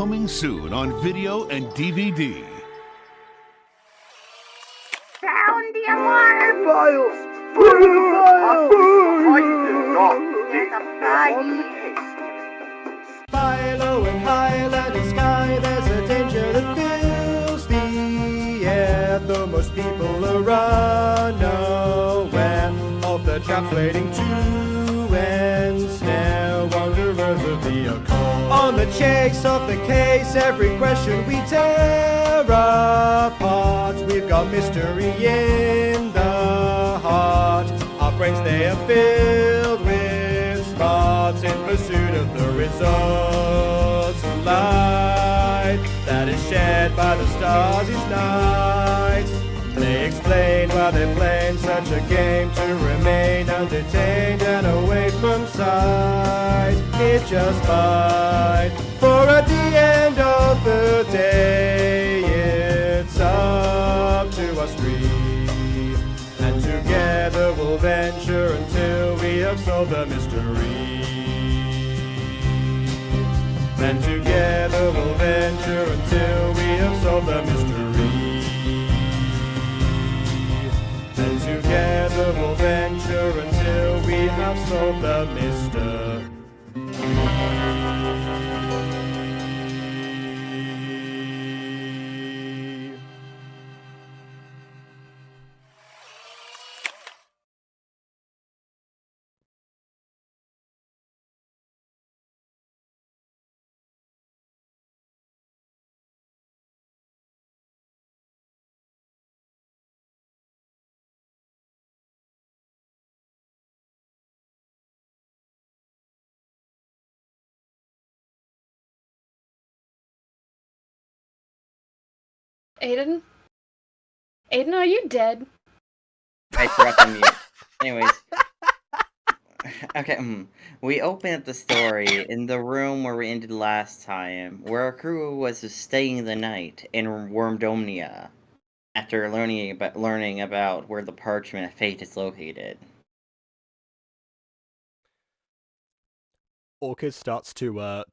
coming soon on video and DVD. Sound the alarm! Files! There's a body! By low and highland and sky, there's a danger that fills the air. Though most people are unaware of the traps waiting to ensnare wanderers of the occult. On the chase of the case, every question we tear apart. We've got mystery in the heart. Our brains, they are filled with smarts in pursuit of the results. Light that is shared by the stars each night. They explain why they're playing such a game, to remain undetained and away from sight. It just might, for at the end of the day, it's up to us three. And together we'll venture until we have solved the mystery. And together we'll venture until we have solved the mystery. And together we'll venture until we have solved the mystery. Aiden? Aiden, are you dead? I forgot to mute. Anyways. Okay, we open up the story in the room where we ended last time, where our crew was staying the night in Wormdomnia, after learning about where the Parchment of Fate is located. Orchid starts to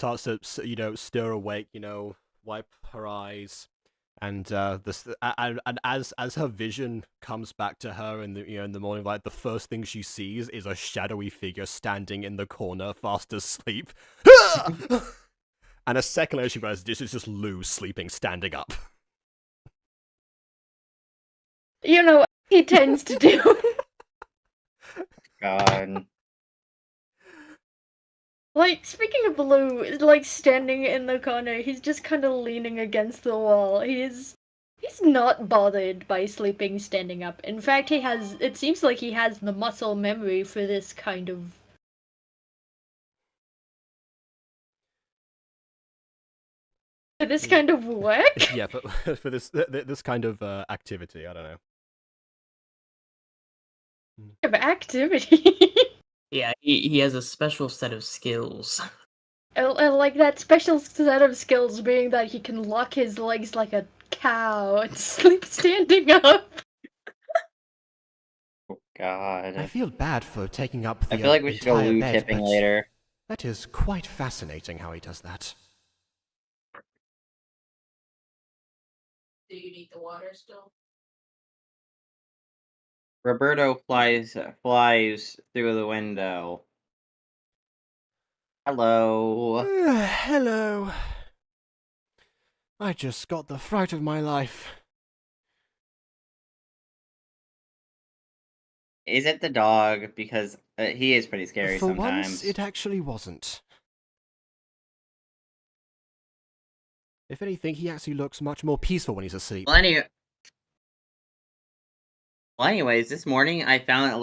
stir awake, wipe her eyes, and as her vision comes back to her in the morning light, the first thing she sees is a shadowy figure standing in the corner, fast asleep. And a second later, she realizes this is just Lou sleeping, standing up. You know, he tends to do. God. Like, speaking of Blue, like, standing in the corner, he's just kind of leaning against the wall. He's not bothered by sleeping standing up. In fact, it seems like he has the muscle memory for this kind of... For this kind of work? Yeah, for this kind of activity, I don't know. Of activity. Yeah, he has a special set of skills. Like that special set of skills being that he can lock his legs like a cow and sleep standing up. Oh, God. I feel bad for taking up the I feel like we should go entire loot bed, tipping but later. That is quite fascinating how he does that. Do you need the water still? Roberto flies through the window. Hello. Hello. I just got the fright of my life. Is it the dog? Because he is pretty scary For sometimes. once, it actually wasn't. If anything, he actually looks much more peaceful when he's asleep. Well, anyways, this morning I found a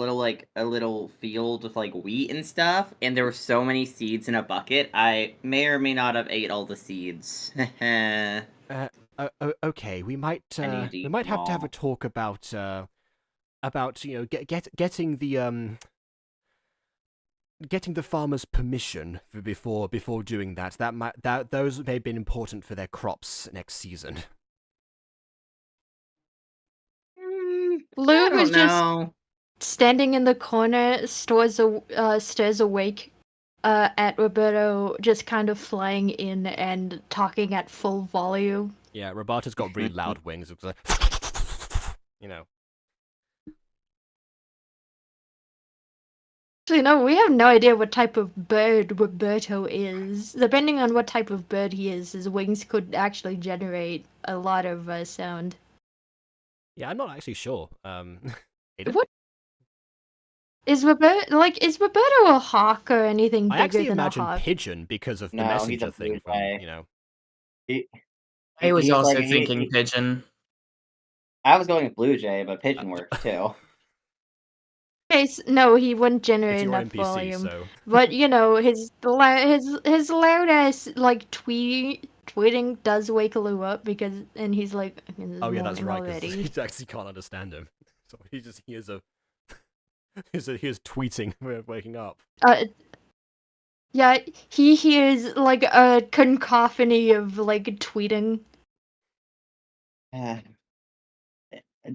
little field with like wheat and stuff, and there were so many seeds in a bucket. I may or may not have ate all the seeds. Okay, we might have to have a talk about getting the farmer's permission before doing that. Those may have been important for their crops next season. Lou, who's just standing in the corner, stares awake at Roberto just kind of flying in and talking at full volume. Yeah, Roberto's got really loud wings. It's like, you know. Actually, no, we have no idea what type of bird Roberto is. Depending on what type of bird he is, his wings could actually generate a lot of sound. Yeah, I'm not actually sure. Aiden? What is Roberto a hawk or anything I bigger actually than a imagine hawk? pigeon because of the No, he's a messenger thing blue from, jay. you know. I was He's also like thinking pigeon. I was going with blue jay, but pigeon works too. Okay, no, he wouldn't It's generate your enough NPC, volume. so. But you know, his loud ass like tweeting does wake Lou up and he's like, it's Oh yeah, that's morning right, because already. he actually can't understand him. So he hears tweeting waking up. Yeah, he hears like a cacophony of like tweeting.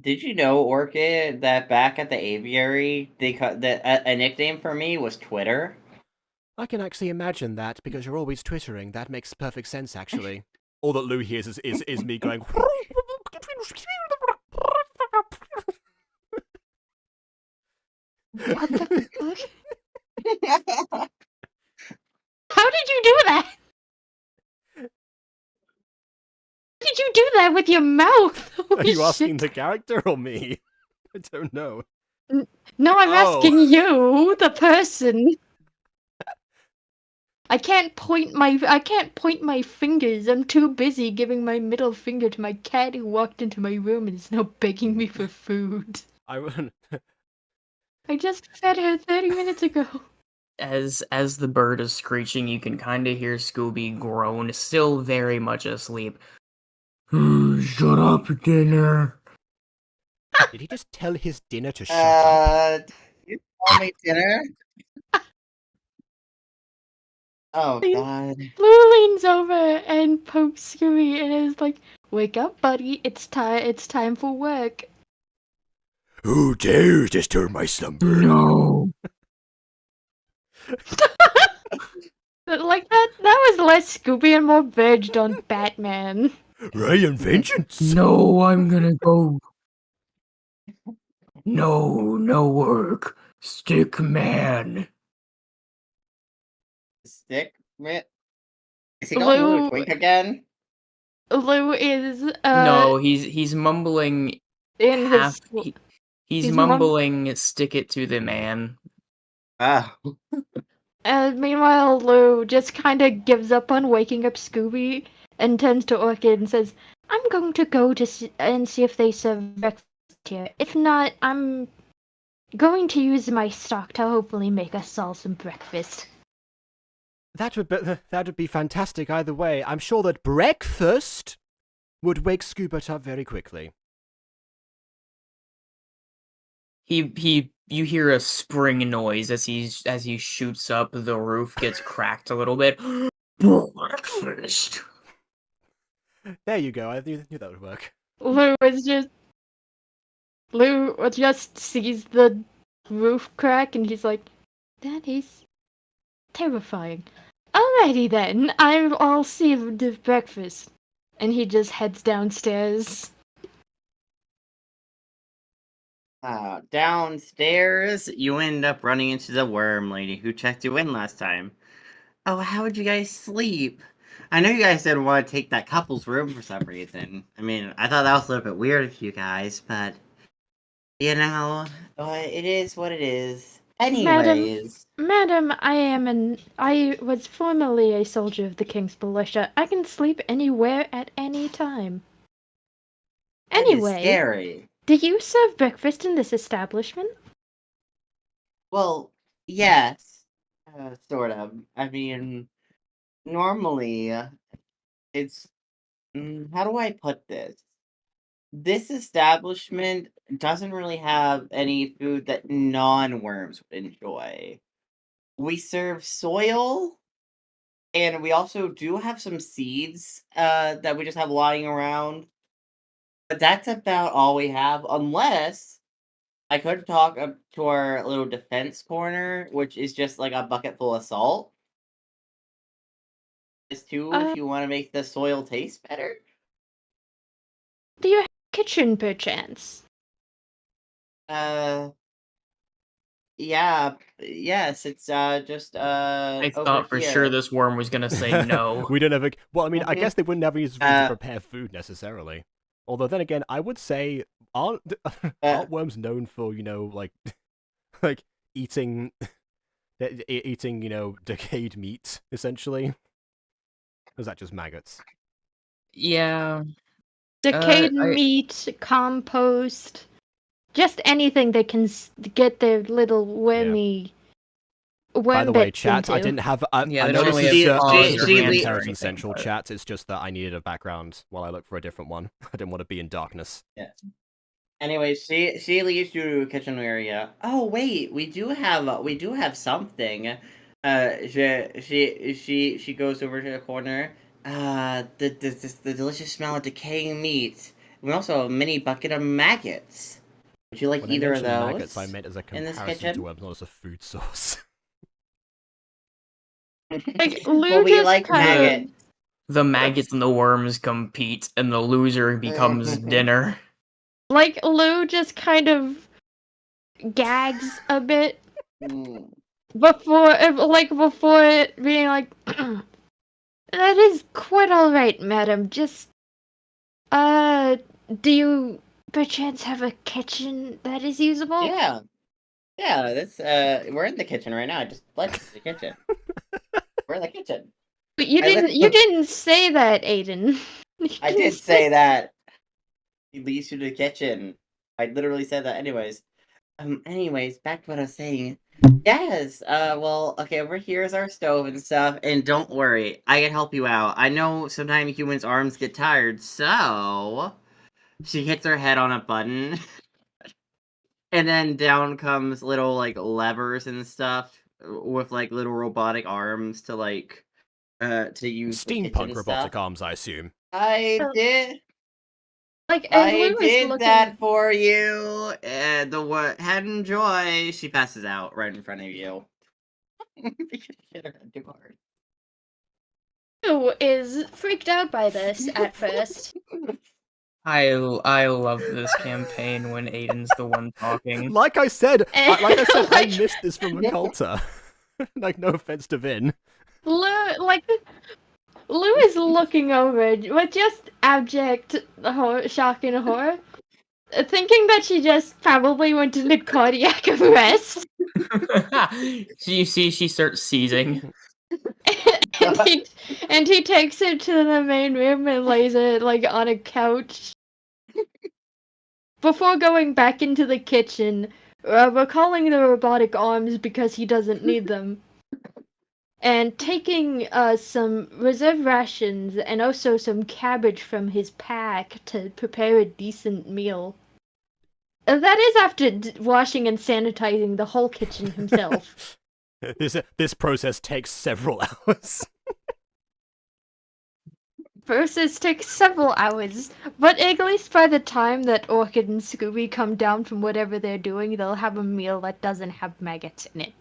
Did you know, Orchid, that back at the aviary, a nickname for me was Twitter? I can actually imagine that because you're always twittering. That makes perfect sense, actually. All that Lou hears is me going. What the fuck? How did you do that? How did you do that with your mouth? Are you asking the character or me? I don't know. No, I'm asking you, the person. I can't point my fingers. I'm too busy giving my middle finger to my cat who walked into my room and is now begging me for food. I just fed her 30 minutes ago. As the bird is screeching, you can kind of hear Scooby groan, still very much asleep. Shut up, dinner. Did he just tell his dinner to shut up? You call me dinner? Oh god. Lou leans over and pokes Scooby and is like, "Wake up, buddy! It's time for work." Who dares disturb my slumber? No. Like that was less Scooby and more verged on Batman. Ryan Vengeance. No, I'm gonna go. No work. Stick man. Stick? Is he calling Lou a Lou twink again? Lou is No, he's mumbling in half. his He's he's mumbling, "Stick it to the man." Oh. Meanwhile, Lou just kind of gives up on waking up Scooby and turns to Orchid and says, "I'm going to go and see if they serve breakfast here. If not, I'm going to use my stock to hopefully make us all some breakfast." That would be fantastic either way. I'm sure that breakfast would wake Scoobert up very quickly. You hear a spring noise as he shoots up. The roof gets cracked a little bit. Breakfast. There you go. I knew that would work. Lou just sees the roof crack and he's like, "That is terrifying. Alrighty then, I'll see the breakfast." And he just heads downstairs. Downstairs, you end up running into the worm lady who checked you in last time. Oh, how would you guys sleep? I know you guys didn't want to take that couple's room for some reason. I mean, I thought that was a little bit weird of you guys, but you know, it is what it is. Anyways, Madam, I was formerly a soldier of the King's Militia. I can sleep anywhere at any time. that is Anyway, scary. do you serve breakfast in this establishment? Well, yes, sort of. I mean, normally, it's how do I put this? This establishment doesn't really have any food that non-worms would enjoy. We serve soil, and we also do have some seeds that we just have lying around. But that's about all we have, unless I could talk up to our little defense corner, which is just like a bucket full of salt. too, Uh, if you want to make the soil taste better. Do you have a kitchen, perchance? Yeah, yes, it's just I over thought for sure here. this worm was gonna say no. We don't have a. Well, I mean, I guess they wouldn't have used room to Uh, prepare food necessarily. Although then again, I would say aren't uh, worms known for like like eating eating decayed meat essentially? Or is that just maggots? Yeah. Decayed I meat, compost, just anything they can get their little wormy By worm the way, bits chat, I into. didn't have. Yeah, I they know don't this really is have this paws is or the hands or Terrorist anything, Central but chat. It's just that I needed a background while I look for a different one. I didn't want to be in darkness. yeah. Anyway, she leads you to the kitchen area. Oh wait, we do have something. She goes over to the corner. The delicious smell of decaying meat. We also have a mini bucket of maggots. Would you like When I either of mentioned maggots, I those meant as a in this comparison to kitchen? worms, not as a food source. Like Well, Lou we just like kind of maggot. the maggots and the worms compete, and the loser becomes dinner. like Lou just kind of gags a bit Mm. before being like, that is quite all right, madam. Just do you perchance have a kitchen that is usable? Yeah, yeah. That's we're in the kitchen right now. I just led you to the kitchen. We're in the kitchen. But you I didn't say that, Aiden. You I didn't did say that. He leads you to the kitchen. I literally said that. Anyways, back to what I was saying. Yes. Well, okay. Over here is our stove and stuff, and don't worry, I can help you out. I know sometimes humans' arms get tired, so she hits her head on a button, and then down comes little like levers and stuff with like little robotic arms to use the Steampunk kitchen stuff. robotic arms, I assume. I did. Like as I Lou is did looking. that for you. Head and joy. She passes out right in front of you. Because she hit her head too hard. Lou is freaked out by this at first. I love this campaign when Aiden's the one talking. Like I said, I Like- missed this from Okulta. Like, no offense to Vin. Lou is looking over with just abject shock and horror, thinking that she just probably went into cardiac arrest. You see, she starts seizing. and he takes her to the main room and lays her like on a couch. Before going back into the kitchen, recalling the robotic arms because he doesn't need them, and taking some reserve rations and also some cabbage from his pack to prepare a decent meal. That is after washing and sanitizing the whole kitchen himself. This process takes several hours. Process takes several hours, but at least by the time that Orchid and Scooby come down from whatever they're doing, they'll have a meal that doesn't have maggots in it.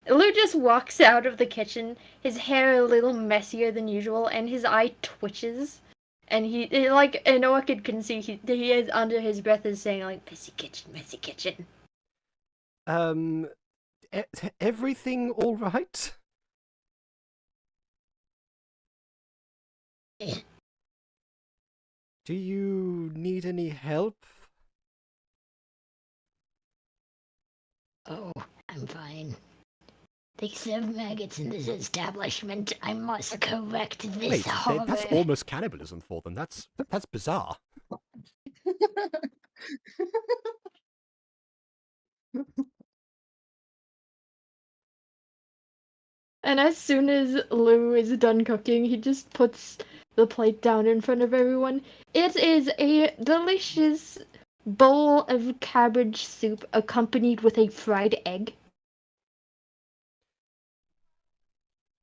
Lou just walks out of the kitchen, his hair a little messier than usual, and his eye twitches. And and Orchid can see he is under his breath is saying like, messy kitchen, messy kitchen. Everything all right? Do you need any help? Oh, I'm fine. They serve maggots in this establishment. I must correct this Wait, horror. that's almost cannibalism for them. That's bizarre. And as soon as Lou is done cooking, he just puts the plate down in front of everyone. It is a delicious bowl of cabbage soup accompanied with a fried egg.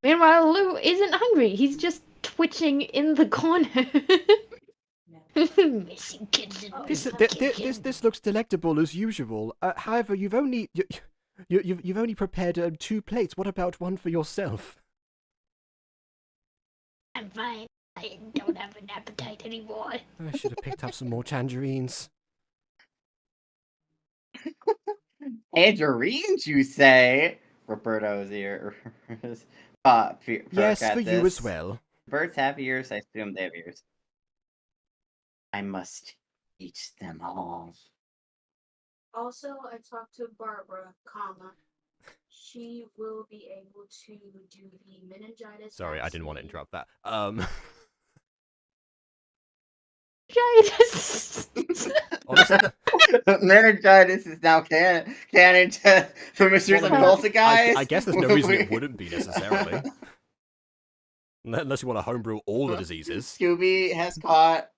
Meanwhile, Lou isn't hungry. He's just twitching in the corner. Missing kitchen. This looks delectable as usual. However, you've only prepared 2 plates. What about one for yourself? I'm fine. I don't have an appetite anymore. I should have picked up some more tangerines. Tangerines, you say? Roberto's ear. Yes, at for you this. as well. Birds have ears. I assume they have ears. I must eat them all. Also, I talked to Barbara, she will be able to do the meningitis. Sorry, I didn't want to vaccine. interrupt that. Honestly, Meningitis is now canon for Mr. well, Poltergeist. I guess there's no reason it wouldn't be necessarily. Unless you want to homebrew all the diseases. Scooby has caught.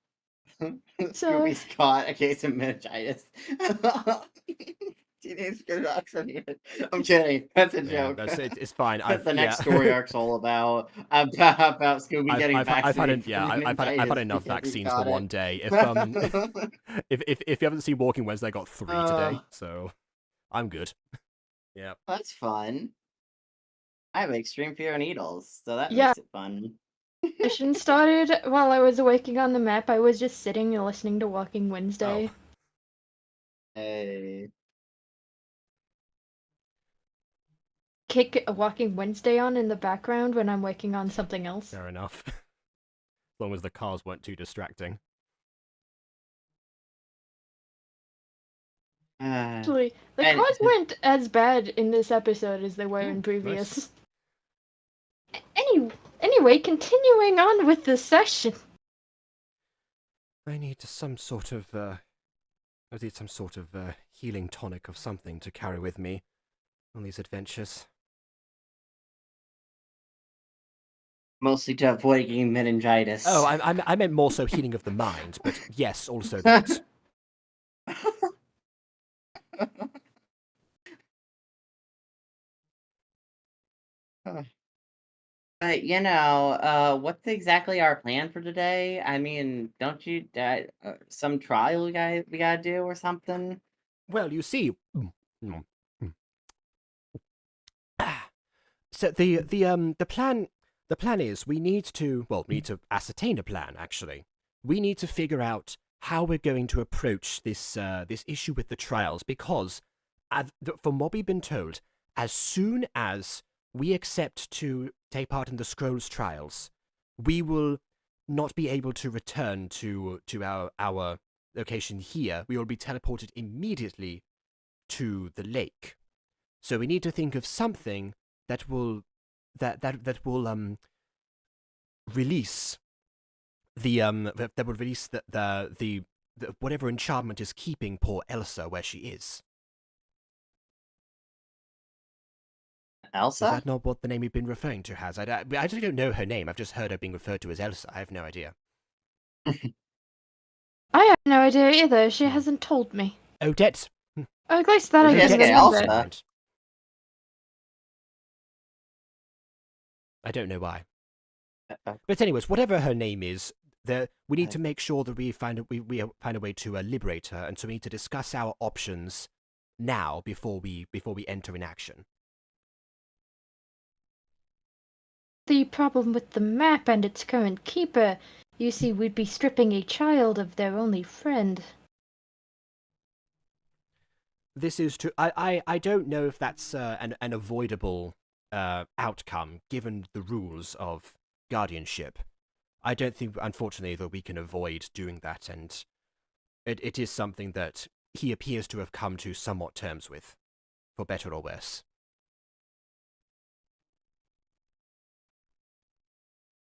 So- Scooby's caught a case of meningitis. Teenage Paradox. I'm kidding. That's a Yeah, joke. it's fine. That's the next story arc's all about Scooby getting vaccinated. I've had enough vaccines for one day. If you haven't seen Walking Wednesday, I got 3 today, so I'm good. Yeah. That's fun. I have extreme fear of needles, so that Yeah. makes it fun. Mission started while I was working on the map. I was just sitting and listening to Walking Wednesday. Hey. Kick a Walking Wednesday on in the background when I'm working on something else. Fair enough. As long as the cars weren't too distracting. Actually, the and- cars weren't as bad in this episode as they were in previous. Anyway, continuing on with the session. I need some sort of healing tonic of something to carry with me on these adventures. Mostly to avoid getting meningitis. Oh, I meant more so healing of the mind, but yes, also that. But what's exactly our plan for today? I mean, don't you some trial we gotta do or something? Well, you see, so the plan is we need to ascertain a plan. Actually, we need to figure out how we're going to approach this issue with the trials, because from what we've been told, as soon as we accept to take part in the Scrolls trials, we will not be able to return to our location here. We will be teleported immediately to the lake. So we need to think of something that will release the whatever enchantment is keeping poor Elsa where she is. Elsa? Is that not what the name you've been referring to has? I actually don't know her name. I've just heard her being referred to as Elsa. I have no idea. I have no idea either. She hasn't told me. Odette. Oh, at least that I Odette can is remember. Elsa. I don't know why. But anyways, whatever her name is, we need to make sure that we find a way to liberate her, and so we need to discuss our options now before we enter in action. The problem with the map and its current keeper, you see, we'd be stripping a child of their only friend. This is to I don't know if that's an avoidable outcome given the rules of guardianship. I don't think, unfortunately, that we can avoid doing that, and it is something that he appears to have come to somewhat terms with, for better or worse.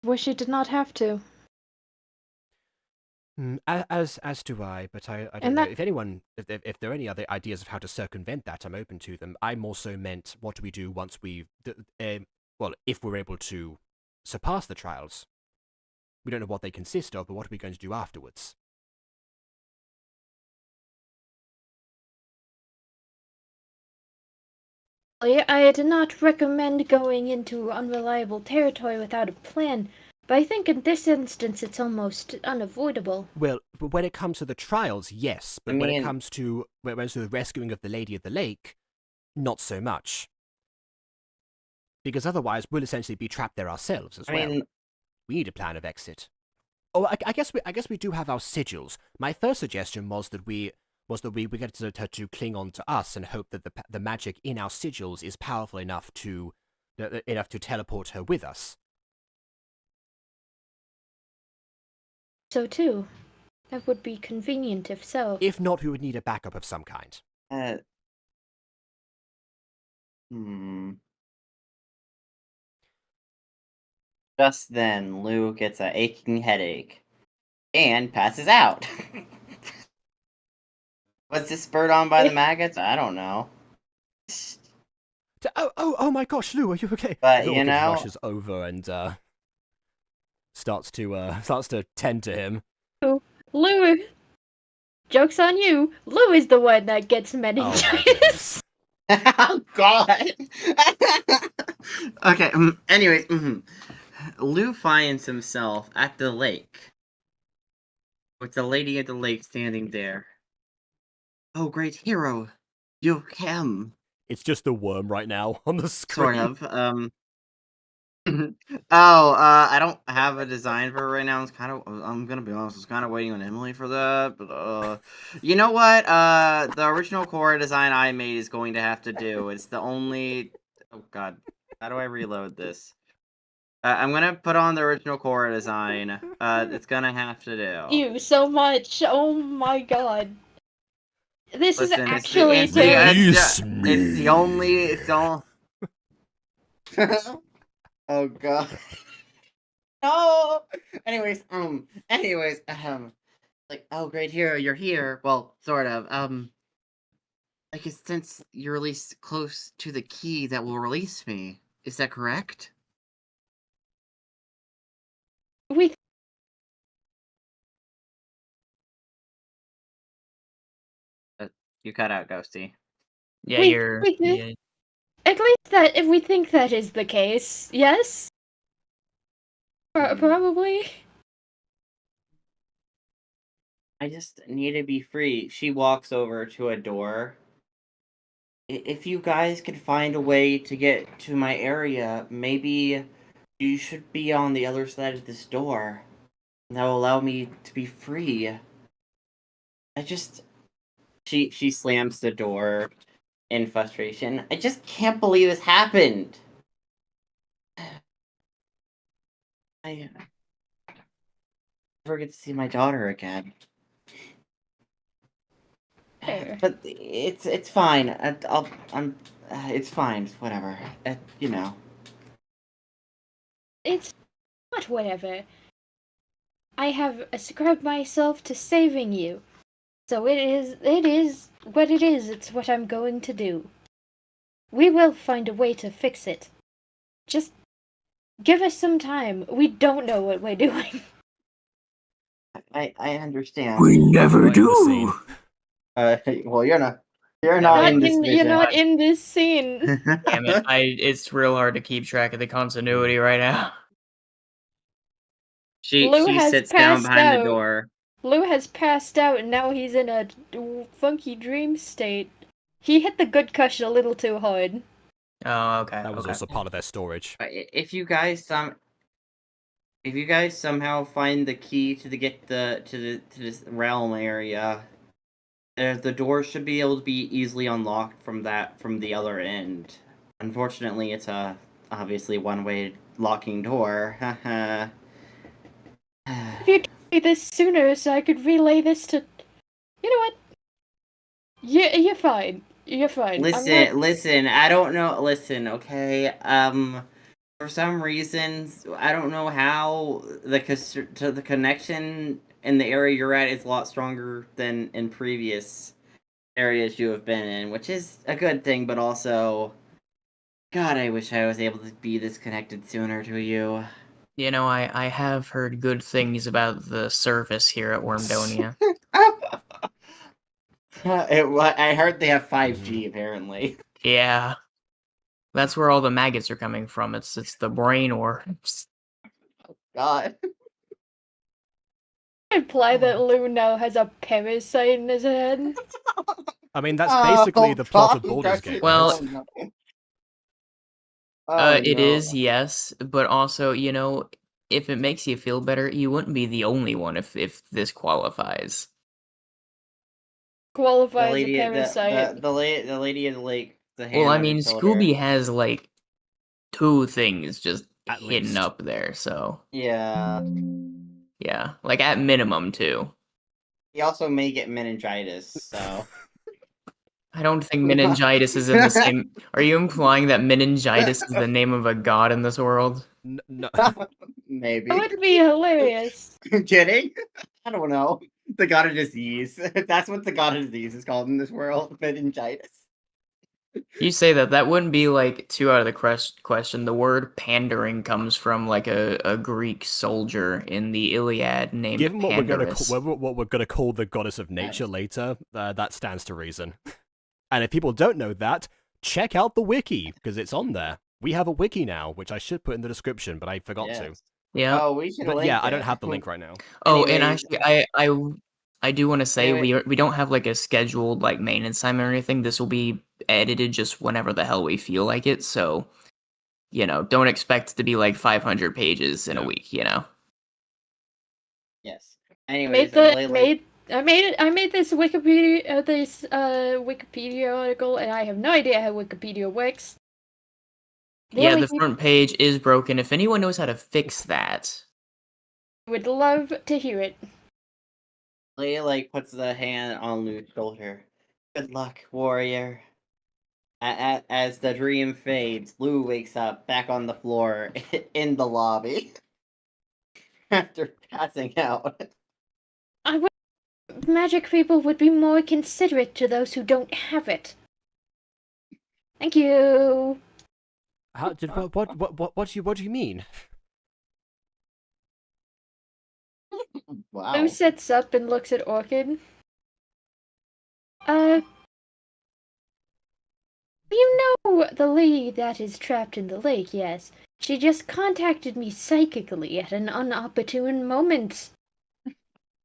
Wish it did not have to. As do I, but I don't know. If anyone, if there are any other ideas of how to circumvent that, I'm open to them. I more so meant, what do we do once if we're able to surpass the trials? We don't know what they consist of, but what are we going to do afterwards? I did not recommend going into unreliable territory without a plan, but I think in this instance it's almost unavoidable. Well, but when it comes to the trials, yes. But when it mean- comes to the rescuing of the Lady of the Lake, not so much. Because otherwise, we'll essentially be trapped there ourselves as well. I mean, We need a plan of exit. Oh, I guess we do have our sigils. My first suggestion was that we get her to cling on to us and hope that the magic in our sigils is powerful enough to teleport her with us. So too. That would be convenient if so. If not, we would need a backup of some kind. Just then, Lou gets an aching headache and passes out. Was this spurred on by the maggots? I don't know. Oh my gosh, Lou, are you okay? But, Lorcan rushes over and starts to tend to him. Lou, joke's on you. Lou is the one that gets meningitis. Oh god. Okay. Anyways, Lou finds himself at the lake with the lady at the lake standing there. Oh, great hero, you came. It's just a worm right now on the screen. Sort of. I don't have a design for it right now. I'm gonna be honest, I was kind of waiting on Emily for that, but, you know what? The original core design I made is going to have to do. It's the only... Oh, God. How do I reload this? I'm gonna put on the original core design. It's gonna have to do. You so much. Oh my god. This Listen, is actually it's the only... It's all... Oh god. No. Anyways, like, oh great hero, you're here. Well, sort of. I guess since you're released close to the key that will release me, is that correct? You cut out, Ghosty. Yeah, yeah. At least that, if we think that is the case, yes? Probably. I just need to be free. She walks over to a door. If you guys could find a way to get to my area, maybe you should be on the other side of this door. That will allow me to be free. She slams the door in frustration. I just can't believe this happened. I never get to see my daughter again. Fair. But it's fine. It's fine. It's whatever. You know. It's not whatever. I have ascribed myself to saving you. So it is what it is. It's what I'm going to do. We will find a way to fix it. Just give us some time. We don't know what we're doing. I understand. We never do. Well, you're not in this vision. You're not in this scene. Damn it! It's real hard to keep track of the continuity right now. She sits down behind the door. Lou has passed out and now he's in a funky dream state. He hit the good cushion a little too hard. Oh, okay. That was also part of their storage. If you guys somehow find the key to this realm area, the door should be able to be easily unlocked from the other end. Unfortunately, it's obviously one-way locking door. Haha. If you told me this sooner so I could relay this to... You know what? You're fine. You're fine. Listen, I don't know. Listen, okay? For some reasons, I don't know how the connection in the area you're at is a lot stronger than in previous areas you have been in, which is a good thing, but also... God, I wish I was able to be this connected sooner to you. You know, I have heard good things about the service here at Wormdonia. I heard they have 5G, apparently. Yeah. That's where all the maggots are coming from. It's the brain orbs. Oh, God. Imply that Lou now has a parasite in his head. I mean, that's basically the plot of Baldur's Gate. Well, Oh, it is, yes, but also, you know, if it makes you feel better, you wouldn't be the only one if this qualifies. Qualify The as a lady, parasite. the lady in the lake, the Well, hand I on your mean, shoulder. Scooby has like 2 things just At hidden least. up there, so Yeah. yeah, like at minimum 2. He also may get meningitis, so. I don't think meningitis is in the same. Are you implying that meningitis is the name of a god in this world? No. Maybe. That would be hilarious. Kidding? I don't know. The god of disease. That's what the god of disease is called in this world. Meningitis. You say that wouldn't be like too out of the question. The word pandering comes from like a Greek soldier in the Iliad named Given what Pandarus. we're gonna call the goddess of nature later, that stands to reason. And if people don't know that, check out the wiki because it's on there. We have a wiki now, which I should put in the description, but I forgot to. Yeah. Oh, we should But link yeah, I don't it. have the link right now. Oh, and Anyways. actually, I do want to say Anyway. we don't have like a scheduled like main assignment or anything. This will be edited just whenever the hell we feel like it. So, don't expect it to be like 500 pages in a No. week. Yes. Anyways, I made this Wikipedia article, and I have no idea how Wikipedia works. Yeah, only the thing front page is broken. If anyone knows how to fix that, I would love to hear it. Leia puts the hand on Luke's shoulder. Good luck, warrior. As the dream fades, Lou wakes up back on the floor in the lobby after passing out. I wish magic people would be more considerate to those who don't have it. Thank you. What do you mean? Wow. Lou sits up and looks at Orchid. You know the lady that is trapped in the lake, yes. She just contacted me psychically at an inopportune moment.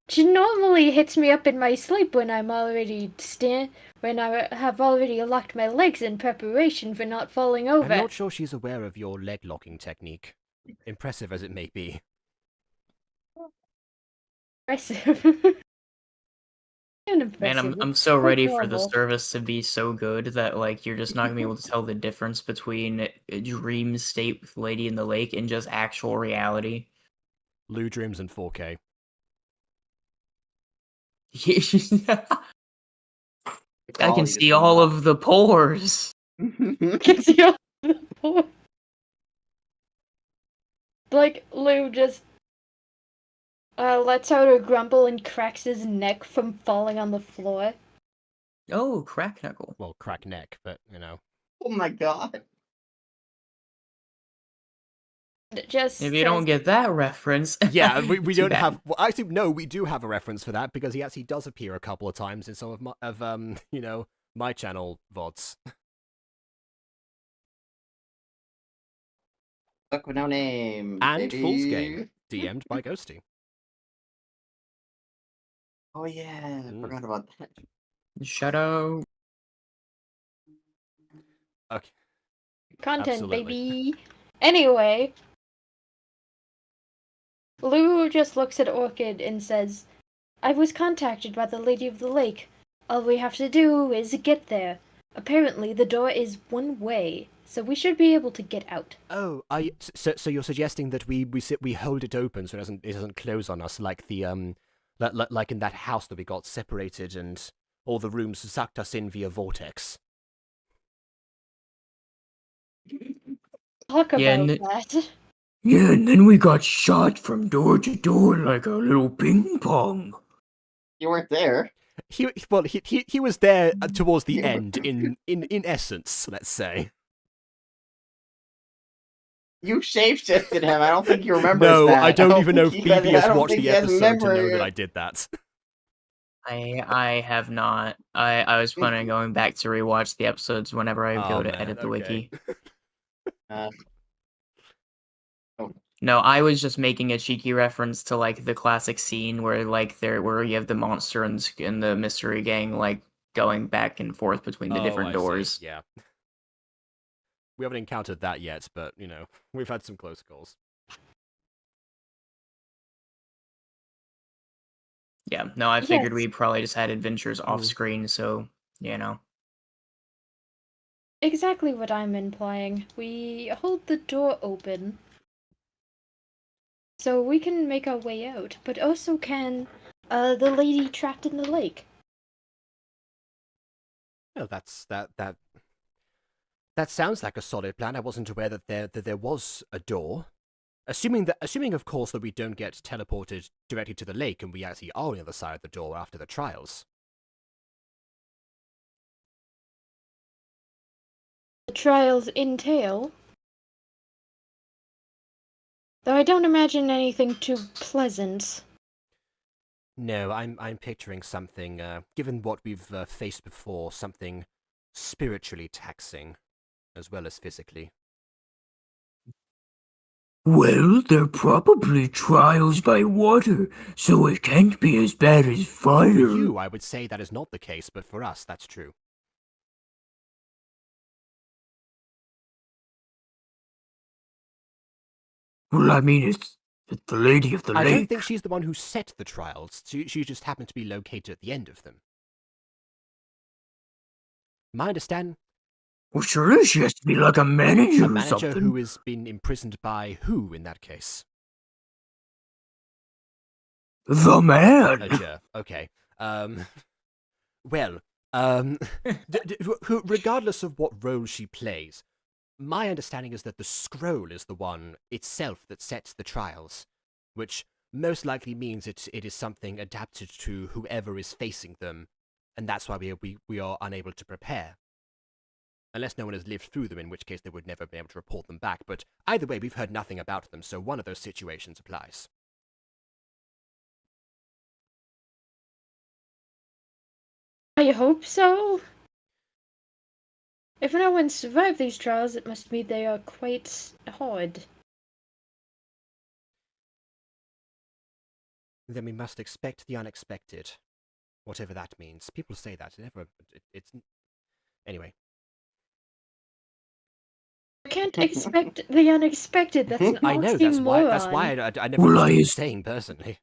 She normally hits me up in my sleep when I'm already when I have already locked my legs in preparation for not falling over. I'm not sure she's aware of your leg locking technique, impressive as it may be. Impressive. man, I'm so ready for the service to be so good that like you're just not gonna be able to tell the difference between a dream state with Lady in the Lake and just actual reality. Lou dreams in 4K. I can see all of the pores. Can see all the pores. Like Lou just lets out a grumble and cracks his neck from falling on the floor. Oh, crack knuckle. Well, crack neck, but Oh my god. Just if you don't get that reference, yeah, we don't have. Well, actually, no, we do have a reference for that because he actually does appear a couple of times in some of my channel VODs. Look with no name. And baby. Fool's Game, DM'd by Ghostie. Oh yeah, I forgot about that. Shadow. Okay. Content, Absolutely. baby. Anyway, Lou just looks at Orchid and says, I was contacted by the Lady of the Lake. All we have to do is get there. Apparently the door is one way, so we should be able to get out. Oh, so you're suggesting that we hold it open so it doesn't close on us like the like in that house that we got separated and all the rooms sucked us in via vortex. Talk about that. Yeah, and then we got shot from door to door like a little ping pong. You weren't there. He was there towards the end in essence, let's say. You shapeshifted him. I don't think you remember No, that. I don't even know if think Phoebe he has- I has don't watched think the he has episode to know memory. that I did that. I have not. I was planning on going back to rewatch the episodes whenever I go to edit the wiki. No, I was just making a cheeky reference to like the classic scene where where you have the monster and the mystery gang like going back and forth between the different doors. See. Yeah. We haven't encountered that yet, but we've had some close calls. Yeah, no, I figured Yes. we probably just had adventures off screen, so, you know. Exactly what I'm implying. We hold the door open so we can make our way out, but also can the lady trapped in the lake. Well, that sounds like a solid plan. I wasn't aware that there was a door. Assuming of course that we don't get teleported directly to the lake and we actually are on the other side of the door after the trials. The trials entail. Though I don't imagine anything too pleasant. No, I'm picturing something, given what we've faced before, something spiritually taxing, as well as physically. Well, they're probably trials by water, so it can't be as bad as fire. For you, I would say that is not the case, but for us, that's true. Well, I mean, it's the Lady of the I Lake. don't think she's the one who set the trials. She just happened to be located at the end of them. My understanding... Well, surely she has to be like a manager A or manager something. who has been imprisoned by who, in that case? The man! Okay. Well, regardless of what role she plays, my understanding is that the scroll is the one itself that sets the trials, which most likely means it is something adapted to whoever is facing them, and that's why we are unable to prepare. Unless no one has lived through them, in which case they would never be able to report them back, but either way, we've heard nothing about them, so one of those situations applies. I hope so. If no one survived these trials, it must mean they are quite hard. Then we must expect the unexpected. Whatever that means. People say that. It's... Anyway. You can't expect the unexpected. That's an I know, that's why I never Well, understood saying personally.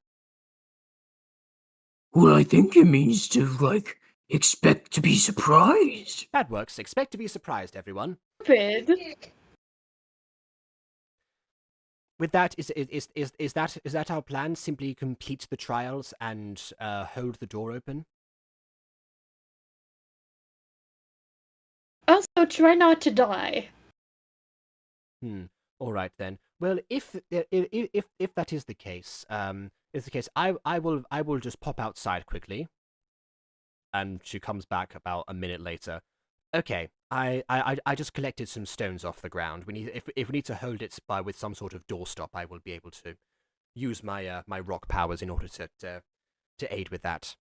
Well, I think it means to, like, expect to be surprised. That works. Expect to be surprised, everyone. Stupid. With that, is that our plan? Simply complete the trials and hold the door open? Also, try not to die. All right then. Well, if that is the case, I will just pop outside quickly. And she comes back about a minute later. Okay, I just collected some stones off the ground. If we need to hold it with some sort of doorstop, I will be able to use my my rock powers in order to aid with that.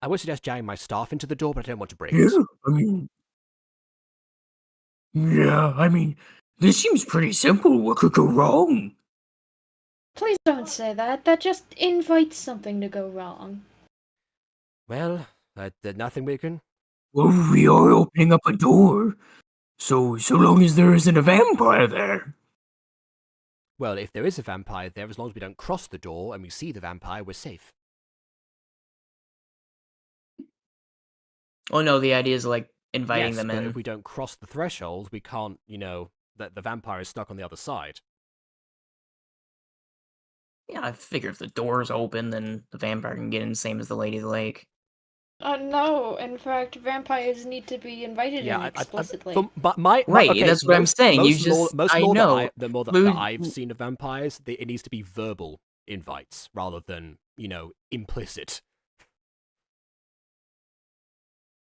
I would suggest jamming my staff into the door, but I don't want to break it. I mean, this seems pretty simple. What could go wrong? Please don't say that. That just invites something to go wrong. Well, there's nothing we can... Well, we are opening up a door. So long as there isn't a vampire there. Well, if there is a vampire there, as long as we don't cross the door and we see the vampire, we're safe. Oh no, the idea is like inviting them but in. If we don't cross the threshold, we can't, that the vampire is stuck on the other side. Yeah, I figure if the door's open, then the vampire can get in, same as the Lady of the Lake. No, in fact, vampires need to be invited in explicitly. That's what I'm saying. Most lore that I've seen of vampires, it needs to be verbal invites rather than, implicit.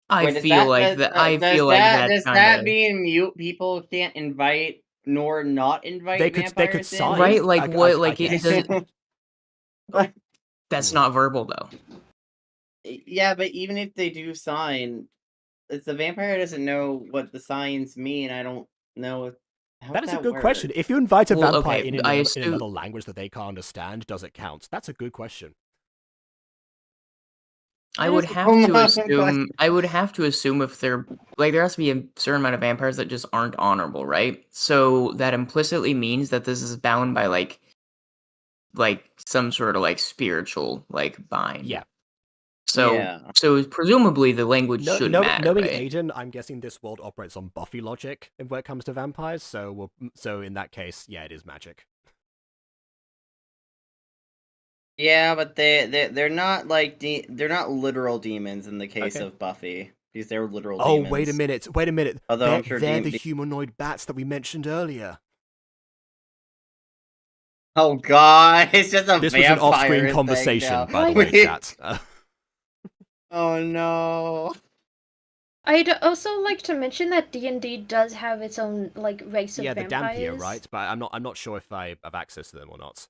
Does that mean mute people can't invite nor not invite vampires? They could sign, right? Like what? Like it doesn't. That's not verbal though. Yeah, but even if they do sign, if the vampire doesn't know what the signs mean, I don't know. That is a good question. If you invite a vampire in another language that they can't understand, does it count? That's a good question. I would have to assume if they're like there has to be a certain amount of vampires that just aren't honorable, right? So that implicitly means that this is bound by like like some sort of like spiritual like bind. Yeah. So so presumably the language shouldn't matter, knowing right? Aiden, I'm guessing this world operates on Buffy logic when it comes to vampires. So in that case, yeah, it is magic. Yeah, but they're not like they're not literal demons in the case of Buffy. Because they're literal demons. Oh, wait a minute. Although I'm sure they're the humanoid bats that we mentioned earlier. Oh god, it's just a This was an off-screen conversation, by the way, chat. Oh no. I'd also like to mention that D&D does have its own like race of vampires. Yeah, the Dampier, right? But I'm not sure if I have access to them or not.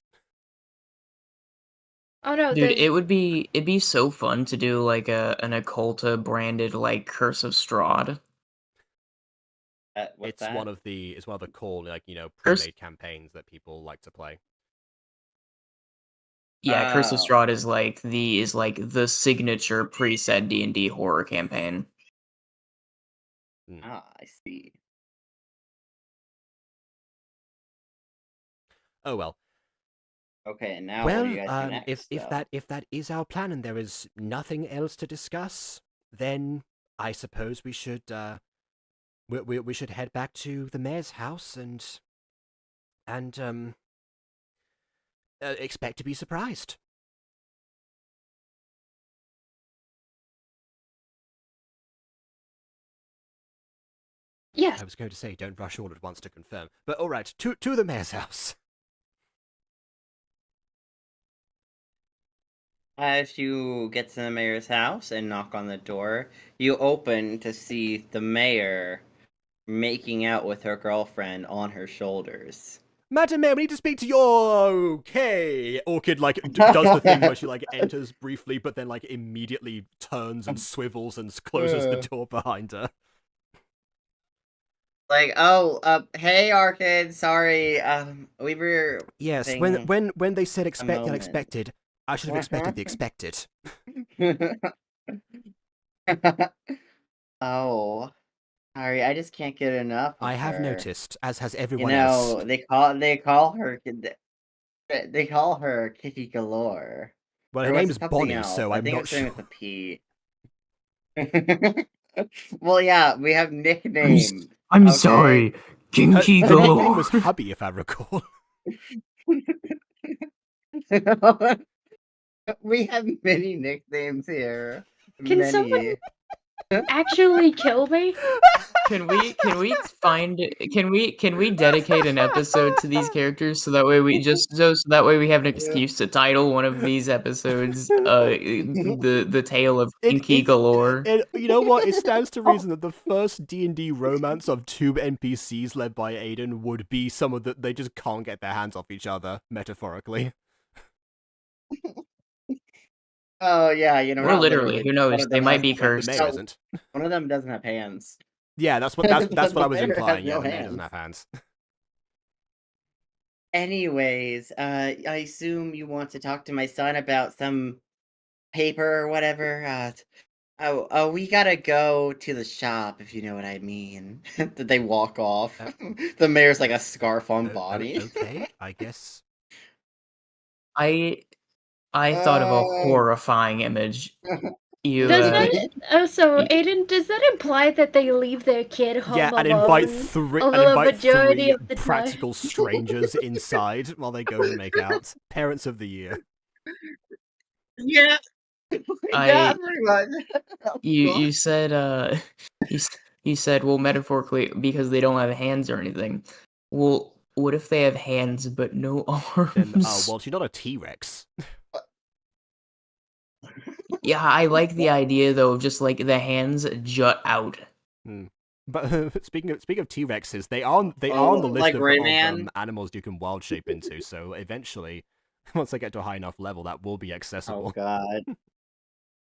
Oh no, dude, it'd be so fun to do like an Okulta branded like Curse of Strahd. It's one of the core like pre-made campaigns that people like to play. Yeah, Curse of Strahd is like the signature preset D&D horror campaign. Ah, I see. Oh well. Okay, and now what do you guys do next? If that is our plan and there is nothing else to discuss, then I suppose we should we should head back to the mayor's house and expect to be surprised. Yes. I was going to say don't rush all at once to confirm, but all right, to the mayor's house. As you get to the mayor's house and knock on the door, you open to see the mayor making out with her girlfriend on her shoulders. Madam Mayor, we need to speak to your... Okay. Orchid, like, does the thing where she, like, enters briefly, but then, like, immediately turns and swivels and closes the door behind her. Like, oh, hey, Orchid, sorry, we were... Yes, when they said expect the unexpected, I should have expected the expected. Oh, sorry, I just can't get enough of I have her. Noticed, as has everyone else. They call her Kitty Galore. Well, her name's Bonnie, so I'm not sure. With a P. Well, yeah, we have nicknames. I'm sorry, Kinky Her Galore. nickname was Hubby, if I recall. We have many nicknames here. Can someone actually kill me? Can we dedicate an episode to these characters so that way we have an excuse to title one of these episodes the tale of Kinky Galore. And you know what? It stands to reason that the first D&D romance of two NPCs led by Aiden would be someone that they just can't get their hands off each other, metaphorically. Oh yeah, or literally, who knows? They might be cursed. The mayor isn't. One of them doesn't have hands. Yeah, that's what I was implying. Yeah, the mayor doesn't have hands. Anyways, I assume you want to talk to my son about some paper or whatever. We gotta go to the shop, if you know what I mean. Did they walk off? The mayor's like a scarf on body. Okay, I guess. I thought of a horrifying image. So Aiden, does that imply that they leave their kid home alone? And invite three practical strangers inside while they go and make out. Parents of the year. Yeah. Yeah, pretty much. You said you said, well, metaphorically, because they don't have hands or anything. Well, what if they have hands but no arms? Then, well, she's not a T-Rex. Yeah, I like the idea though of just like the hands jut out. But speaking of T-Rexes, they are on the list of animals you can wild shape into. So eventually, once they get to a high enough level, that will be accessible. Oh god.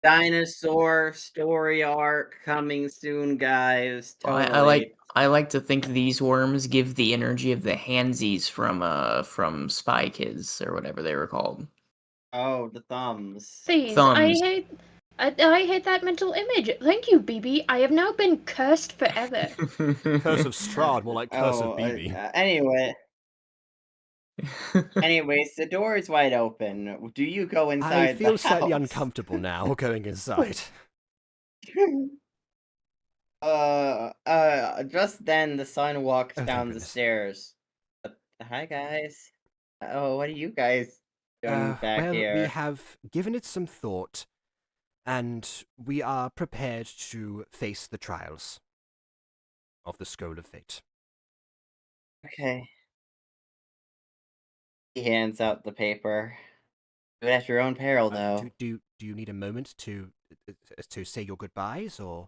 Dinosaur story arc coming soon, guys. Totally. I like to think these worms give the energy of the handsies from Spy Kids or whatever they were called. Oh, the thumbs. Please, thumbs. I hate that mental image. Thank you, BB. I have now been cursed forever. Curse of Strahd, more like Curse of BB. Anyway. Anyways, the door is wide open. Do you go inside I feel the slightly house? uncomfortable now going inside. Just then the son walks Oh, thank down the goodness. stairs. Hi, guys. Oh, what are you guys doing back Well, here? we have given it some thought, and we are prepared to face the trials of the Scroll of Fate. Okay. He hands out the paper. Do it at your own peril, though. Do you need a moment to say your goodbyes, or?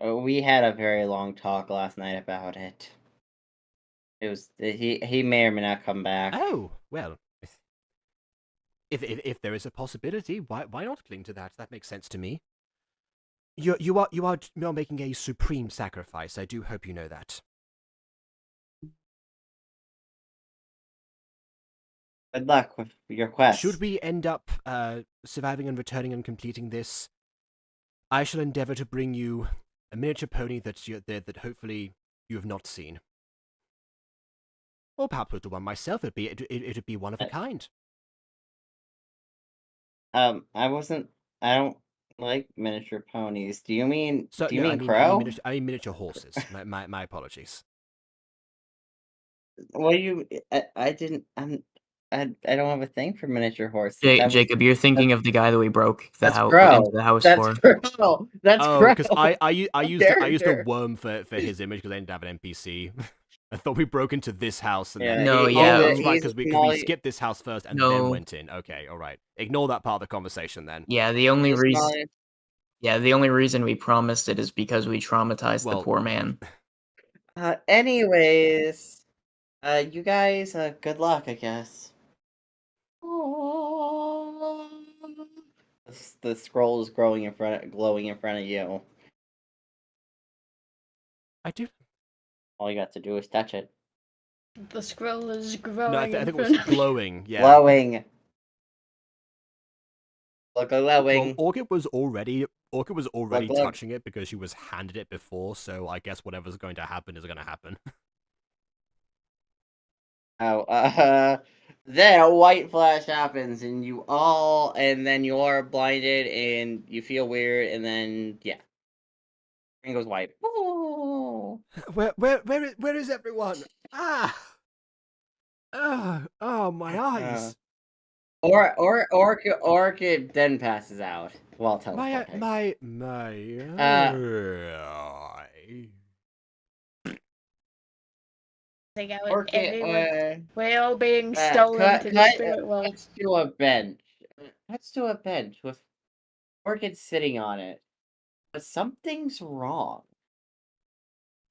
We had a very long talk last night about it. It was he may or may not come back. Oh, well, if there is a possibility, why not cling to that? That makes sense to me. You are making a supreme sacrifice. I do hope you know that. Good luck with your quest. Should we end up surviving and returning and completing this, I shall endeavor to bring you a miniature pony that hopefully you have not seen. Or perhaps with the one myself, it'd be one of a kind. I don't like miniature ponies. Do you mean Crow? I mean miniature horses. My apologies. What do you? I didn't. I don't have a thing for miniature horses. Jacob, you're thinking of the guy that we broke That's into Crow. the house That's for. Crow. That's Crow. Because I used a worm for his image because I didn't have an NPC. I thought we broke into this house and then because we skipped this house first and then went in. Okay, all right. Ignore that part of the conversation then. Yeah, the only reason. Yeah, the only reason we promised it is because we traumatized the poor man. Anyways, you guys, good luck, I guess. The scroll is glowing in front of you. I do. All you got to do is touch it. The scroll is growing. No, I think it was glowing. Yeah. Glowing. Glowing. Well, Orchid was already touching it because she was handed it before. So I guess whatever's going to happen is going to happen. Then a white flash happens, and then you are blinded, and you feel weird, and then yeah, and goes white. Oh. Where is everyone? Oh, my eyes. Orchid then passes out while teleporting. My We're all being stolen to the spirit world. Let's do a bench. Let's do a bench with Orchid sitting on it. But something's wrong.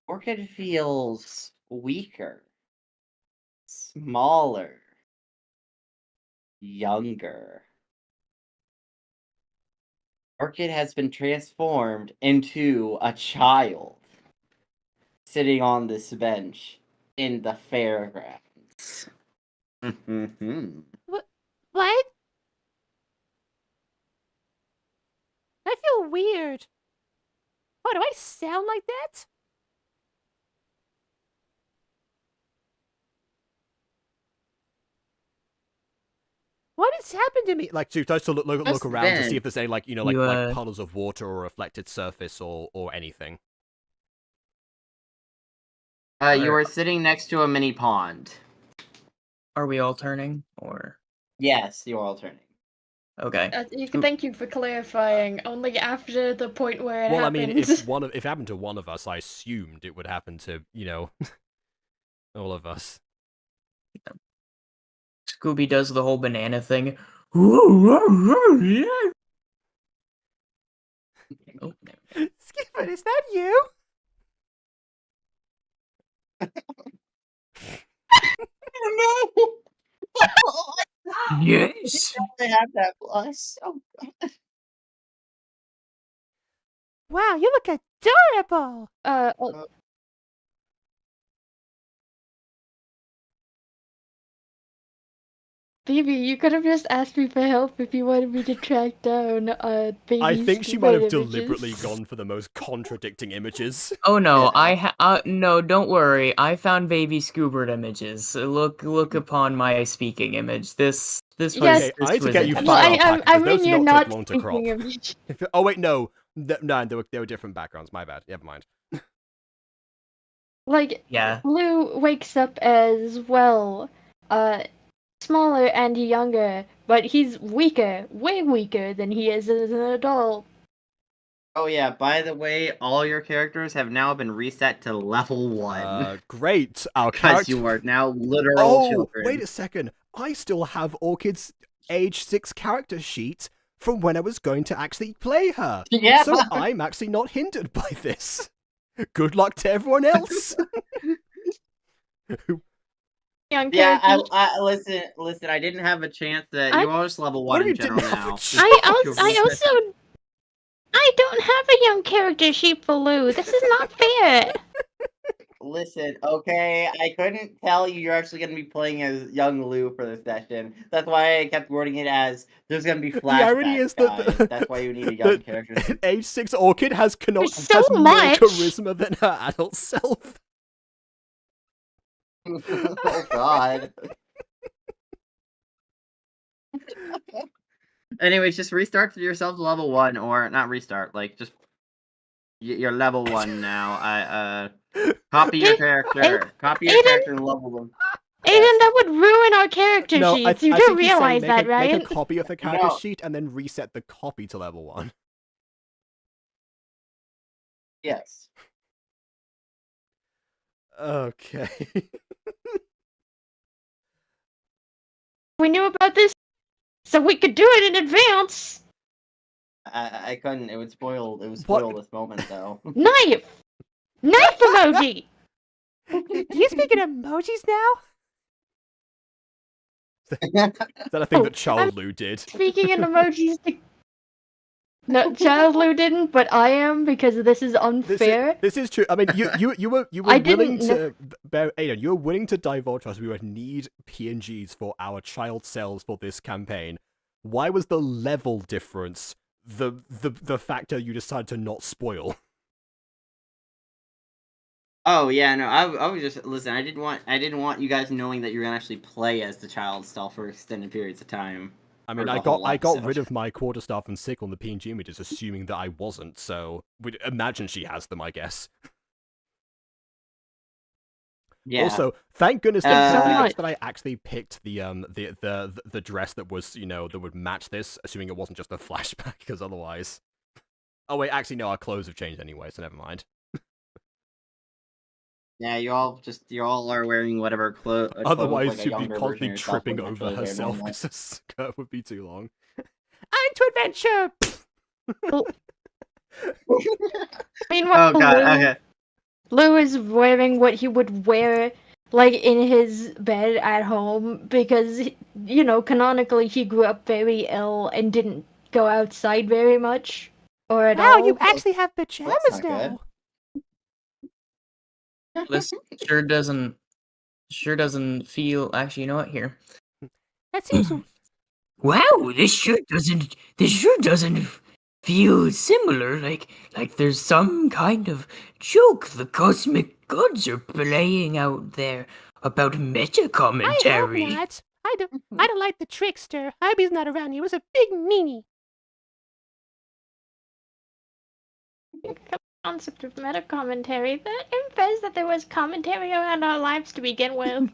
Orchid feels weaker, smaller, younger. Orchid has been transformed into a child sitting on this bench in the fairgrounds. What? I feel weird. Oh, do I sound like that? What has happened to me? Like, to look around to see if there's any like puddles of water or reflected surface or anything. You are sitting next to a mini pond. Are we all turning, or? Yes, you're all turning. Okay. Thank you for clarifying. Only after the point where it happens. I mean, if it happened to one of us, I assumed it would happen to all of us. Scooby does the whole banana thing. Skipper, is that you? No. Yes. I have that blush. Oh god. Wow, you look adorable. Phoebe, you could have just asked me for help if you wanted me to track down baby. I think she might have images. deliberately gone for the most contradicting images. Oh no, no, don't worry. I found baby scuba images. Look upon my speaking image. This was. Yes. Okay, I need to was get you it. Well, file pack, I because mean those you're do not take long to crop. speaking of each. Oh wait, no. No, they were different backgrounds, my bad. Never mind. Like, Yeah. Lou wakes up as well, smaller and younger, but he's weaker, way weaker than he is as an adult. Oh yeah, by the way, all your characters have now been reset to level 1. Great. Our Because character. you are now literal children. Wait a second. I still have Orchid's age 6 character sheet from when I was going to actually play her. Yeah. So I'm actually not hindered by this. Good luck to everyone else. Young Yeah, characters. listen, I didn't have a chance that I- you are just level What 1 do you in general didn't have a now. chance? I don't have a young character sheet for Lou. This is not fair. Listen, okay, I couldn't tell you're actually going to be playing as young Lou for this session. That's why I kept wording it as there's going to be flashbacks, The irony is that guys. That's why you need a young the character. age 6 Orchid has, There's so has more much. charisma than her adult self. Oh god. Anyways, just restart yourself to level 1, or not restart, like, just... You're level 1 now. Copy your character. Copy your character and level them. Aiden, that would ruin our character No, sheets. I You think don't he's saying realize that, right? Make a copy of the character No. sheet and then reset the copy to level 1. Yes. Okay. We knew about this, so we could do it in advance. I couldn't. It would spoil this moment, though. Knife! Knife emoji! Do you speak in emojis now? Is that a thing Oh, that Child Lou did? Speaking in emojis. No, Child Lou didn't, but I am because this is unfair. This is true. I mean, you were I willing didn't to, Aiden, you were willing to divulge us. We would need PNGs for our child cells for this campaign. Why was the level difference the factor you decided to not spoil? Oh yeah, no, I was just listen. I didn't want you guys knowing that you're gonna actually play as the child style for extended periods of time. I mean, Or I the whole got episode. rid of my quarterstaff and sickle on the PNG images, assuming that I wasn't. So, we'd imagine she has them, I guess. Yeah. Also, thank goodness that Right. I actually picked the dress that was, that would match this, assuming it wasn't just a flashback, because otherwise. Oh wait, actually no, our clothes have changed anyway, so never mind. Yeah, you all are wearing whatever clothes. Otherwise, like a she'd be younger version constantly of yourself tripping would over naturally wear herself normally. because the skirt would be too long. I'm to adventure! Meanwhile, Oh god. Okay. Lou is wearing what he would wear, like, in his bed at home, because, canonically he grew up very ill and didn't go outside very much, or at Wow, all. you actually have pajamas not good. now. This sure doesn't feel. Actually, you know what? Here. That seems Wow, this sure doesn't feel similar. Like there's some kind of joke the cosmic gods are playing out there about meta I hope commentary. not. I don't like the trickster. I hope he's not around. He was a big meanie. Concept of meta commentary that implies that there was commentary around our lives to begin with. And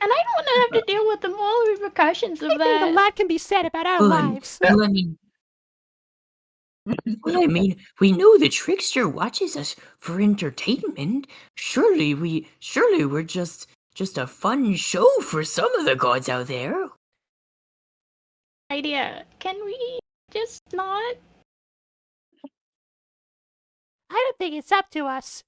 I don't want to have to deal with the moral repercussions of I think a that. lot can be said about our Well, lives. Well, I mean, we know the trickster watches us for entertainment. Surely we're just a fun show for some of the gods out there. Idea. Can we just not? I don't think it's up to us.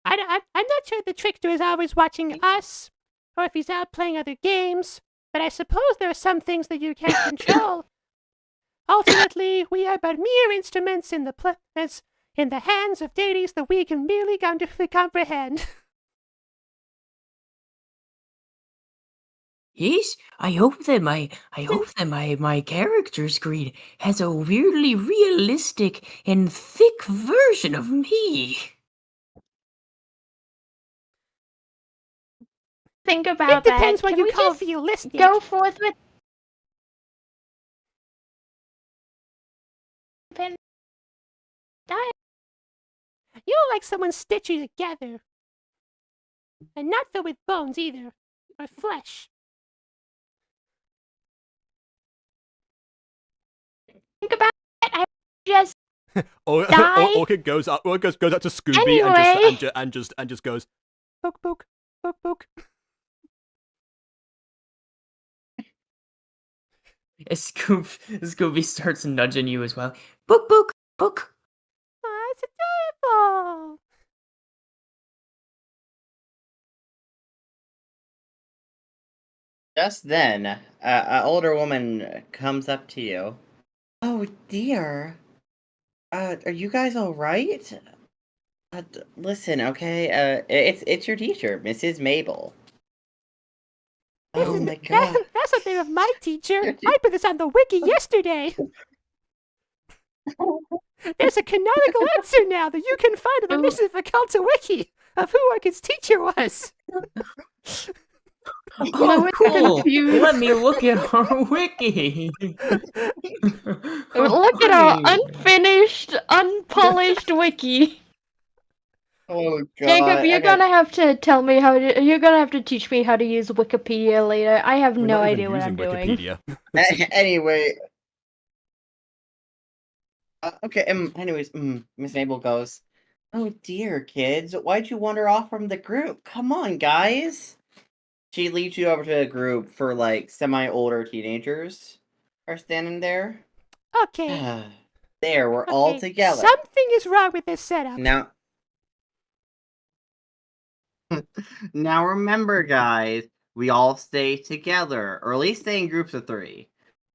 I'm not sure the trickster is always watching us, or if he's out playing other games, but I suppose there are some things that you can't control. Ultimately, we are but mere instruments in the hands of deities that we can merely comprehend. Yes, I hope that my character screen has a weirdly realistic and thick version of me. Think about It depends that. what Can you we call just realistic. go forth with You look like someone stitched you together. And not filled with bones either. Or flesh. think about it? I just die. Orchid goes up to Scooby Anyway. and just goes, Book, book, book, book. Scooby starts nudging you as well. Book, book, book. Oh, it's adorable. Just then, an older woman comes up to you. Oh dear. Are you guys all right? Listen, okay. It's your teacher, Mrs. Mabel. Oh my god. That's the name of my teacher. I put this on the wiki yesterday. There's a canonical answer now that you can find on the Mission of Okulta wiki of who Orchid's teacher was. Oh, cool. Let me look at our wiki. Look at our unfinished, unpolished wiki. Oh god. Jacob, you're gonna have to tell me you're gonna have to teach me how to use Wikipedia later. I have no idea what I'm doing. Wikipedia. Anyway. Okay, anyways, Miss Mabel goes, oh dear, kids, why'd you wander off from the group? Come on, guys. She leads you over to a group for, like, semi-older teenagers are standing there. Okay. There, we're all together. Something is wrong with this setup. Now remember, guys, we all stay together, or at least stay in groups of 3.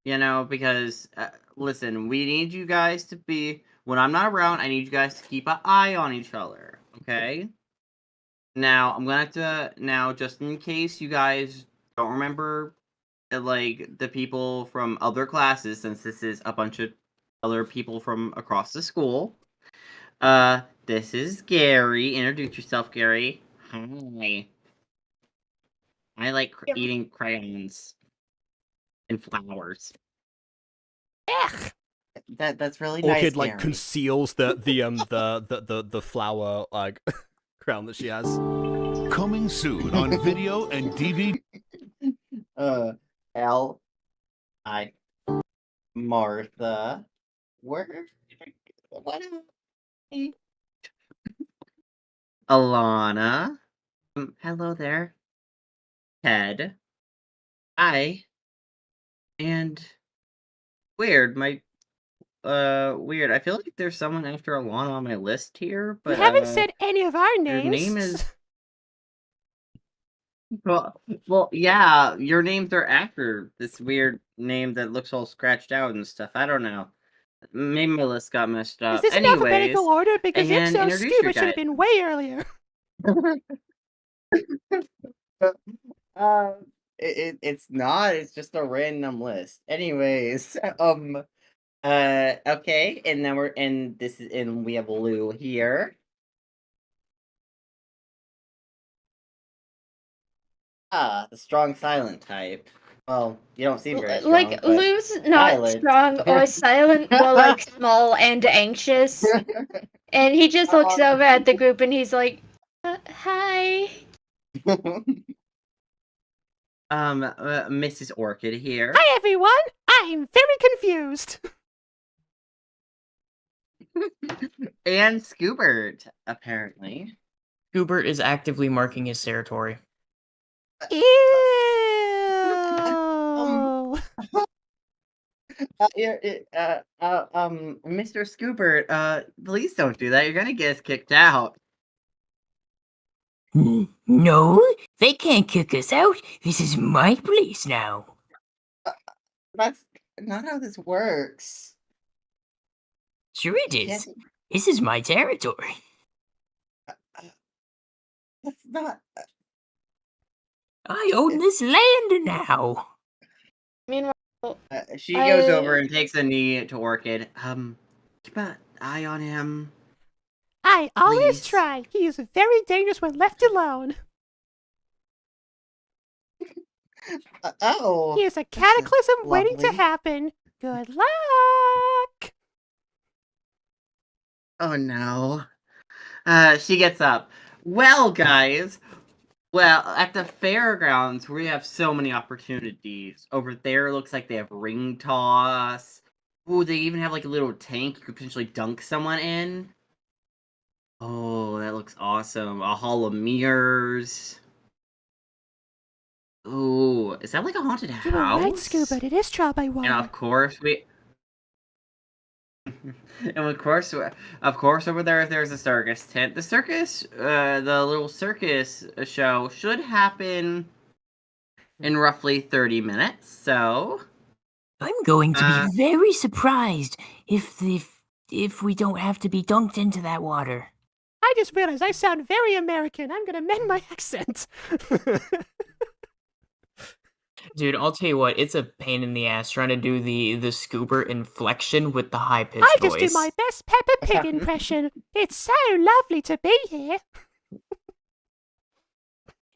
You know, because, listen, we need you guys to be, when I'm not around, I need you guys to keep an eye on each other, okay? Now, I'm gonna have to, now, just in case you guys don't remember, like, the people from other classes, since this is a bunch of other people from across the school, this is Gary. Introduce yourself, Gary. Hi. I like eating crayons. And flowers. Ugh. That's really nice. Orchid, like, Gary. conceals the flower, like, crown that she has. Coming soon on video and DVD. L.I. Martha. Where? What? Alana. Hello there. Ted. Hi. And weird, weird. I feel like there's someone after Alana on my list here, but You haven't said any of our names. your name is well, yeah, your names are after this weird name that looks all scratched out and stuff. I don't know. Maybe my list got messed up. Is this in Anyways, alphabetical order? Because if and so, introduce Scuba your should have guy. been way earlier. It's not. It's just a random list. Anyways, okay, and then we have Lou here. The strong silent type. Well, you don't seem very strong. Like, but Lou's not silent. strong or silent, more like small and anxious. And he just looks over at the group and he's like, hi. Mrs. Orchid here. Hi, everyone. I'm very confused. And Scoobert, apparently. Scoobert is actively marking his territory. Ew. Mr. Scoobert, please don't do that. You're gonna get us kicked out. No, they can't kick us out. This is my place now. That's not how this works. Sure it is. This is my territory. That's not. I own this land now. Meanwhile, She goes over and takes a knee to Orchid. Keep an eye on him. I always Please. try. He is very dangerous when left alone. Oh. He is a cataclysm waiting to lovely. happen. Good luck. Oh no. She gets up. Well, guys. Well, at the fairgrounds, we have so many opportunities. Over there, it looks like they have ring toss. Ooh, they even have like a little tank you could potentially dunk someone in. Oh, that looks awesome. A hall of mirrors. Ooh, is that like a haunted house? You were right, Scuba. It is trial by water. And of course, and of course, over there's a circus tent. The circus, the little circus show should happen in roughly 30 minutes. So I'm going to be very surprised if we don't have to be dunked into that water. I just realized I sound very American. I'm gonna mend my accent. Dude, I'll tell you what, it's a pain in the ass trying to do the scooper inflection with the high-pitched I voice. just do my best Peppa Pig impression. It's so lovely to be here.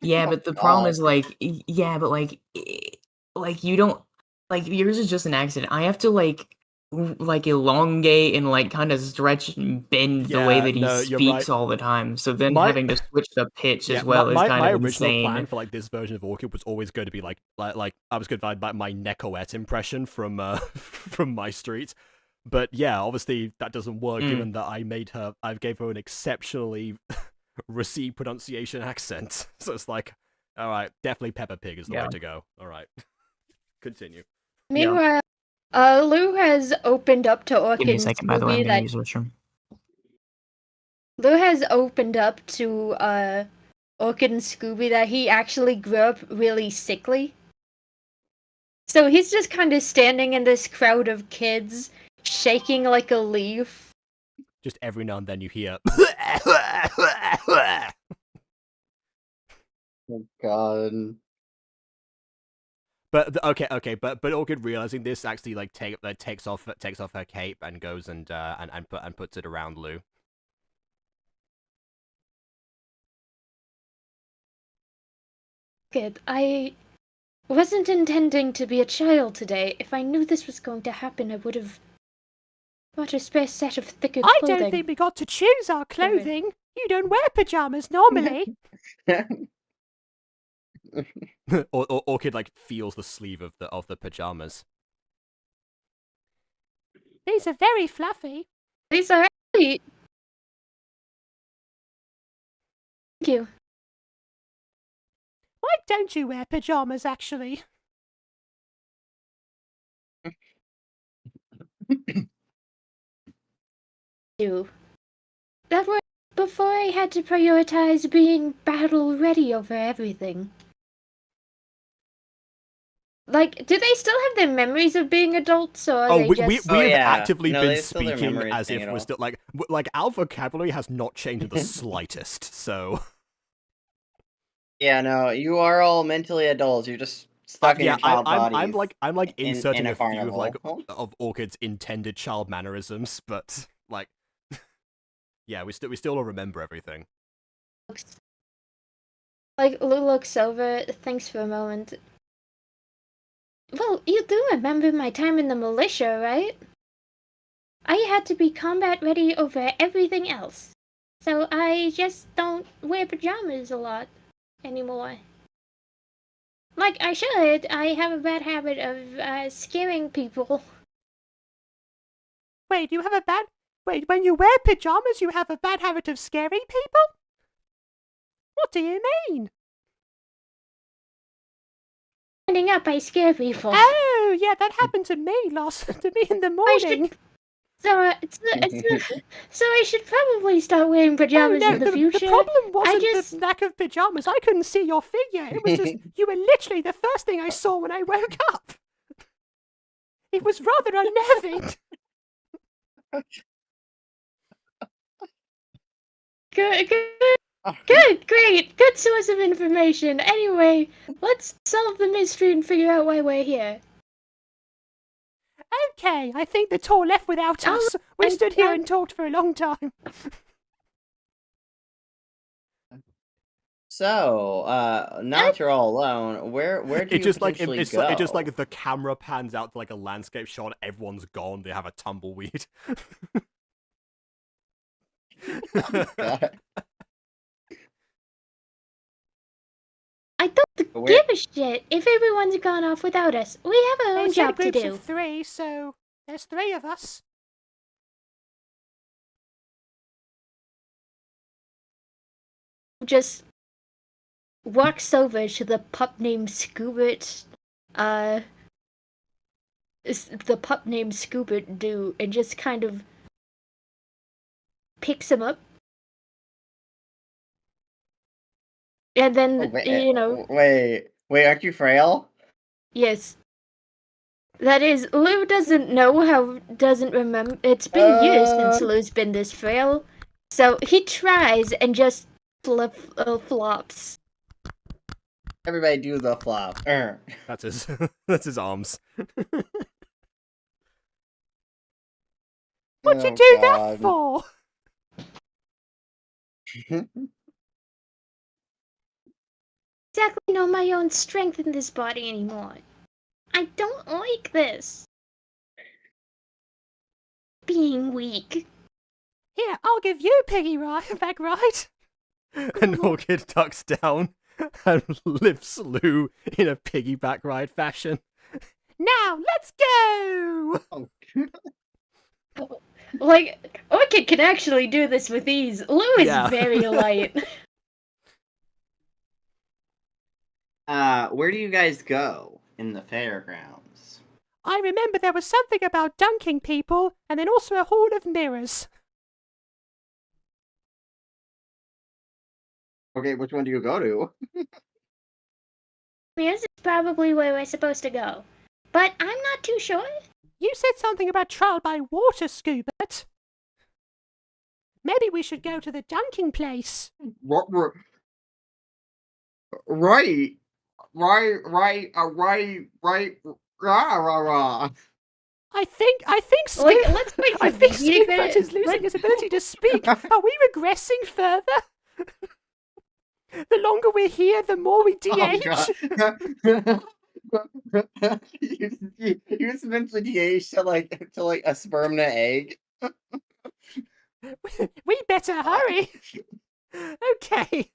Yeah, but the problem is, like, you don't, like, yours is just an accident. I have to, like elongate and, like, kind of stretch and bend the way that he speaks all the time. So then having to switch the pitch as well is kind my of original insane. plan for like this version of Orchid was always going to be like I was going to find my Nekoet impression from from My Street, but yeah, obviously that doesn't work given that I gave her an exceptionally received pronunciation accent. So it's like, all right, definitely Peppa Pig is the way to go. All right, continue. Meanwhile, Lou has opened up to Orchid Give me a second, by the way, I'm gonna use the restroom. Lou has opened up to Orchid and Scooby that he actually grew up really sickly. So he's just kind of standing in this crowd of kids, shaking like a leaf. Just every now and then you hear. Oh God. But okay, but Orchid realizing this actually like takes off her cape and goes and puts it around Lou. Good. I wasn't intending to be a child today. If I knew this was going to happen, I would have bought a spare set of thicker I clothing. don't think we got to choose our clothing. You don't wear pajamas normally. or Orchid like feels the sleeve of the pajamas. These are very fluffy. These are actually... Thank you. Why don't you wear pajamas, actually? That was before I had to prioritize being battle ready over everything. Like, do they still have their memories of being adults, or are they just... we have actively No, been they still their speaking memories as being if we're adult. still like our vocabulary has not changed in the slightest. So Yeah, no, you are all mentally adults. You're just stuck in your child bodies. I'm like inserting in a few of carnival. of Orchid's intended child mannerisms, but like yeah, we still don't remember everything. Like, Lou looks over, thinks for a moment. Well, you do remember my time in the militia, right? I had to be combat ready over everything else. So I just don't wear pajamas a lot anymore. Like, I should. I have a bad habit of scaring people. Wait, you have a bad... Wait, when you wear pajamas, you have a bad habit of scaring people? What do you mean? Standing up, I scare people. Oh, yeah, that happened to me in the morning. So I should probably start wearing pajamas in the future. The problem wasn't the lack of pajamas. I couldn't see your figure. It was just, you were literally the first thing I saw when I woke up. It was rather unnerving. Good. Good, great, good source of information. Anyway, let's solve the mystery and figure out why we're here. Okay, I think the tour left without us. We stood here and talked for a long time. So, now that you're all alone, where do you potentially go? It just like the camera pans out to like a landscape shot. Everyone's gone. They have a tumbleweed. God. I don't give a shit if everyone's gone off without us. We have our own job to groups do. of 3, so there's 3 of us. Just walks over to the pup named Scoobert, the pup named Scoobert dude, and just kind of picks him up. And then, Wait, aren't you frail? Yes. That is, Lou doesn't remember. It's been years since Lou's been this frail. So he tries and just flops. Everybody do the flop. That's his arms. What'd you do that for? Exactly know my own strength in this body anymore. I don't like this. Being weak. Here, I'll give you a piggyback ride. And Orchid ducks down and lifts Lou in a piggyback ride fashion. Now, let's go! Like, Orchid can actually do this with ease. Lou is very light. Where do you guys go in the fairgrounds? I remember there was something about dunking people, and then also a hall of mirrors. Okay, which one do you go to? This is probably where we're supposed to go. But I'm not too sure. You said something about trial by water, Scoobert. Maybe we should go to the dunking place. Right. I think let's wait for Scoobert is losing his ability to speak. Are we regressing further? The longer we're here, the more we de-age. You just eventually de-age to like a sperm and an egg. We better hurry. Okay.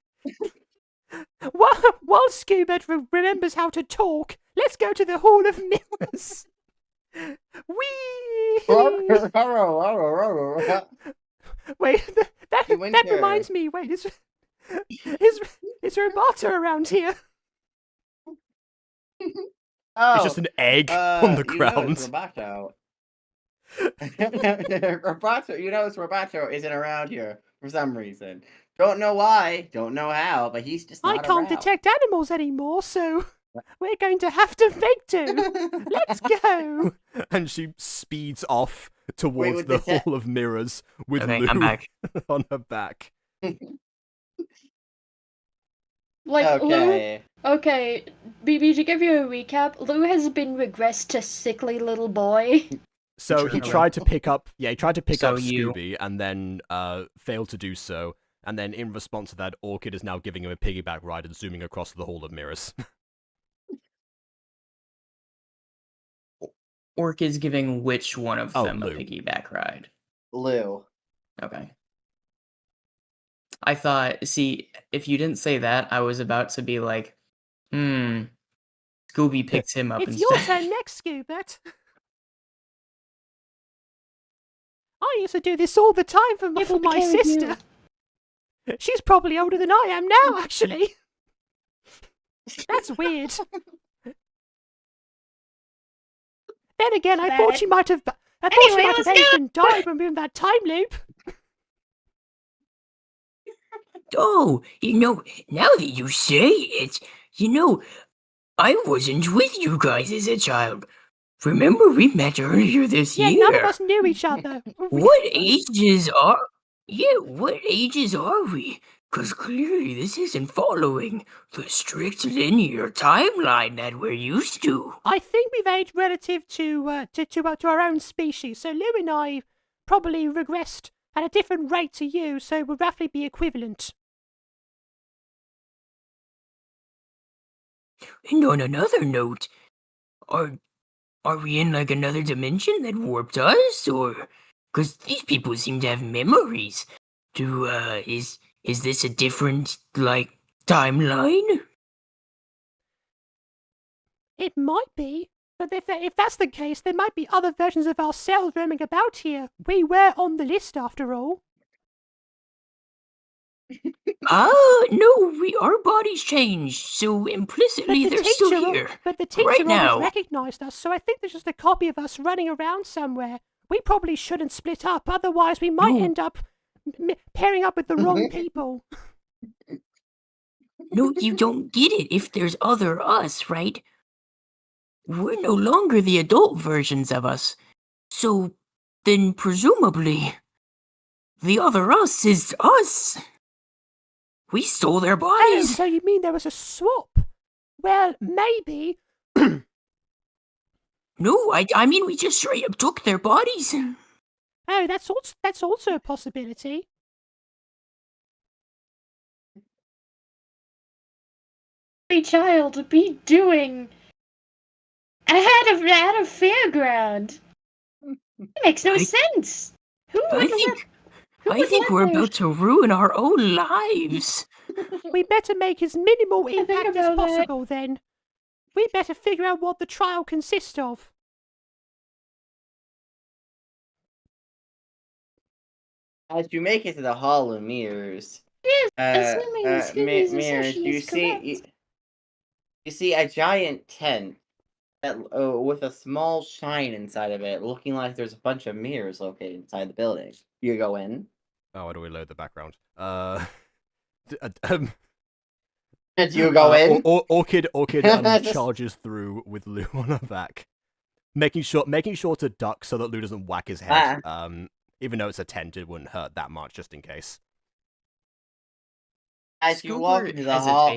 While Scoobert remembers how to talk, let's go to the Hall of Mirrors. Wait, that reminds me. Wait, is Roberta around here? Oh, it's just an egg on the ground. Roberto isn't around here for some reason. Don't know why, don't know how, but he's just not I can't detect animals anymore, so we're going to have to make do. Let's go. And she speeds off towards the Hall of Mirrors with Lou I'm back. on her back. Like, okay. Okay, BB, to give you a recap, Lou has been regressed to sickly little boy. So he tried to pick up Scooby and then failed to do so. And then in response to that, Orchid is now giving him a piggyback ride and zooming across the Hall of Mirrors. Orchid's giving which one of them Lou. a piggyback ride? Lou. Okay. I thought, see, if you didn't say that, I was about to be like, Scooby picked him up It's instead. your turn next, Scoobert. I used to do this all the time for my sister. She's probably older than I am now, actually. That's weird. Then again, I thought she might have aged and died when we were in that time loop. Oh, now that you say it, I wasn't with you guys as a child. Remember we met earlier this year? Yeah, none of us knew each other. What ages are we? Because clearly this isn't following the strict linear timeline that we're used to. I think we've aged relative to our own species. So Lou and I probably regressed at a different rate to you, so we'll roughly be equivalent. And on another note, are we in like another dimension that warped us, or because these people seem to have memories? Is this a different like timeline? It might be, but if that's the case, there might be other versions of ourselves roaming about here. We were on the list after all. No, our bodies changed, so implicitly they're still here. But the teacher right always now. recognized us, so I think there's just a copy of us running around somewhere. We probably shouldn't split up, otherwise we might end up pairing up with the wrong people. No, you don't get it. If there's other us, right? We're no longer the adult versions of us. So then presumably the other us is us. We stole their Oh, bodies. so you mean there was a swap? Well, maybe. No, I mean we just straight up took their bodies. Oh, that's also a possibility. Hey, child, be doing at a fairground. It makes no sense. Who I would think let we're their- about to ruin our own lives. We better make as minimal impact as about that. possible then. We better figure out what the trial consists of. As you make it to the Hall of Mirrors, Yes, assuming Scooby's Mirrors, assertion you is correct. you see a giant tent that, with a small shine inside of it, looking like there's a bunch of mirrors located inside the building. You go in. Oh, how do we load the background? You go in. Orchid charges through with Lou on her back, making sure to duck so that Lou doesn't whack his head. Even though it's a tent, it wouldn't hurt that much, just in case. As you walk into the hall,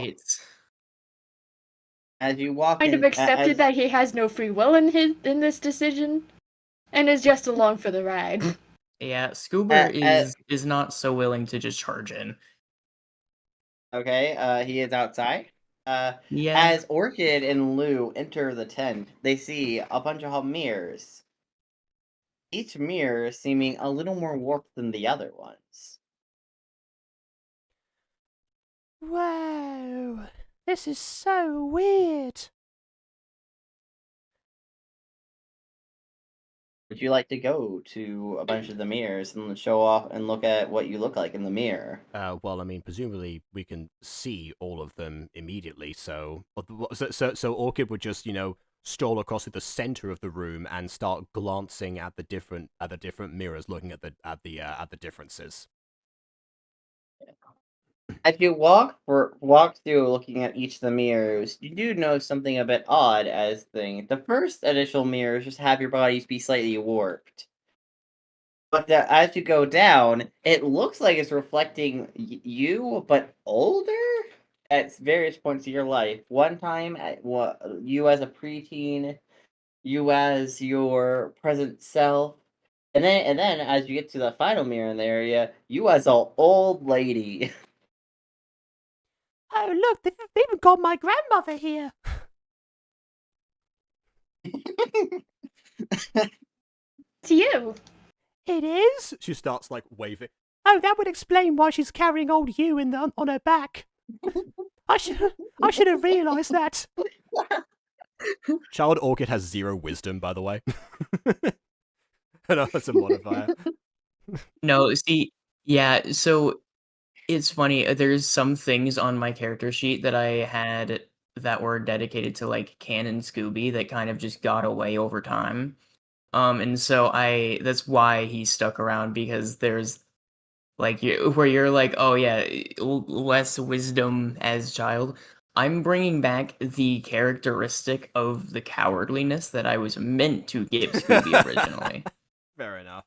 as you walk Kind of accepted that he has no free will in this decision, and is just along for the ride. Yeah, Scuba is not so willing to just charge in. Okay, he is outside. Yeah. As Orchid and Lou enter the tent, they see a bunch of mirrors. Each mirror seeming a little more warped than the other ones. Whoa, this is so weird. Would you like to go to a bunch of the mirrors and show off and look at what you look like in the mirror? Well, I mean, presumably we can see all of them immediately. So Orchid would just, stroll across to the center of the room and start glancing at the different mirrors, looking at the differences. As you walk through looking at each of the mirrors, you do notice something a bit odd as thing. The first initial mirrors just have your bodies be slightly warped. But as you go down, it looks like it's reflecting you, but older at various points of your life. One time, you as a preteen, you as your present self, and then as you get to the final mirror in the area, you as an old lady. Oh, look, they've even got my grandmother here. It's you. It is? She starts, waving. Oh, that would explain why she's carrying old you on her back. I should have realised that. Child Orchid has 0 wisdom, by the way. No, that's a modifier. No, see, yeah, so it's funny. There's some things on my character sheet that I had that were dedicated to like canon Scooby that kind of just got away over time. And so that's why he stuck around, because there's like where you're like, oh yeah, less wisdom as child. I'm bringing back the characteristic of the cowardliness that I was meant to give Scooby originally. Fair enough.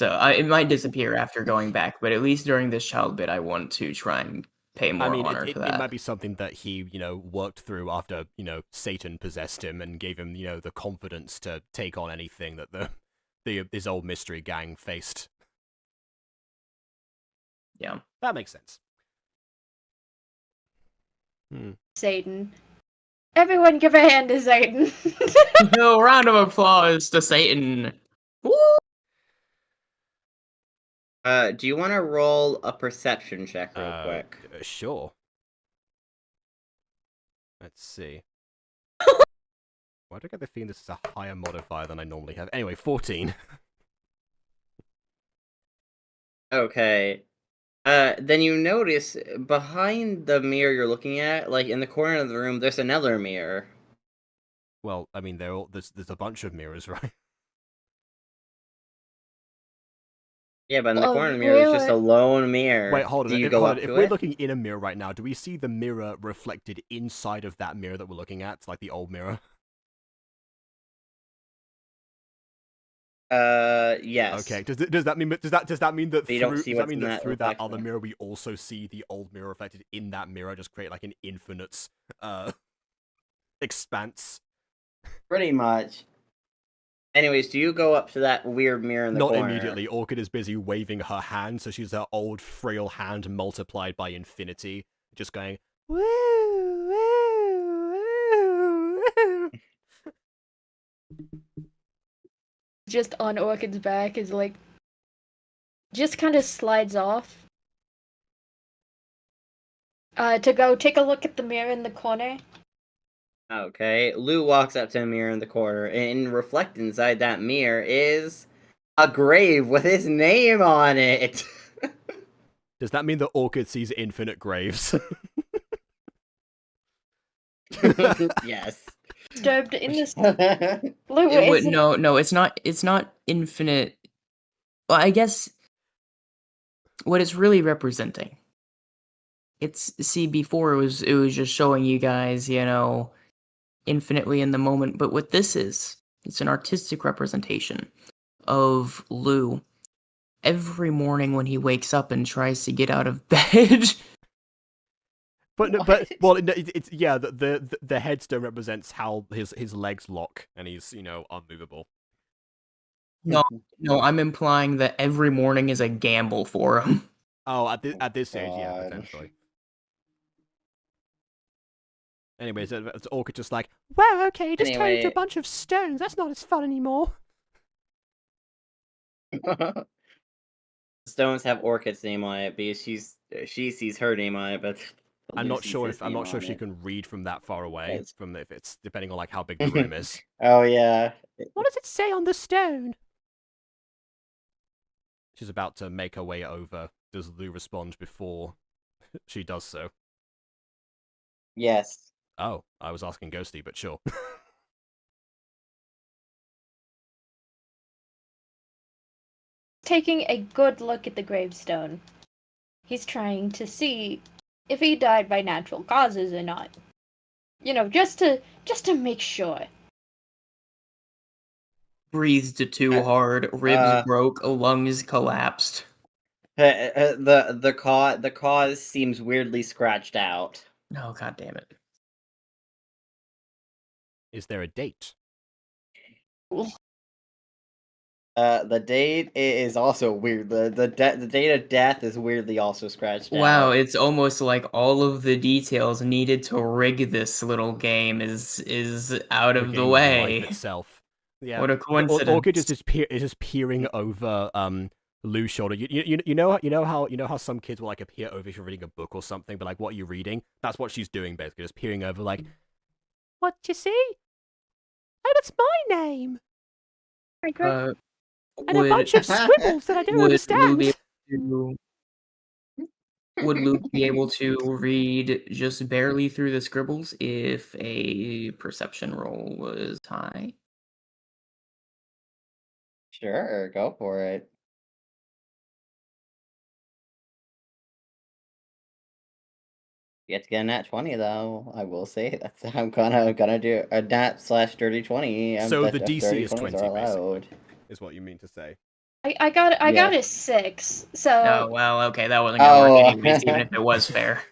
So it might disappear after going back, but at least during this child bit, I want to try and pay more honor to that. It might be something that he, worked through after, Satan possessed him and gave him, the confidence to take on anything that his old mystery gang faced. Yeah. That makes sense. Satan. Everyone give a hand to Satan. No, round of applause to Satan. Woo! Do you want to roll a perception check real quick? Sure. Let's see. Why do I get the feeling this is a higher modifier than I normally have? Anyway, 14. Okay. Then you notice behind the mirror you're looking at, like in the corner of the room, there's another mirror. Well, I mean, there's a bunch of mirrors, right? Yeah, but in the corner of the mirror is just a lone mirror. Wait, hold on. Do you go up to If it? we're looking in a mirror right now, do we see the mirror reflected inside of that mirror that we're looking at? It's like the old mirror. Yes. Okay. Does that mean that you don't see what's in that through that reflection. other mirror we also see the old mirror reflected in that mirror, just create like an infinite expanse? Pretty much. Anyways, do you go up to that weird mirror in the corner? Not immediately. Orchid is busy waving her hand, so she's her old frail hand multiplied by infinity, just going woo woo woo woo. Just on Orchid's back is like, just kind of slides off. To go take a look at the mirror in the corner. Okay, Lou walks up to a mirror in the corner, and reflected inside that mirror is a grave with his name on it. Does that mean that Orchid sees infinite graves? Yes. Disturbed in this. Lou, No, it's not. It's not infinite. Well, I guess what it's really representing. Before it was just showing you guys, infinitely in the moment. But what this is, it's an artistic representation of Lou every morning when he wakes up and tries to get out of bed. It's yeah. The headstone represents how his legs lock and he's unmovable. No, I'm implying that every morning is a gamble for him. Oh, at this stage, yeah, potentially. Anyways, it's Orchid just like, wow, okay, just turned into a bunch of stones. That's not as fun anymore. Stones have Orchid's name on it because she sees her name on it, but I'm not sure if she can read from that far away. From if it's depending on like how big the room is. Oh yeah. What does it say on the stone? She's about to make her way over. Does Lou respond before she does so? Yes. Oh, I was asking Ghosty, but sure. Taking a good look at the gravestone. He's trying to see if he died by natural causes or not. Just to make sure. Breathed too hard, ribs broke, lungs collapsed. The cause seems weirdly scratched out. Oh, god damn it. Is there a date? The date is also weird. The date of death is weirdly also scratched out. Wow, it's almost like all of the details needed to rig this little game is out of the way. Life itself. Yeah. What a coincidence. Orchid is just peering over Lou's shoulder. You know how some kids will like appear over if you're reading a book or something, but like what are you reading? That's what she's doing basically, just peering over like, what you see? Oh, that's my name. And a bunch of scribbles that I don't understand. Would Luke be able to read just barely through the scribbles if a perception roll was high? Sure, go for it. You have to get a nat 20 though. I will say that's I'm gonna do a nat/dirty 20. So the DC dirty is 20s 20 are allowed. basically, is what you mean to say. I got Yeah. a 6. Oh So well, okay, that wasn't gonna work Oh. anyways, even if it was fair.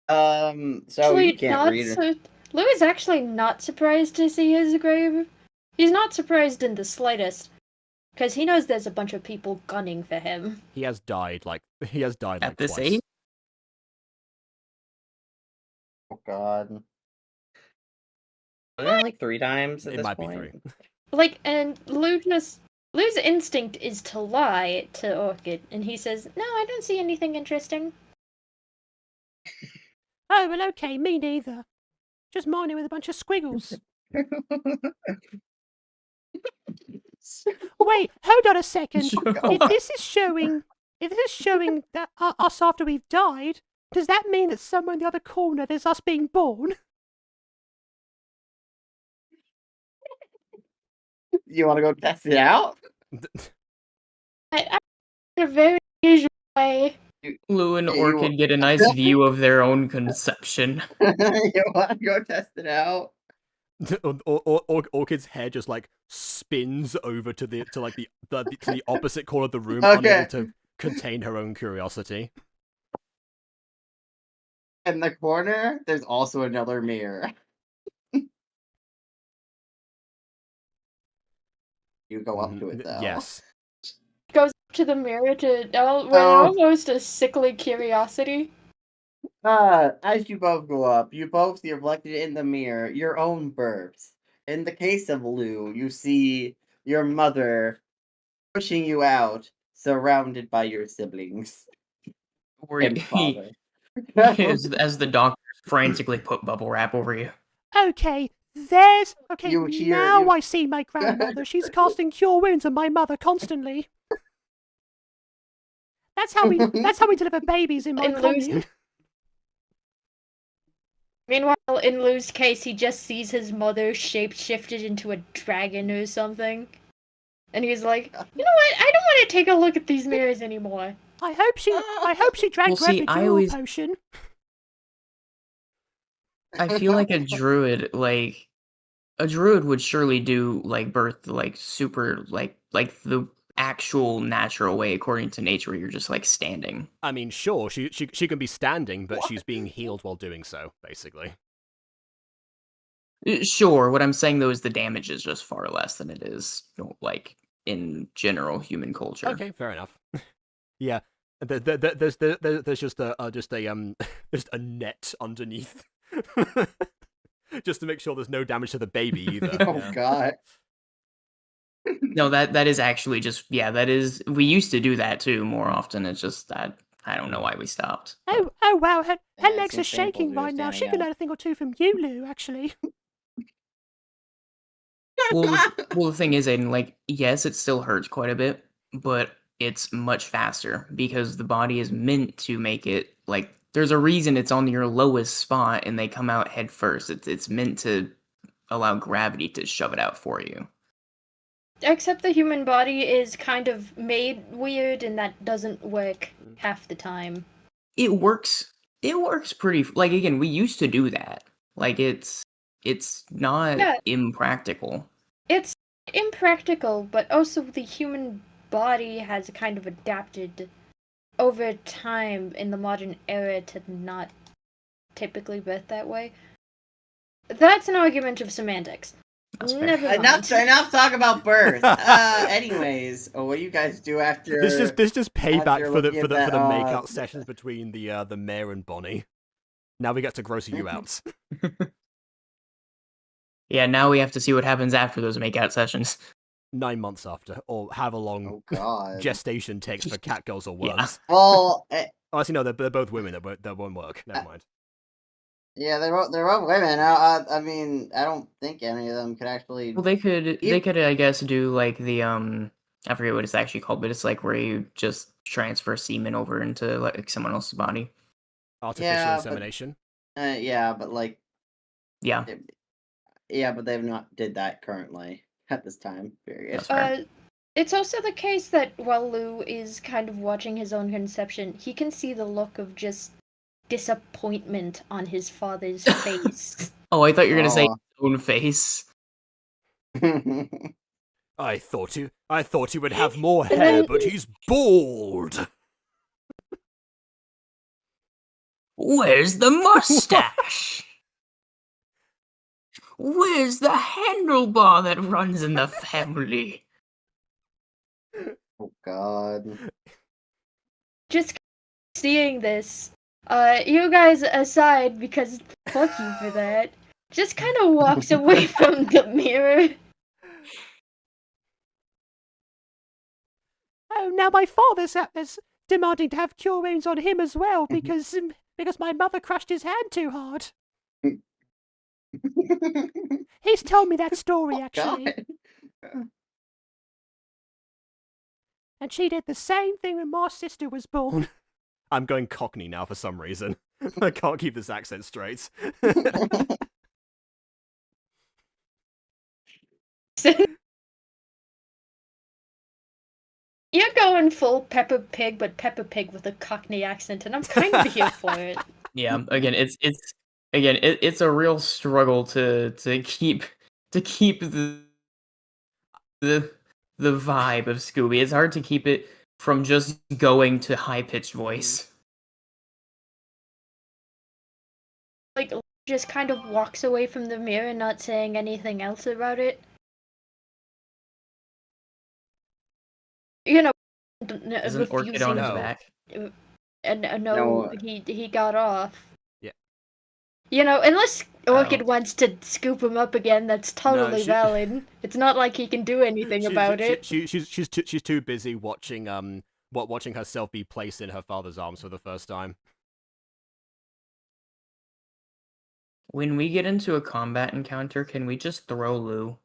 So actually you can't not read. so. Lou is actually not surprised to see his grave. He's not surprised in the slightest, because he knows there's a bunch of people gunning for him. He has died like At this twice. age? Oh God. Wasn't it like 3 times at It this might point? be 3. Like, and Lou's instinct is to lie to Orchid, and he says, "No, I don't see anything interesting." Oh, well, okay, me neither. Just mining with a bunch of squiggles. Wait, hold on a second. If this is showing that us after we've died, does that mean that somewhere in the other corner there's us being born? You want to go test it out? I in a very usual way. Lou and You Orchid get a nice view of their own conception. You want to go test it out? Orchid's hair just like spins over to the opposite corner of the room, Okay. unable to contain her own curiosity. In the corner, there's also another mirror. You go up to it though. Yes. Goes up to the mirror with Oh. almost a sickly curiosity. As you both go up, you both see reflected in the mirror your own births. In the case of Lou, you see your mother pushing you out, surrounded by your siblings and father. as the doctors frantically put bubble wrap over you. Okay, You hear- now you- I see my grandmother. She's casting cure wounds on my mother constantly. That's how we deliver babies in my In Lou's- commune. Meanwhile, in Lou's case, he just sees his mother shape-shifted into a dragon or something. And he's like, you know what? I don't want to take a look at these mirrors anymore. I hope she drank Well, see, her I epidural always- potion. I feel like a druid would surely do like birth like super like the actual natural way according to nature where you're just like standing. I mean, sure, she can be standing, but she's being healed while doing so, basically. Sure, what I'm saying though is the damage is just far less than it is like in general human culture. Okay, fair enough. Yeah, there's just a net underneath, just to make sure there's no damage to the baby either. Oh Yeah. God. No, that is actually just that is we used to do that too more often. It's just that I don't know why we stopped. Oh wow, her Yeah, it legs are seems painful shaking to do right now. She standing could up. learn a thing or two from you, Lou, actually. Well, the thing is, Aiden, like, yes, it still hurts quite a bit, but it's much faster because the body is meant to make it like there's a reason it's on your lowest spot and they come out head first. It's meant to allow gravity to shove it out for you. Except the human body is kind of made weird, and that doesn't work half the time. It works pretty like again, we used to do that. Like it's not Yeah. impractical. It's impractical, but also the human body has kind of adapted over time in the modern era to not typically birth that way. That's an argument of semantics. That's fair. Never mind. Enough talk about birth. Anyways, what do you guys do after? This just payback after for the looking at that, makeout sessions between the mayor and Bonnie. Now we get to gross you out. Yeah, now we have to see what happens after those makeout sessions. 9 months after, or however long Oh God. gestation takes for catgirls or Yeah. worms. Well, Oh, actually, no, they're both women. That won't work. Never mind. yeah, they're both women. I mean, I don't think any of them could actually. Well, they could, I guess, do like the I forget what it's actually called, but it's like where you just transfer semen over into like someone else's body. Artificial Yeah, insemination. Yeah, but like, Yeah, yeah, but they've not did that currently at this time period. That's fair. It's also the case that while Lou is kind of watching his own conception, he can see the look of just disappointment on his father's face. Oh, I thought you were gonna say Oh. his own face. I thought he would have more hair, but he's bald. Where's the mustache? Where's the handlebar that runs in the family? Oh God. Just seeing this, you guys aside, because fuck you for that, just kind of walks away from the mirror. Oh, now my father's is demanding to have cure wounds on him as well because my mother crushed his hand too hard. He's told me that story actually. God. And she did the same thing when my sister was born. I'm going Cockney now for some reason. I can't keep this accent straight. You're going full Peppa Pig, but Peppa Pig with a Cockney accent, and I'm kind of here for it. Yeah, again, it's a real struggle to keep the vibe of Scooby. It's hard to keep it from just going to high pitched voice. Like, just kind of walks away from the mirror, not saying anything else about it. You know, Isn't Orchid on his back? And no, No. he got off. Yeah. You know, unless Orchid wants to scoop him up again, that's totally she- valid. It's not like he can do anything about it. She's too busy watching watching herself be placed in her father's arms for the first time. When we get into a combat encounter, can we just throw Lou?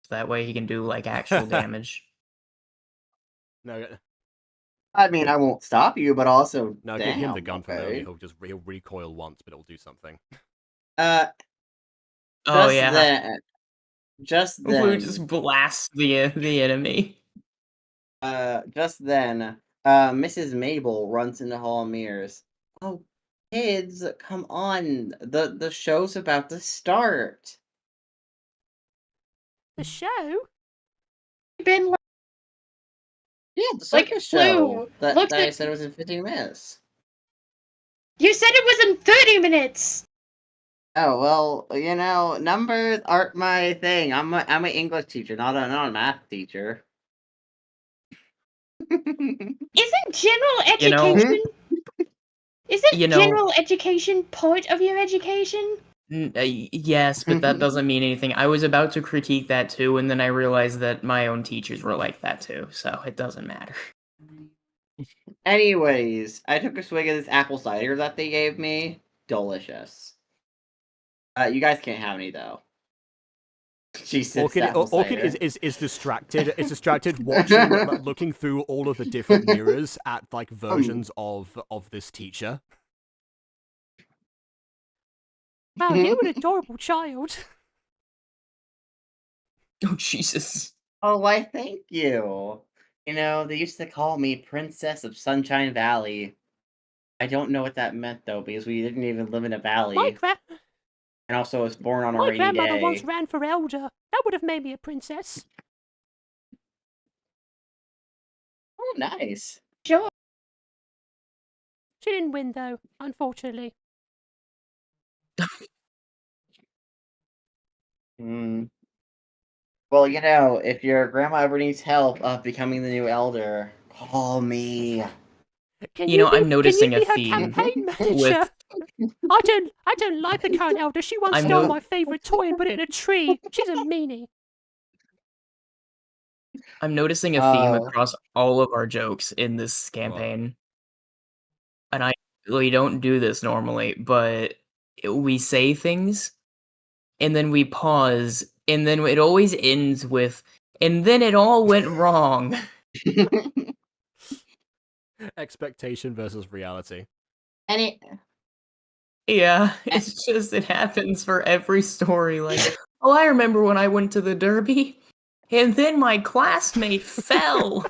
So that way he can do like actual damage. No, I mean, I won't stop you, but also no, damn, give him the gun for okay. Lily. He'll recoil once, but it'll do something. Oh Just yeah. then, just then, Lou just blasts the enemy. just then, Mrs. Mabel runs into Hall of Mirrors. Oh, kids, come on! The show's about to start. The show? Been like, Yeah, the Like, circus show Lou, that look I at- said was in 15 minutes. you said it was in 30 minutes. Oh well, you know, numbers aren't my thing. I'm an English teacher, not a math teacher. Isn't general You know- education? Isn't You know- general education part of your education? Yes, but that doesn't mean anything. I was about to critique that too, and then I realized that my own teachers were like that too, so it doesn't matter. Anyways, I took a swig of this apple cider that they gave me. Delicious. You guys can't have any though. She sips apple Orchid cider. is distracted. Is distracted watching, looking through all of the different mirrors at like versions of this teacher. Wow, you're an adorable child. Oh Jesus. Oh, why? Thank you. You know, they used to call me Princess of Sunshine Valley. I don't know what that meant though, because we didn't even live in a valley. And also, I was born on a My rainy grandmother day. once ran for elder. That would have made me a princess. Oh, nice. Sure. She didn't win though, unfortunately. Well, you know, if your grandma ever needs help of becoming the new elder, call me. Can You know, I'm can noticing you a be her theme campaign manager? with- I don't like the current elder. She once I'm stole no- my favorite toy and put it in a tree. She's a meanie. I'm noticing a theme across all of our jokes in this campaign. And we don't do this normally, but we say things, and then we pause, and then it always ends with, and then it all went wrong. Expectation versus reality. Yeah, it's just, it happens for every story. Like, oh, I remember when I went to the Derby, and then my classmate fell.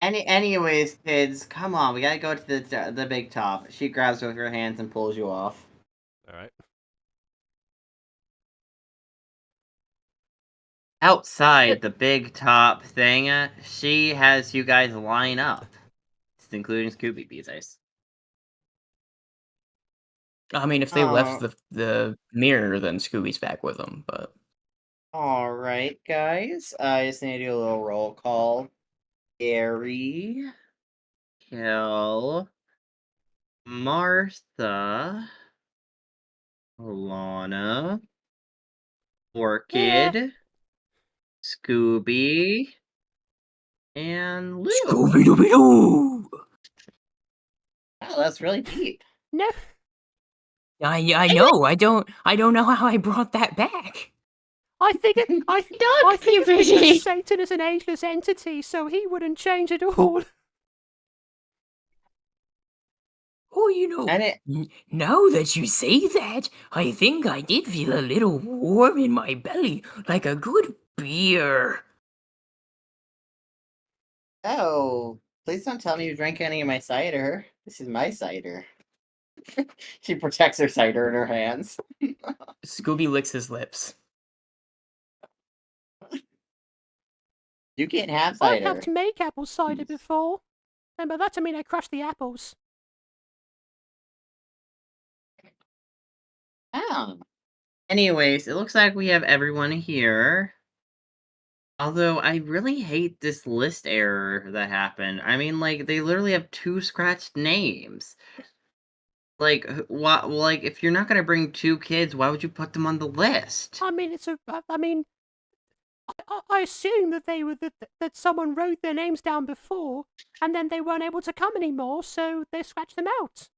Anyways, kids, come on, we gotta go to the big top. She grabs you with her hands and pulls you off. All right. outside the big top thing, she has you guys line up, including Scooby these days. I mean, if they left the mirror, then Scooby's back with them, but... Alright, guys. I just need to do a little roll call. Gary, Kel, Martha, Alana, Orchid, Scooby, and Lou. Scooby-Dooby-Doo! Wow, that's really deep. No. I know. I don't know how I brought that back. I think it's because Satan is an ageless entity, so he wouldn't change at all. Oh, you know, now that you say that, I think I did feel a little warm in my belly, like a good beer. Oh, please don't tell me you drank any of my cider. This is my cider. She protects her cider in her hands. Scooby licks his lips. You can't have I've cider. helped make apple cider before, and by that I mean I crushed the apples. Oh. Anyways, it looks like we have everyone here. Although, I really hate this list error that happened. I mean, like, they literally have 2 scratched names. Like, like, if you're not gonna bring 2 kids, why would you put them on the list? I mean, I assume that they were that someone wrote their names down before, and then they weren't able to come anymore, so they scratched them out.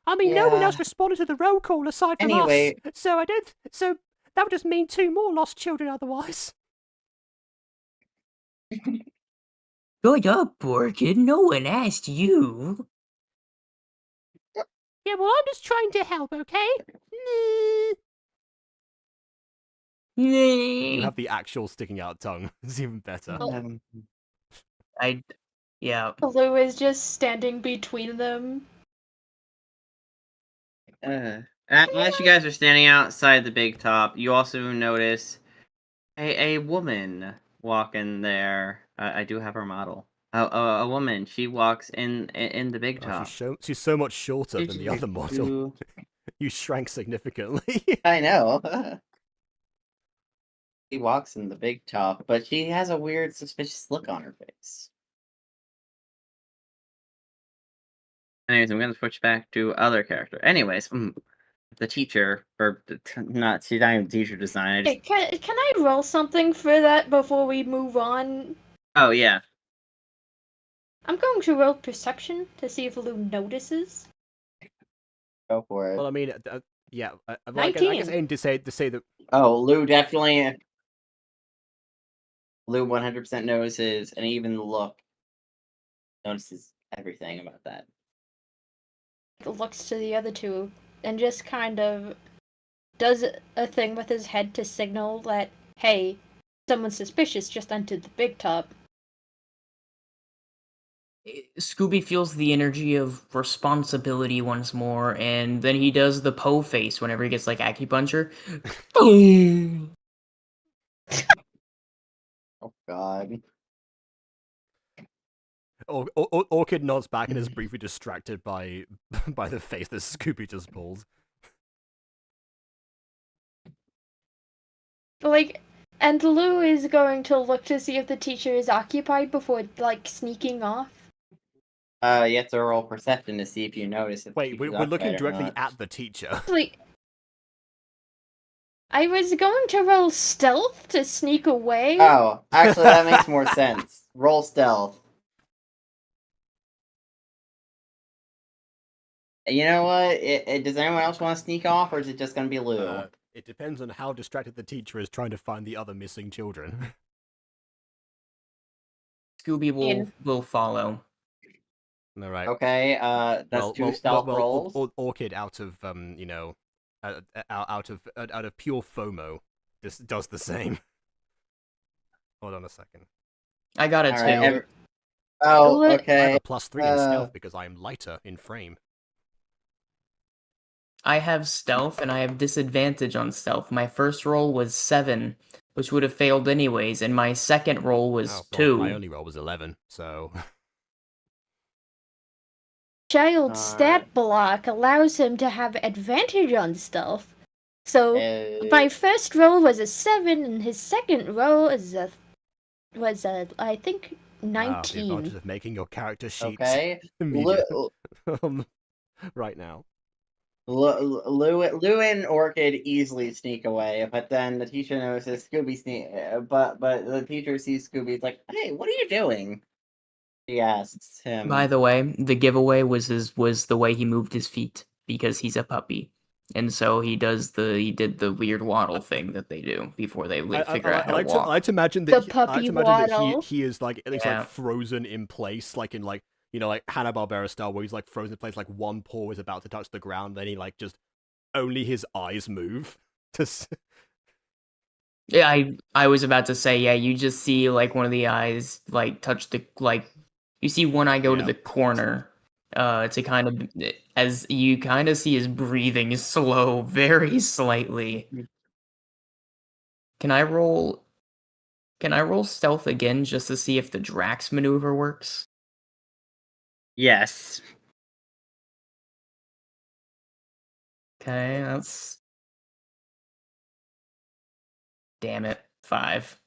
I mean, no one else responded to the roll call aside from us, so so that would just mean 2 more lost children otherwise. Shut up, Orchid. No one asked you. Yeah, well, I'm just trying to help, okay? You have the actual sticking out tongue. It's even better. Yeah. Lou is just standing between them. As you guys are standing outside the big top, you also notice a woman walking there. I do have her model. A woman. She walks in the big top. She's so much shorter than the other model. You shrank significantly. I know. She walks in the big top, but she has a weird, suspicious look on her face. Anyways, I'm gonna switch back to other character. Anyways, the teacher, or not, she's not even teacher design. Hey, can I roll something for that before we move on? Oh, yeah. I'm going to roll perception to see if Lou notices. Go for it. Well, I mean, yeah. Well, I guess aim to say that. Oh, Lou definitely. Lou 100% notices, and even the look notices everything about that. Looks to the other 2 and just kind of does a thing with his head to signal that, hey, someone suspicious just entered the big top. Scooby feels the energy of responsibility once more, and then he does the Poe face whenever he gets, like, acupuncture. Oh, God. Orchid nods back and is briefly distracted by the face that Scooby just pulled. Like, and Lou is going to look to see if the teacher is occupied before, like, sneaking off. You have to roll perception to see if you notice it. Wait, we're looking directly at the teacher. Like, I was going to roll stealth to sneak away. Oh, actually, that makes more sense. Roll stealth. You know what? Does anyone else want to sneak off, or is it just going to be Lou? It depends on how distracted the teacher is trying to find the other missing children. Scooby will follow. All right. Okay. That's 2 stealth rolls. Orchid, out of out of pure FOMO, just does the same. Hold on a second. I got it too. Right, oh, okay. I have a +3 in stealth because I am lighter in frame. I have stealth and I have disadvantage on stealth. My first roll was 7, which would have failed anyways, and my second roll was 2. My only roll was 11, so... Child's stat block allows him to have advantage on stealth. So my first roll was a 7, and his second roll is I think 19. Wow, the advantage of making your character sheet Okay. right now. Lou and Orchid easily sneak away, but then the teacher notices Scooby sneak. But the teacher sees Scooby. It's like, "Hey, what are you doing?" She asks him. By the way, the giveaway was the way he moved his feet because he's a puppy, and so he did the weird waddle thing that they do before they figure out how to walk. I like to imagine that he is like at least like frozen in place, like in like like Hanna-Barbera style, where he's like frozen in place, like one paw is about to touch the ground, then he like just only his eyes move. Yeah, I was about to say, yeah, you just see like one of the eyes like touch the you see one eye go to the corner to kind of as you kind of see his breathing slow very slightly. Can I roll stealth again just to see if the Drax maneuver works? Yes. Okay, that's... Damn it. 5.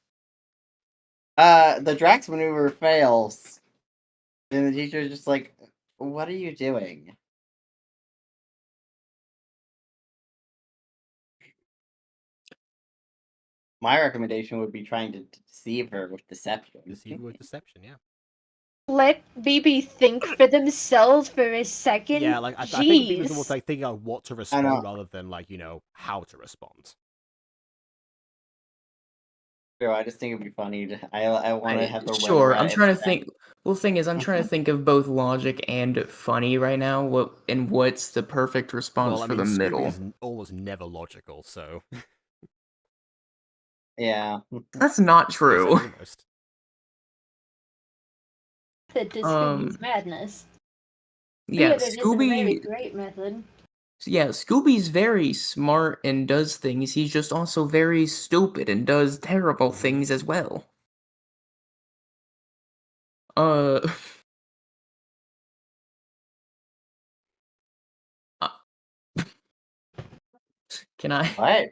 The Drax maneuver fails. And the teacher's just like, "What are you doing?" My recommendation would be trying to deceive her with deception. Deceive her with deception, yeah. Let BB think for themselves for a second. Yeah, like I think BB's almost like thinking out what to respond rather than like how to respond. I just think it'd be funny. I want to have the sure. I'm trying to think. Well, the thing is, I'm trying to think of both logic and funny right now. What's the perfect response for the middle? Is almost never logical, so. Yeah, that's not true. That is Scooby's madness. Yeah, Scooby. Is a very great method. Yeah, Scooby's very smart and does things. He's just also very stupid and does terrible things as well. Can I? What?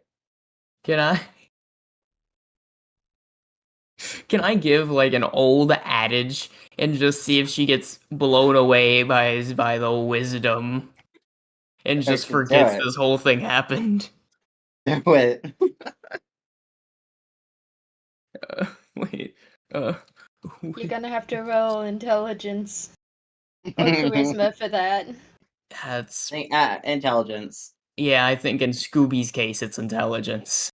Can I give like an old adage and just see if she gets blown away by the wisdom and just forgets this whole thing happened? Do it. Wait. You're gonna have to roll intelligence or charisma for that. That's intelligence. Yeah, I think in Scooby's case it's intelligence.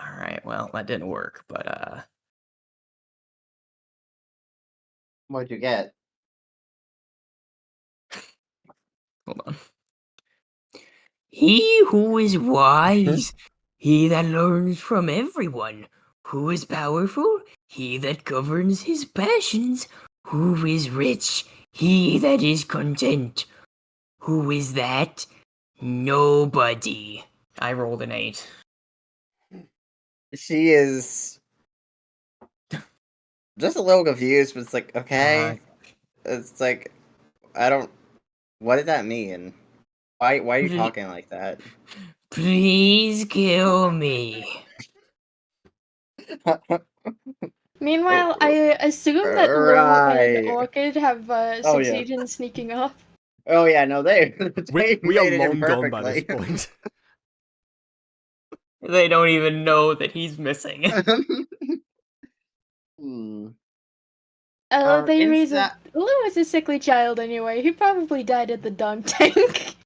Alright, well, that didn't work, but What'd you get? Hold on. He who is wise, he that learns from everyone. Who is powerful, he that governs his passions. Who is rich, he that is content. Who is that? Nobody. I rolled an 8. She is just a little confused, but it's like, okay. It's like, I don't... What did that mean? Why are you talking like that? Please kill me. Meanwhile, I assume that Lou and Orchid have succeeded in sneaking off. Oh yeah, no, we are long gone by this point. They don't even know that he's missing. They reason Lou is a sickly child anyway. He probably died at the dunk tank.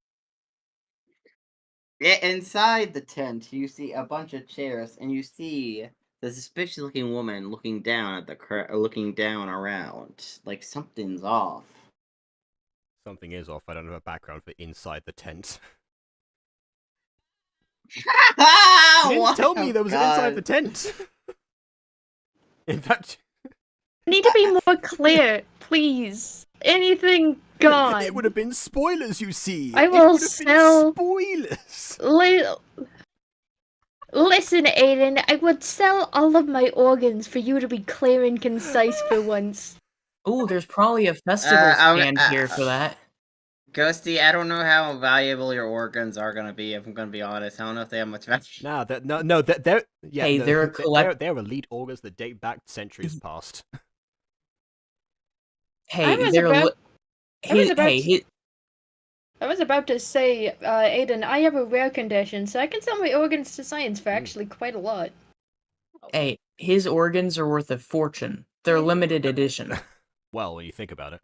Yeah, inside the tent, you see a bunch of chairs, and you see the suspicious-looking woman looking down at looking down around, like something's off. Something is off. I don't have a background for inside the tent. You didn't tell me there was an inside the tent. In fact, I need to be more clear, please. anything gone. It would have been spoilers, you see. I It will would have sell- been spoilers. Listen, Aiden, I would sell all of my organs for you to be clear and concise for once. Ooh, there's probably a festival stand here for that. Ghosty, I don't know how valuable your organs are gonna be. If I'm gonna be honest, I don't know if they have much value. They're elite organs that date back centuries past. Hey, I was they're about- hey, I was about to say, Aiden, I have a rare condition, so I can sell my organs to science for actually quite a lot. hey, his organs are worth a fortune. They're limited edition. Well, when you think about it.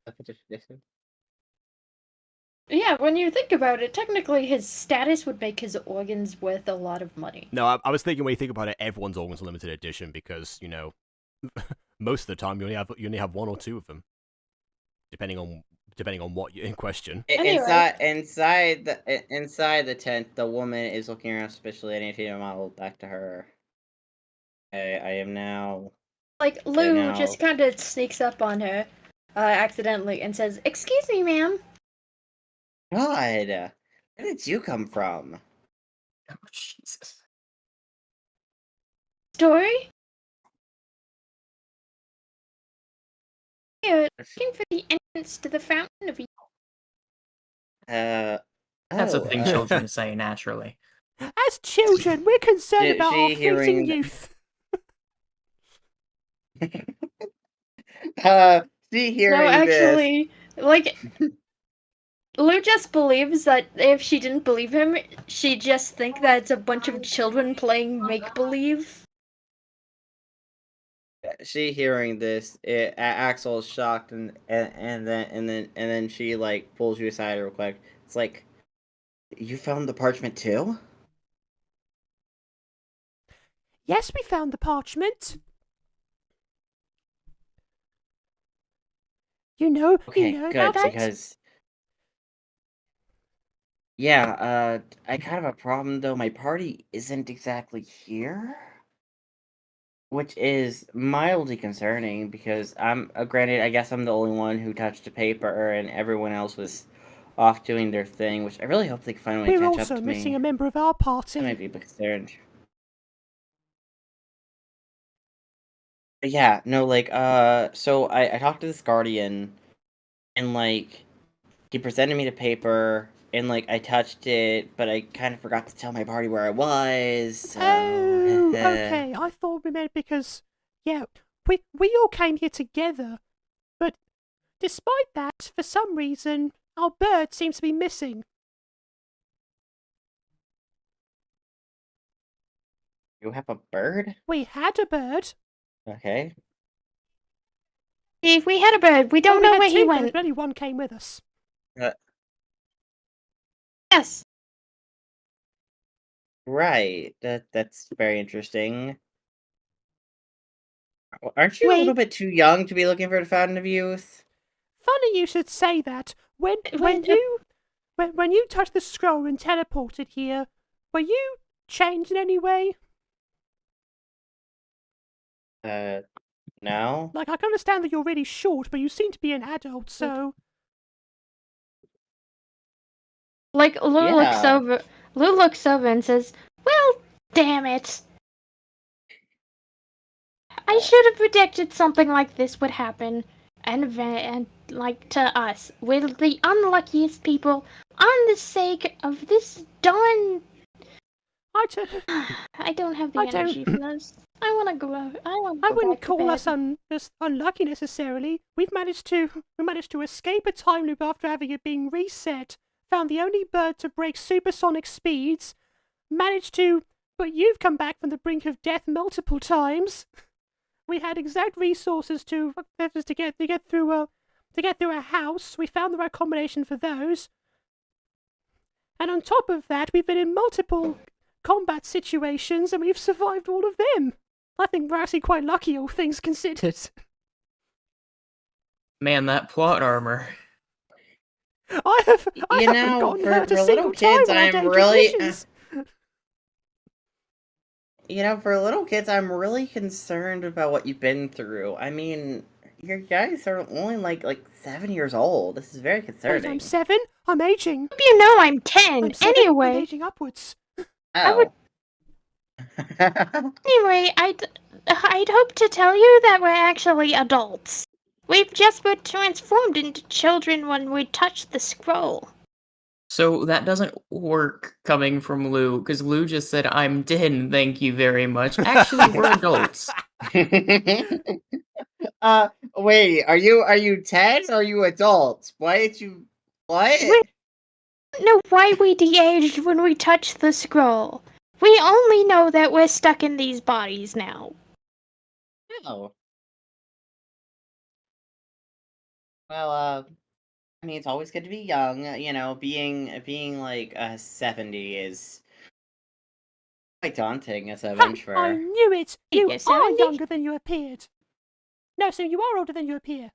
Yeah, when you think about it, technically his status would make his organs worth a lot of money. No, I was thinking when you think about it, everyone's organs are limited edition because, you know, most of the time you only have one or two of them, depending on what you're in question. Anyway. Inside the tent, the woman is looking around suspiciously. I need to model back to her. I am now. Like, Lou just kind of sneaks up on her, accidentally, and says, "Excuse me, ma'am." God, where did you come from? Oh, Jesus. Story? Here, looking for the entrance to the Fountain of Youth. That's a thing children say naturally. As children, we're concerned about our fleeting youth. She hearing No, actually, like, Lou just believes that if she didn't believe him, she'd just think that it's a bunch of children playing make-believe. She hearing this, Axel is shocked, and then she like pulls you aside real quick. It's like, you found the parchment too? Yes, we found the parchment. You know Good, about that? because yeah, I kind of have a problem though. My party isn't exactly here, which is mildly concerning because granted, I guess I'm the only one who touched the paper, and everyone else was off doing their thing, which I really hope they can finally We're catch up also to missing me. a member of our party. I might be a bit concerned. But yeah, no, like, so I talked to this guardian, and like, he presented me the paper, and like, I touched it, but I kind of forgot to tell my party where I was. So... Oh, okay. I thought we meant because, yeah, we all came here together, but despite that, for some reason, our bird seems to be missing. You have a bird? We had a bird. Okay. If we had a bird, we don't know where he went. But only one came with us. Yes. Right. That's very interesting. Aren't you a little bit too young to be looking for the Fountain of Youth? Funny you should say that. When you touched the scroll and teleported here, were you changed in any way? No. Like, I can understand that you're really short, but you seem to be an adult, so... Like, Lou looks over and says, "Well, damn it. I should have predicted something like this would happen. And like, to us. We're the unluckiest people on the sake of this darn... I don't have the energy for this. I want to go out. I wouldn't call us unlucky necessarily. We managed to escape a time loop after having it being reset. Found the only bird to break supersonic speeds. But you've come back from the brink of death multiple times. We had exact resources to get through a house. We found the right combination for those. And on top of that, we've been in multiple combat situations, and we've survived all of them. I think we're actually quite lucky, all things considered. Man, that plot armor. I haven't gotten hurt a single time on our dangerous missions. For little kids, I'm really concerned about what you've been through. I mean, you guys are only like 7 years old. This is very Wait, concerning. I'm 7? I'm aging. You know I'm 10. I'm 7. I'm Anyway, aging upwards. I would- Oh. anyway, I'd hope to tell you that we're actually adults. We've just been transformed into children when we touch the scroll. So that doesn't work coming from Lou, because Lou just said, I'm 10, thank you very much. Actually, we're adults. Wait, are you 10 or are you adults? Why did you what? No, why we de-aged when we touch the scroll. We only know that we're stuck in these bodies now. Oh. Well, I mean, it's always good to be young. You know, being like 70 is quite daunting as a I venture. knew it! You You're are 70? younger than you appeared. No, so you are older than you appear.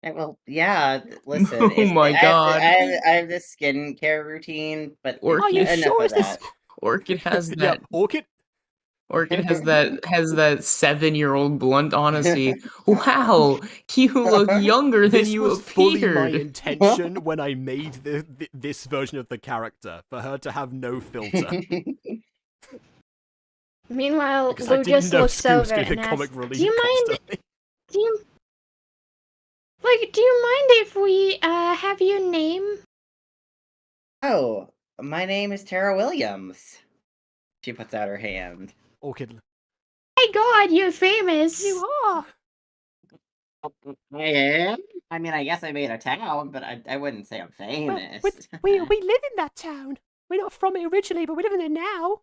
Well, yeah. Listen, Oh my god. I have this skincare routine, but Are you enough sure of is this- that. Orchid has Yeah, that. Orchid. Orchid has that 7-year-old blunt honesty. Wow, you look younger than This you was fully my appeared. intention when I made this version of the character, for her to have no filter. Meanwhile, Because I Lou didn't just know looks Scoob was over doing and a comic asks, relief "Do you mind? constantly. Do you mind if we have your name?" Oh, my name is Tara Williams. She puts out her hand. Orchid. My God, you're famous. You are! I am? I mean, I guess I made a town, but I wouldn't say I'm Well, famous. we live in that town. We're not from it originally, but we live in it now.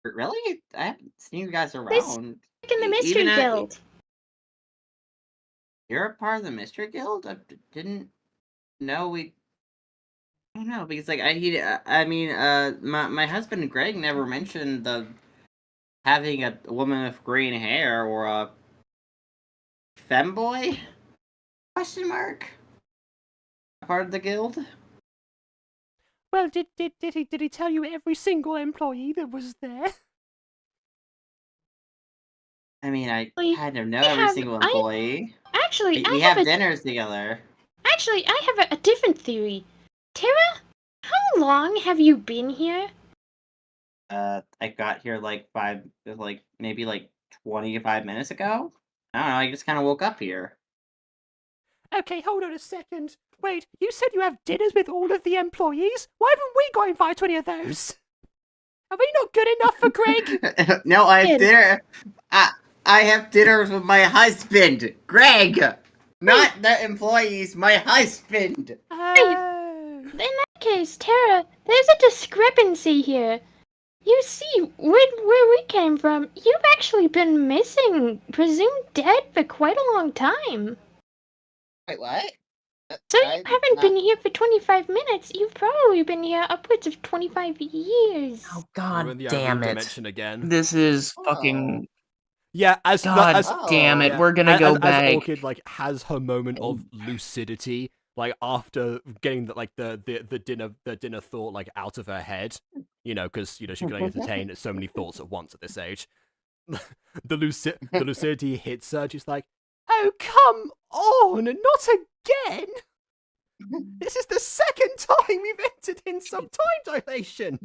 Really? I haven't seen you guys This- around. Like in the Mystery Even at- Guild. You're a part of the Mystery Guild? I didn't know we... I don't know, because like my husband Greg never mentioned the having a woman with green hair or a femboy? Question mark? Part of the guild? Well, did he tell you every single employee that was there? I mean, I We- kind of know we every have- single I- employee. Actually, We have dinners together. Actually, I have a different theory. Tara, how long have you been here? I got here maybe 25 minutes ago. I don't know, I just kind of woke up here. Okay, hold on a second. Wait, you said you have dinners with all of the employees? Why haven't we got invited to any of those? Are we not good enough for Greg? No, I have Kid. dinner. I have dinners with my husband, Greg. Not the employees, my husband. Oh. In that case, Tara, there's a discrepancy here. You see, where we came from, you've actually been missing, presumed dead for quite a long time. Wait, what? So you haven't been here for 25 minutes. You've probably been here upwards of 25 years. Oh We're god in the damn Outlook it. dimension again. This is fucking... Yeah, God damn it, yeah, we're gonna go as back. Orchid has her moment of lucidity, after getting the dinner thought out of her head, because she can only entertain so many thoughts at once at this age. the lucidity hits her. She's like, "Oh come on, not again! This is the second time we've entered in some time dilation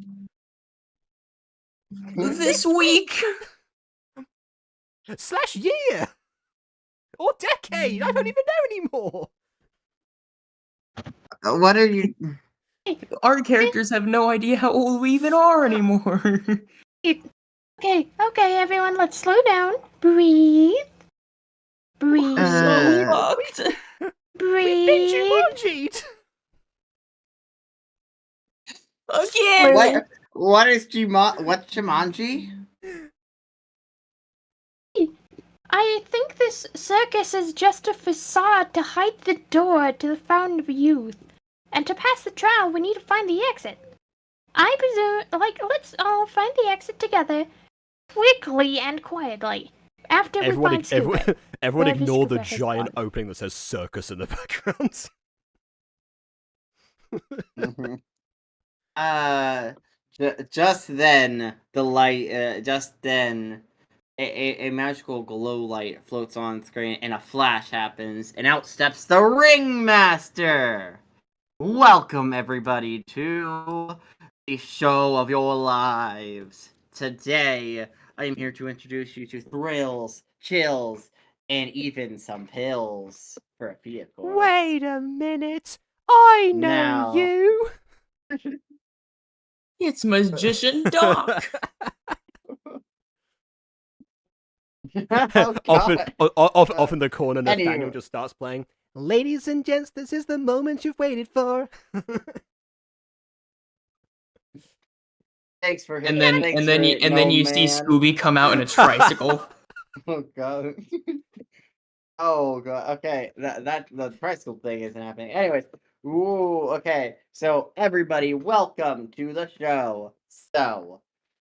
This week! / year or decade. I don't even know anymore." What are you? Our characters have no idea how old we even are anymore. Okay, everyone, let's slow down. Breathe. Breathe. Fucked. Breathe. Jumanji'd. Again! What is what's Jumanji? I think this circus is just a facade to hide the door to the fountain of youth. And to pass the trial, we need to find the exit. I presume, let's all find the exit together, quickly and quietly. After we find Scuba. Everyone Wherever ignore the Scuba has giant gone. opening that says circus in the background. Just then, the light. Just then, a magical glow light floats on screen, and a flash happens, and out steps the Ringmaster. Welcome, everybody, to the show of your lives. Today, I am here to introduce you to thrills, chills, and even some pills for a vehicle. Wait a minute. I know Now- you. It's Magician Doc. Oh, God. Off in the corner, Anywho. Nathaniel just starts playing. Ladies and gents, this is the moment you've waited for. Thanks for And then you see Scooby come out in a tricycle. Oh god. Oh god. Okay, that the tricycle thing isn't happening. Anyways, ooh. Okay, so everybody, welcome to the show. So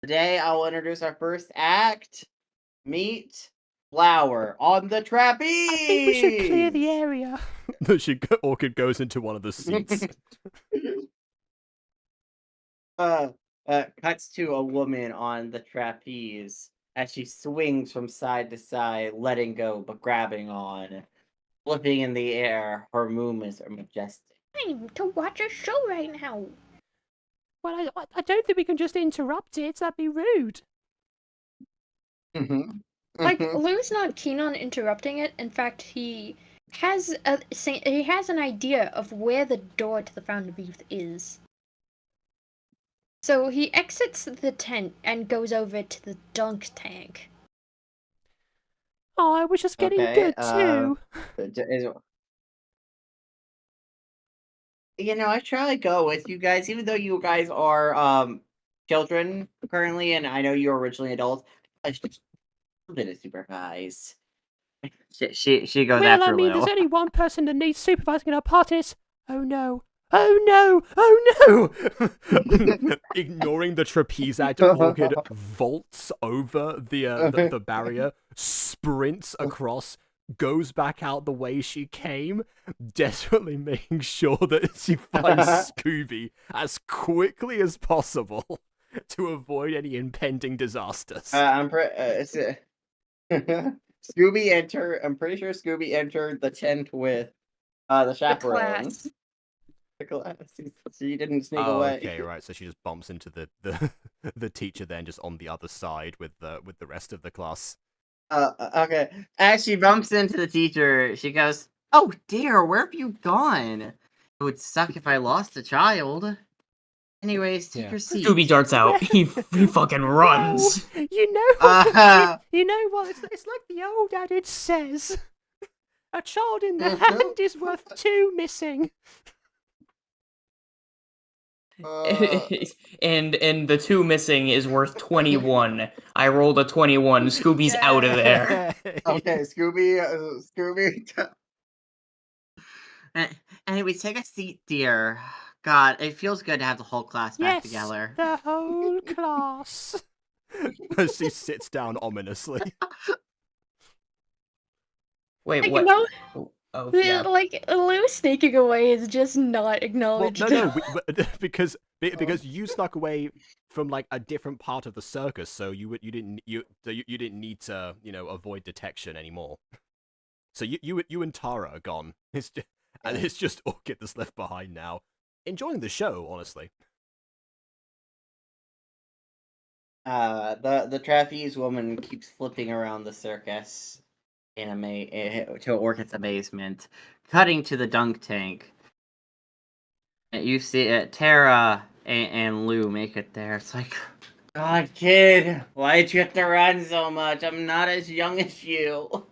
today I'll introduce our first act. Meet Flower on the trapeze. I think we should clear the area. Orchid goes into one of the seats. Cuts to a woman on the trapeze as she swings from side to side, letting go but grabbing on, flipping in the air. Her movements are majestic. Time to watch a show right now. Well, I don't think we can just interrupt it. That'd be rude. Like, Lou's not keen on interrupting it. In fact, he has an idea of where the door to the Fountain of Youth is. So he exits the tent and goes over to the dunk tank. Oh, I was just getting good too. You know, I try to go with you guys, even though you guys are children currently, and I know you're originally adults. I just didn't supervise. She goes Well, after I mean, Lou. there's only one person that needs supervising in our parties. Oh no. Oh no! Oh no! Ignoring the trapeze act, Orchid vaults over the barrier, sprints across, goes back out the way she came, desperately making sure that she finds Scooby as quickly as possible to avoid any impending disasters. Scooby entered. I'm pretty sure Scooby entered the tent with the chaperones. The class. She didn't sneak away. Okay, right. So she just bumps into the teacher, then just on the other side with the rest of the class. Okay. As she bumps into the teacher, she goes, "Oh dear, where have you gone? It would suck if I lost a child. Anyways, take your seat." Scooby darts out. He fucking runs. no! You know, you know what? It's like the old adage says: "A child in the hand is worth two missing." And the two missing is worth 21. I rolled a 21. Scooby's out of there. Okay, Scooby. Anyways, take a seat, dear. God, it feels good to have the whole class back together. The whole class. As she sits down ominously. Wait, like, what? You know, oh, yeah. Like, Lou sneaking away is just not acknowledged. Well, no, because you snuck away from like a different part of the circus, so you didn't need to avoid detection anymore. So you and Tara are gone. It's just Orchid that's left behind now, enjoying the show, honestly. The trapeze woman keeps flipping around the circus to Orchid's amazement, cutting to the dunk tank. You see Tara and Lou make it there. It's like, God, kid, why'd you have to run so much? I'm not as young as you.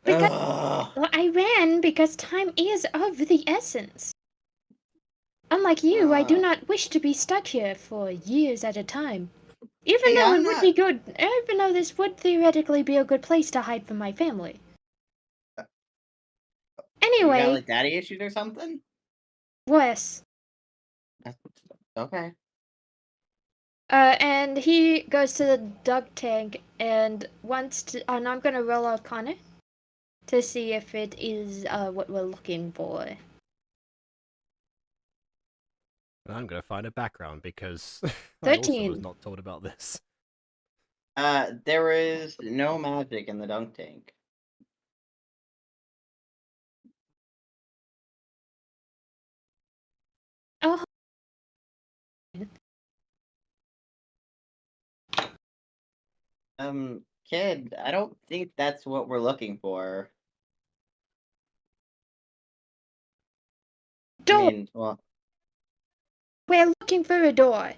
Well, I ran because time is of the essence. Unlike you, I do not wish to be stuck here for years at a time. Even though this would theoretically be a good place to hide from my family. Anyway. You got, like, daddy issues or something? Worse. Okay. And he goes to the dunk tank and wants to. And I'm gonna roll Arcana to see if it is what we're looking for. I'm gonna find a background because I also was 13. not told about this. There is no magic in the dunk tank. Oh, Kid, I don't think that's what we're looking for. I door! mean, well, We're looking for a door.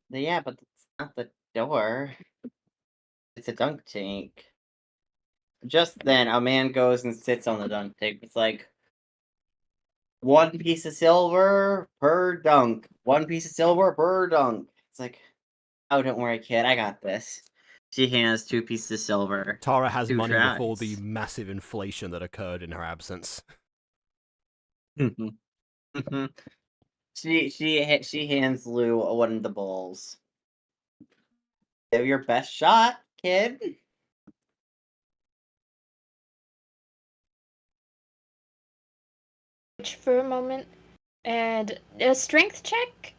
yeah, but it's not the door. It's a dunk tank. Just then, a man goes and sits on the dunk tank. It's like, 1 piece of silver per dunk. 1 piece of silver per dunk. It's like, oh, don't worry, kid, I got this. She hands 2 pieces of silver. Tara has 2 money tries. before the massive inflation that occurred in her absence. She hands Lou one of the bowls. Give your best shot, kid. For a moment. And a strength check?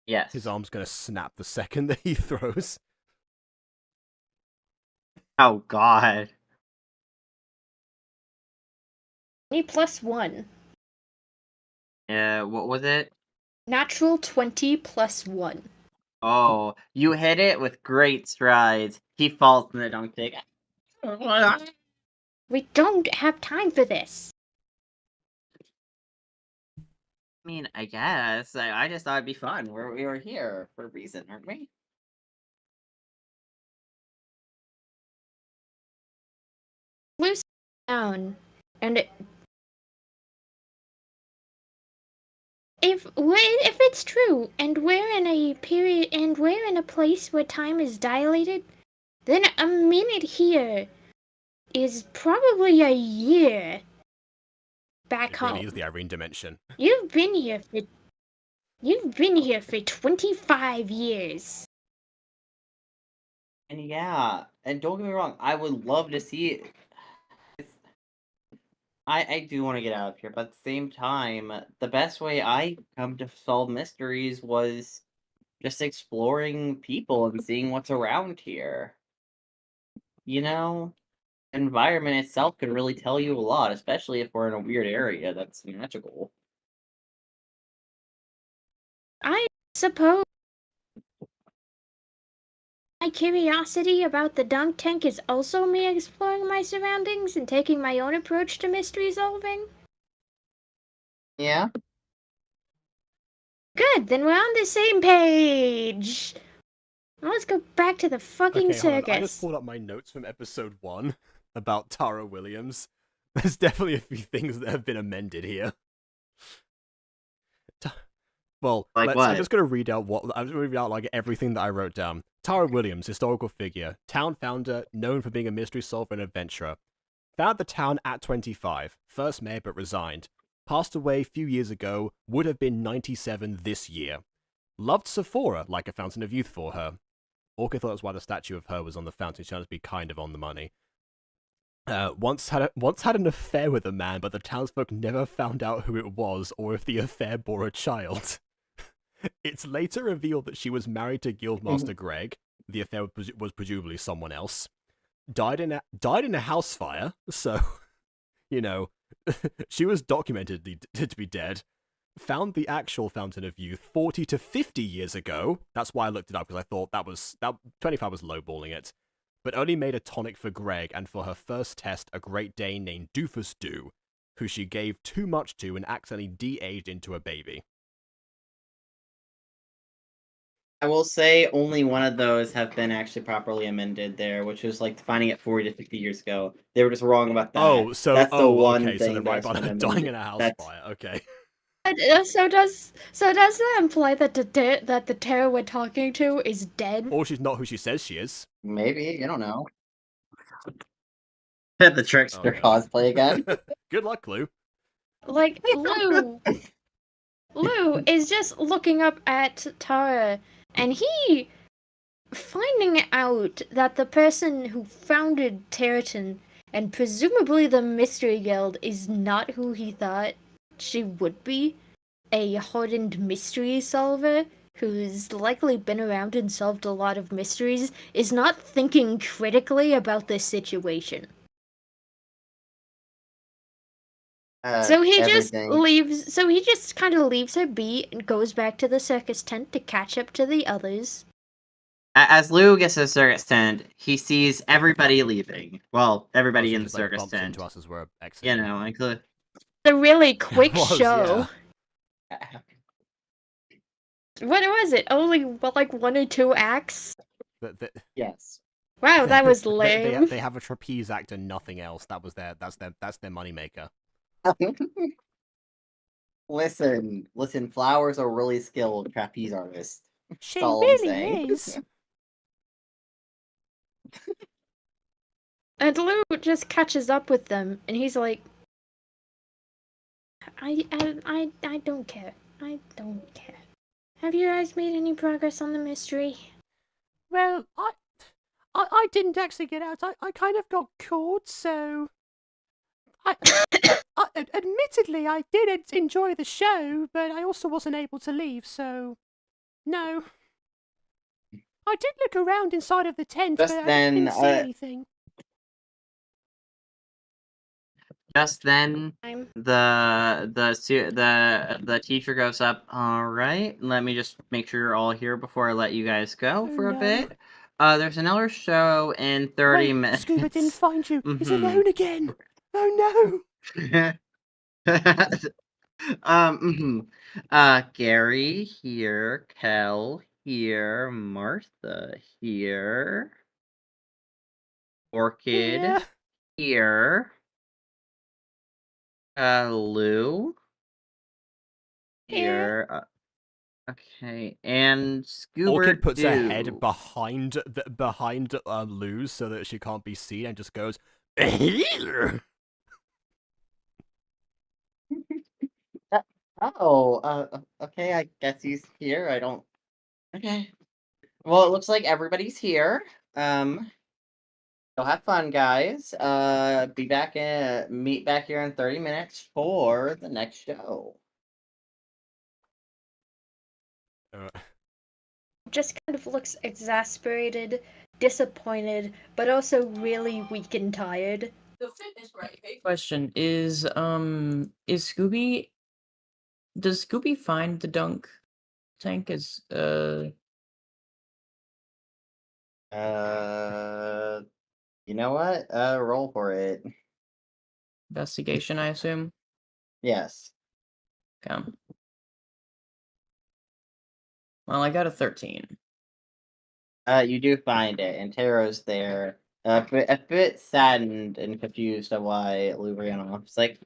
Yes. His arm's gonna snap the second that he throws. Oh God. Me +1. What was it? Natural 20 +1. Oh, you hit it with great strides. He falls in the dunk tank. We don't have time for this. I mean, I guess. I just thought it'd be fun. We were here for a reason, aren't we? Loose down. And if it's true, and we're in a period, and we're in a place where time is dilated, then a minute here is probably a year back It home. really is the Irene dimension. You've been here for 25 years. And yeah, and don't get me wrong, I would love to see it. I do want to get out of here, but at the same time, the best way I come to solve mysteries was just exploring people and seeing what's around here. You know, environment itself could really tell you a lot, especially if we're in a weird area that's magical. I suppose my curiosity about the dunk tank is also me exploring my surroundings and taking my own approach to mystery solving. Yeah? Good, then we're on the same page. Now let's go back to the fucking Okay, hold on. I just circus. pulled up my notes from episode 1 about Tara Williams. There's definitely a few things that have been amended here. Well, Like I'm what? just gonna read out like everything that I wrote down. Tara Williams, historical figure, town founder, known for being a mystery solver and adventurer. Founded the town at 25, first mayor but resigned. Passed away a few years ago, would have been 97 this year. Loved Sephora, like a fountain of youth for her. Orca thought that's why the statue of her was on the fountain. She turned out to be kind of on the money. Once had an affair with a man, but the townsfolk never found out who it was or if the affair bore a child. It's later revealed that she was married to Guildmaster Greg. The affair was presumably someone else. Died in a house fire, so you know she was documented to be dead. Found the actual Fountain of Youth 40 to 50 years ago. That's why I looked it up, because I thought that 25 was lowballing it. But only made a tonic for Greg and for her first test, a Great Dane named Doofus Doo, who she gave too much to and accidentally de-aged into a baby. I will say only one of those have been actually properly amended there, which was like finding it 40 to 50 years ago. They were just wrong about that. Oh, so that's the one okay, thing so they're right that's about her been dying amended. in a house That's... fire. Okay. So does that imply that the Tara we're talking to is dead? Or she's not who she says she is. Maybe, I don't know. The trickster Oh, cosplay again. Good luck, Lou. Like Lou is just looking up at Tara, and he finding out that the person who founded Territon and presumably the Mystery Guild is not who he thought she would be. a hardened mystery solver who's likely been around and solved a lot of mysteries is not thinking critically about this situation. So he just Everything. leaves. So he just kind of leaves her be and goes back to the circus tent to catch up to the others. As Lou gets to the circus tent, he sees everybody leaving. Well, everybody Also in the just, like, circus bumps tent. into us as we're exiting. You know, include. It's a really quick was, show. yeah. What was it? Only like 1 or 2 acts? Yes. Wow, that was lame. They have a trapeze act and nothing else. That's their moneymaker. Listen, Flower's a really skilled trapeze artist. She That's all I'm really saying. is. And Lou just catches up with them, and he's like, I don't care. I don't care. Have you guys made any progress on the mystery? Well, I didn't actually get out. I kind of got caught, so... admittedly, I did enjoy the show, but I also wasn't able to leave, so... No. I did look around inside of the tent, Just but I then, didn't see anything. Just then, the teacher goes up. All right, let me just make sure you're all here before I let you guys go for a bit. There's another show in 30 minutes. Scuba didn't find you. He's Mhm. alone again. Oh no. Gary here, Kel here, Martha here, Orchid Yeah. here, Lou here. Okay, and Scuba Orchid puts her head behind Luz so that she can't be seen and just goes, "Here." Okay, I guess he's here. I don't. Okay. Well, it looks like everybody's here. So have fun, guys. Meet back here in 30 minutes for the next show. Just kind of looks exasperated, disappointed, but also really weak and tired. The fit is great. Question is Scooby? Does Scooby find the dunk tank as You know what? Roll for it. investigation, I assume? Yes. Okay. Well, I got a 13. You do find it, and Taro's there. A bit saddened and confused at why Lou ran off. It's like,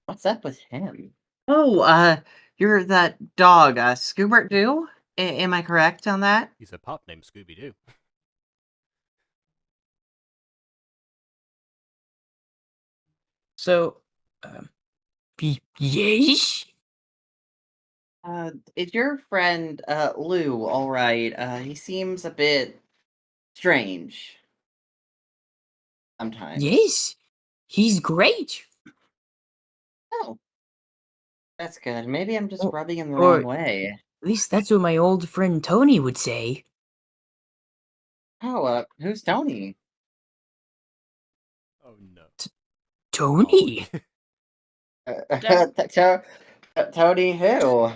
what's up with him? Oh, you're that dog, Scoobert Doo? Am I correct on that? He's a pup named Scooby-Doo. So, yes? Is your friend, Lou, alright? He seems a bit strange. Sometimes. Yes, he's great. Oh. That's good. Maybe I'm just rubbing him the or- wrong way. At least that's what my old friend Tony would say. Oh, who's Tony? Oh no. Tony? Tony who?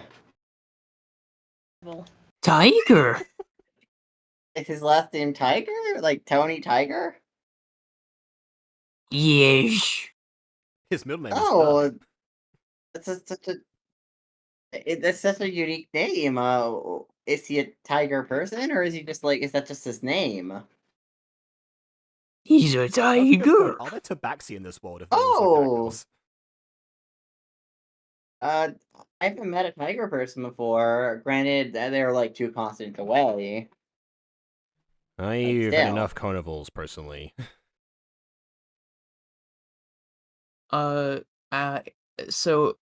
Tiger. Is his last name Tiger? Like Tony Tiger? Yes. His middle name Oh, that's such a unique name. Is he a tiger person, or is he just like? Is that just his name? He's a tiger. Are there tabaxi in this world? If Oh. I haven't met a tiger person before. Granted, they're like 2 continents away. I've still. had enough carnivals, personally. So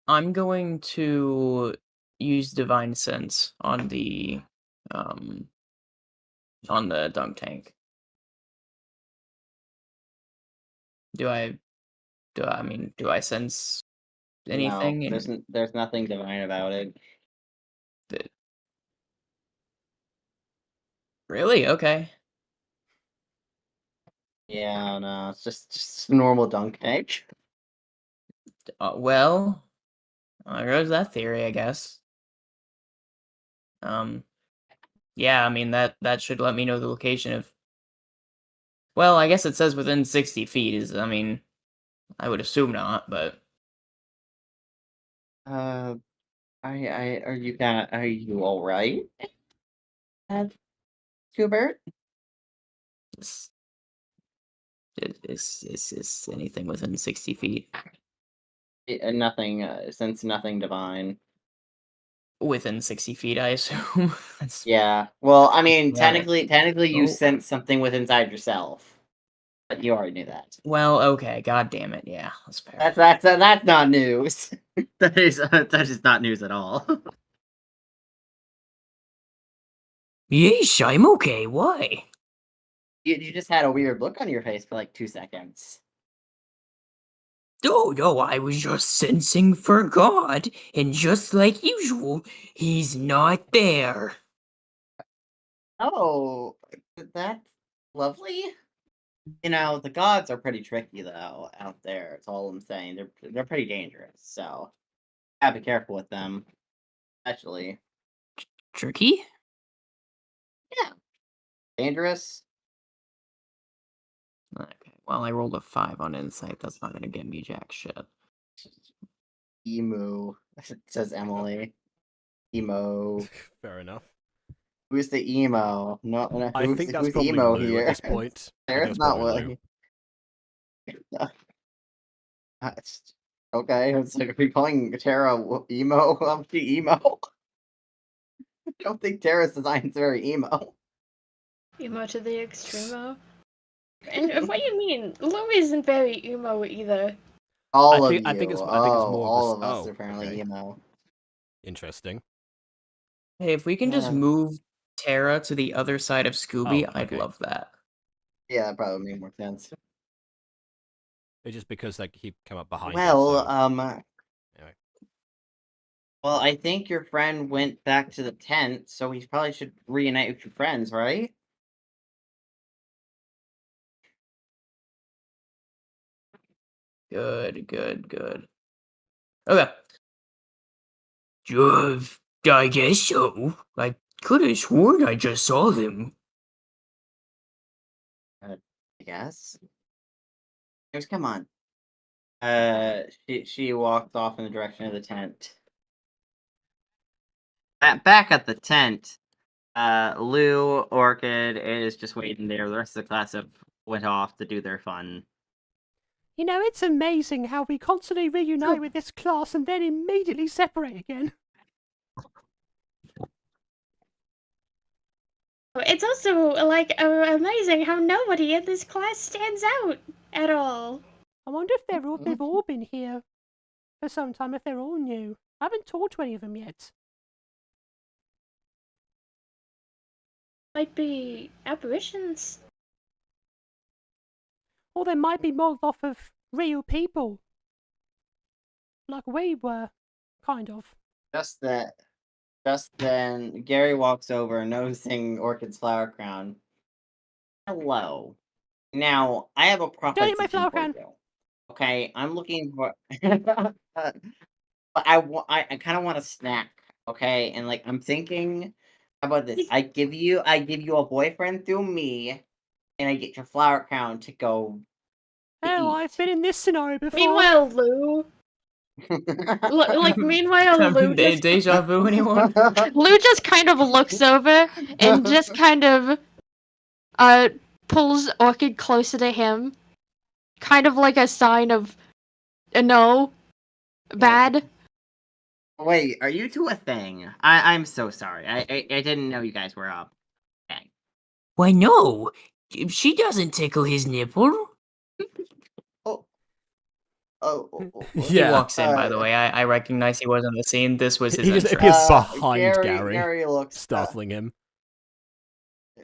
I'm going to use Divine Sense on the dunk tank. Do I sense anything? No, And there's nothing divine about it. really? Okay. Yeah, no, it's just a normal dunk tank. Well, there goes that theory, I guess. Yeah, I mean that should let me know the location of. Well, I guess it says within 60 feet. I mean, I would assume not, but Are you all right, Hubert? it's, it's anything within 60 feet. Nothing. Since nothing divine. Within 60 feet, I assume. That's Yeah. Well, I mean, well, technically, you oh. sense something with inside yourself, but you already knew that. Well, okay. God damn it. Yeah, that's fair. That's not news. that is not news at all. Yes, I'm okay. Why? You just had a weird look on your face for like 2 seconds. Oh, no, I was just sensing for God, and just like usual, he's not there. Oh, that's lovely. You know, the gods are pretty tricky though out there. That's all I'm saying. They're pretty dangerous. So gotta be careful with them, especially. Tricky? Yeah, dangerous. Okay. Well, I rolled a 5 on insight. That's not gonna get me jack shit. Emu, says Emily. Emo. Fair enough. Who's the emo? No, I think that's who's probably emo Lou here? at this point. I think There's it's not probably Lou. Okay, it's like, are we calling Tara emo? I'm she emo. I don't think Tara's design's very emo. Emo to the extremo. And what do you mean? Lou isn't very emo either. All of I you. think it's more All of us oh, are apparently okay. emo. Interesting. Hey, if we can just Yeah. move Tara to the other side of Scooby, Oh, I'd okay. love that. Yeah, that probably make more sense. It's just because they keep come up behind Well, you, so. Anyway. Well, I think your friend went back to the tent, so he probably should reunite with your friends, right? Good, good, good. Okay. I guess so. I could have sworn I just saw them. I guess. Just come on. She walked off in the direction of the tent. Back at the tent, Lou, Orchid is just waiting there. The rest of the class have went off to do their fun. You know, it's amazing how we constantly reunite with this class and then immediately separate again. It's also, like, amazing how nobody in this class stands out at all. I wonder if they've all been here for some time, if they're all new. I haven't talked to any of them yet. Might be apparitions. Or they might be modeled off of real people. Like we were, kind of. Just then, Gary walks over, noticing Orchid's flower crown. Hello. Now, I have a Don't eat my proposition flower for crown. you. Okay, I'm looking for. But I kind of want a snack. Okay, and like I'm thinking, how about this? I give you a boyfriend through me, and I get your flower crown to go. Oh, I've been in this scenario before. Meanwhile, Lou. Meanwhile, Lou just Deja vu, anyone? Lou just kind of looks over and just kind of pulls Orchid closer to him. Kind of like a sign of no. Bad. Wait, are you two a thing? I'm so sorry. I didn't know you guys were up. Okay. Why, no. She doesn't tickle his nipple. He walks in, by the way. I recognize he wasn't in the scene. This was his He just entrance. appears behind Gary, Gary looks startling him.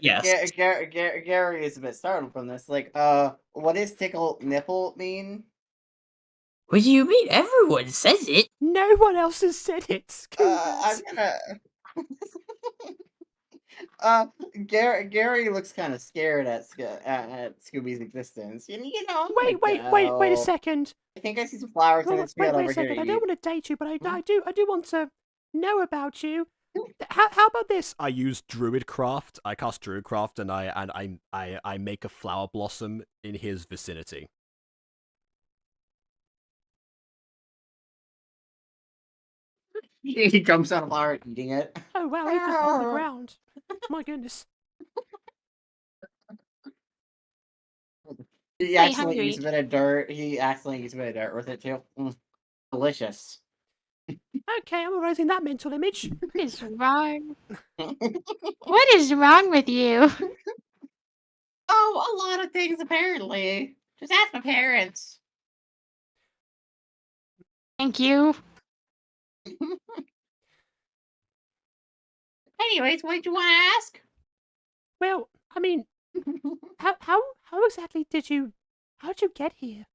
Yes. Gary is a bit startled from this. Like, what does tickle nipple mean? What do you mean? Everyone says it. No one else has said it. I'm Congrats. gonna. Gary looks kind of scared at Scooby's existence. You know. Wait a second. I think I see some flowers in his field Wait over a second. here. I don't want to date you, but I do want to know about you. How about this? I use Druidcraft. I cast Druidcraft, and I make a flower blossom in his vicinity. He jumps on a flower, eating it. Oh wow, he's just on the ground. My goodness. He accidentally eats a bit of dirt. He accidentally eats a bit of dirt with it too. Delicious. Okay, I'm erasing that mental image. What is wrong? What is wrong with you? Oh, a lot of things apparently. Just ask my parents. Thank you. Anyways, what did you want to ask? Well, I mean, how exactly how'd you get here?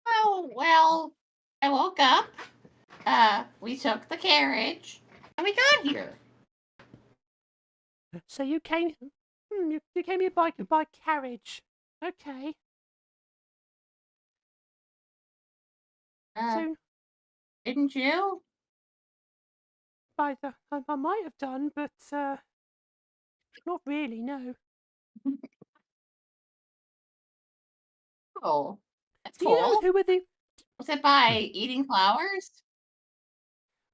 Oh, well, I woke up. We took the carriage, and we got here. So you came here by carriage. Okay. So Didn't you? I might have done, but not really. No. Oh, that's Do cool. you know who were the? Was it by eating flowers?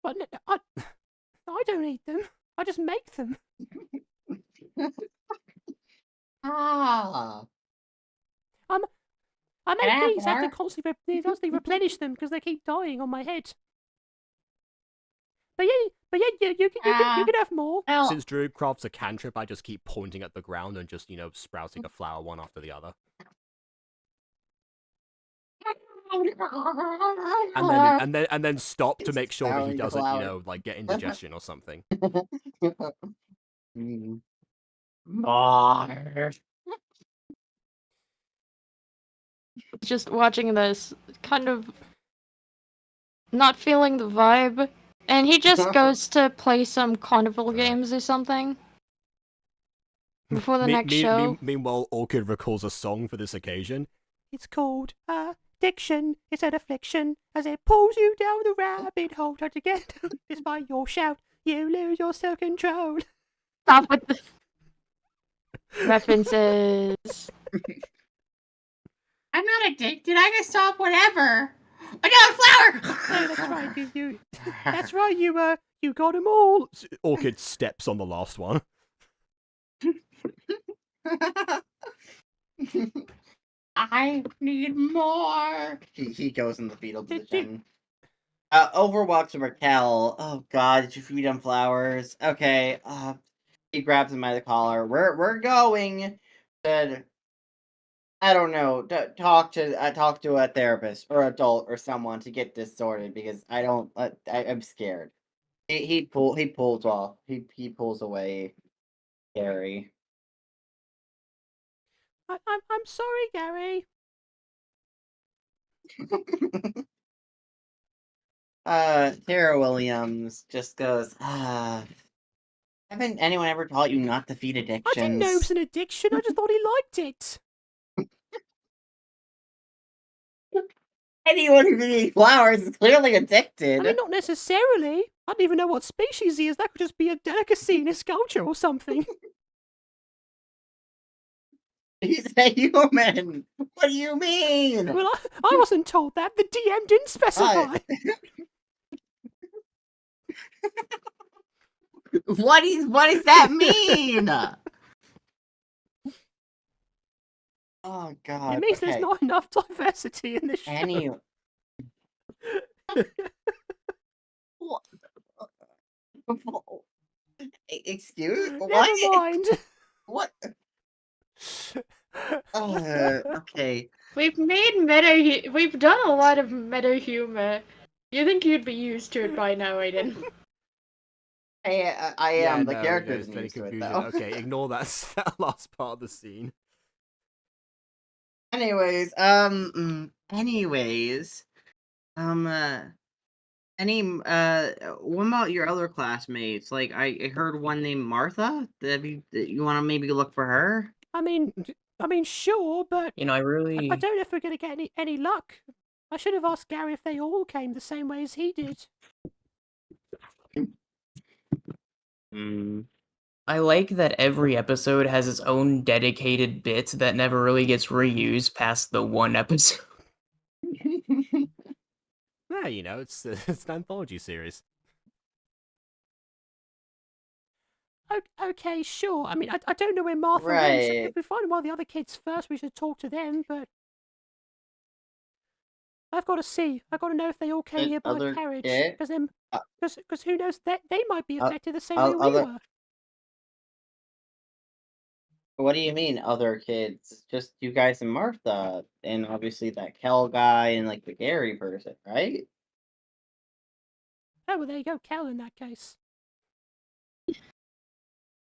But no, I don't eat them. I just make them. Ah. I make Can I these. I have to have constantly replenish them because they keep dying on my head. But yeah, you can have more. Well, Since Druidcraft's a cantrip, I just keep pointing at the ground and just, sprouting a flower one after the other. And then stop to make sure that he doesn't, get indigestion or something. Just watching this, kind of not feeling the vibe, and he just goes to play some carnival games or something before the next show. Meanwhile, Orchid recalls a song for this occasion. It's called addiction. It's an affliction as it pulls you down the rabbit hole. Try to get despite your shout, you lose your self-control. Stop with the references. I'm not addicted. I can stop whatever. I got a flower. No, that's right. You. That's right. You got them all. Orchid steps on the last one. I need more. He goes in the fetal position. Overwalks to Raquel. Oh God, did you feed him flowers? Okay. He grabs him by the collar. We're going. Said, I don't know. Talk to a therapist or adult or someone to get this sorted because I don't. I'm scared. He pulls off. He pulls away. Gary. I'm sorry, Gary. Tara Williams just goes, haven't anyone ever taught you not to feed addictions? I didn't know it was an addiction. I just thought he liked it. Anyone who eats flowers is clearly addicted. I mean, not necessarily. I don't even know what species he is. That could just be a delicacy in his culture or something. He's a human. What do you mean? Well, I wasn't told that. The DM didn't specify. What does that mean? Oh God! It means there's not enough diversity in this show. Excuse? Never What? mind. What? Okay. We've done a lot of meta humor. You think you'd be used to it by now, Aiden? I am. The character's very used to it, confusing. though. Okay, ignore that last part of the scene. Anyways, what about your other classmates? Like, I heard one named Martha. You want to maybe look for her? I mean, sure, but You know, I I really. don't know if we're gonna get any luck. I should have asked Gary if they all came the same way as he did. I like that every episode has its own dedicated bit that never really gets reused past the one episode. Yeah, you know, it's it's an anthology series. Okay, sure. I mean, I don't know where Martha went. So Right. if we find one of the other kids first, we should talk to them. But I've got to see. I've got to know if they all came here by Other carriage. kid? Because who knows? They might be affected the same way we other- were. What do you mean, other kids? It's just you guys and Martha, and obviously that Kel guy and like the Gary person, right? Oh, well, there you go, Kel in that case.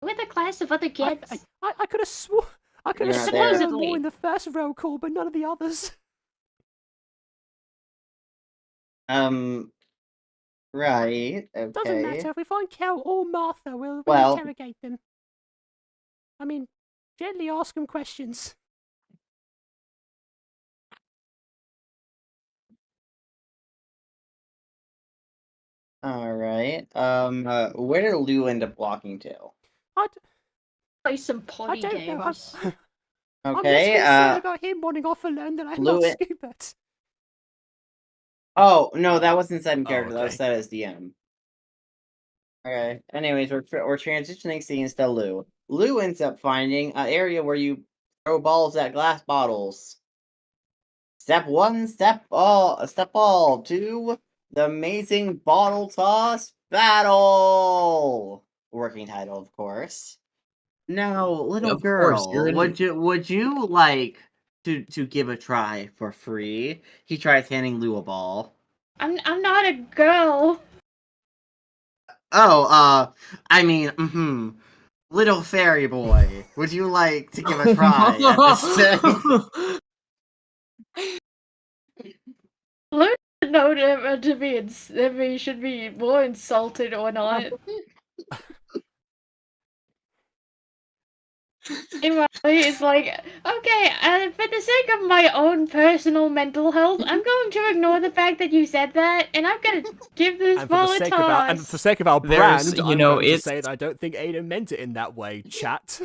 With a class of other kids. I could have swore. I could have You're not sworn there there. were more in the first roll call, but none of the others. Right. Okay. Doesn't matter. If we find Kel or Martha, we'll Well- interrogate them. I mean, gently ask them questions. All right. Where did Lou end up walking to? Play some I potty don't know. games. I'm less Okay. concerned about him wanting off alone than I Lou- love Scoobert. Oh no, that wasn't set in character. That was okay. set as DM. Okay. Anyways, we're transitioning scenes to Lou. Lou ends up finding an area where you throw balls at glass bottles. Step 1, step all 2, the amazing bottle toss battle. Working title, of course. Now, little Of course, girl, you're in- would you like to give a try for free? He tries handing Lou a ball. I'm not a girl. Oh, I mean, little fairy boy, would you like to give a try at this? Lou doesn't know if he should be more insulted or not. Meanwhile, he's like, okay, for the sake of my own personal mental health, I'm going to ignore the fact that you said that, and I'm gonna give this And ball for a the toss. sake of our There's, brand, you I'm know, going to it's- say that I don't think Aiden meant it in that way, chat.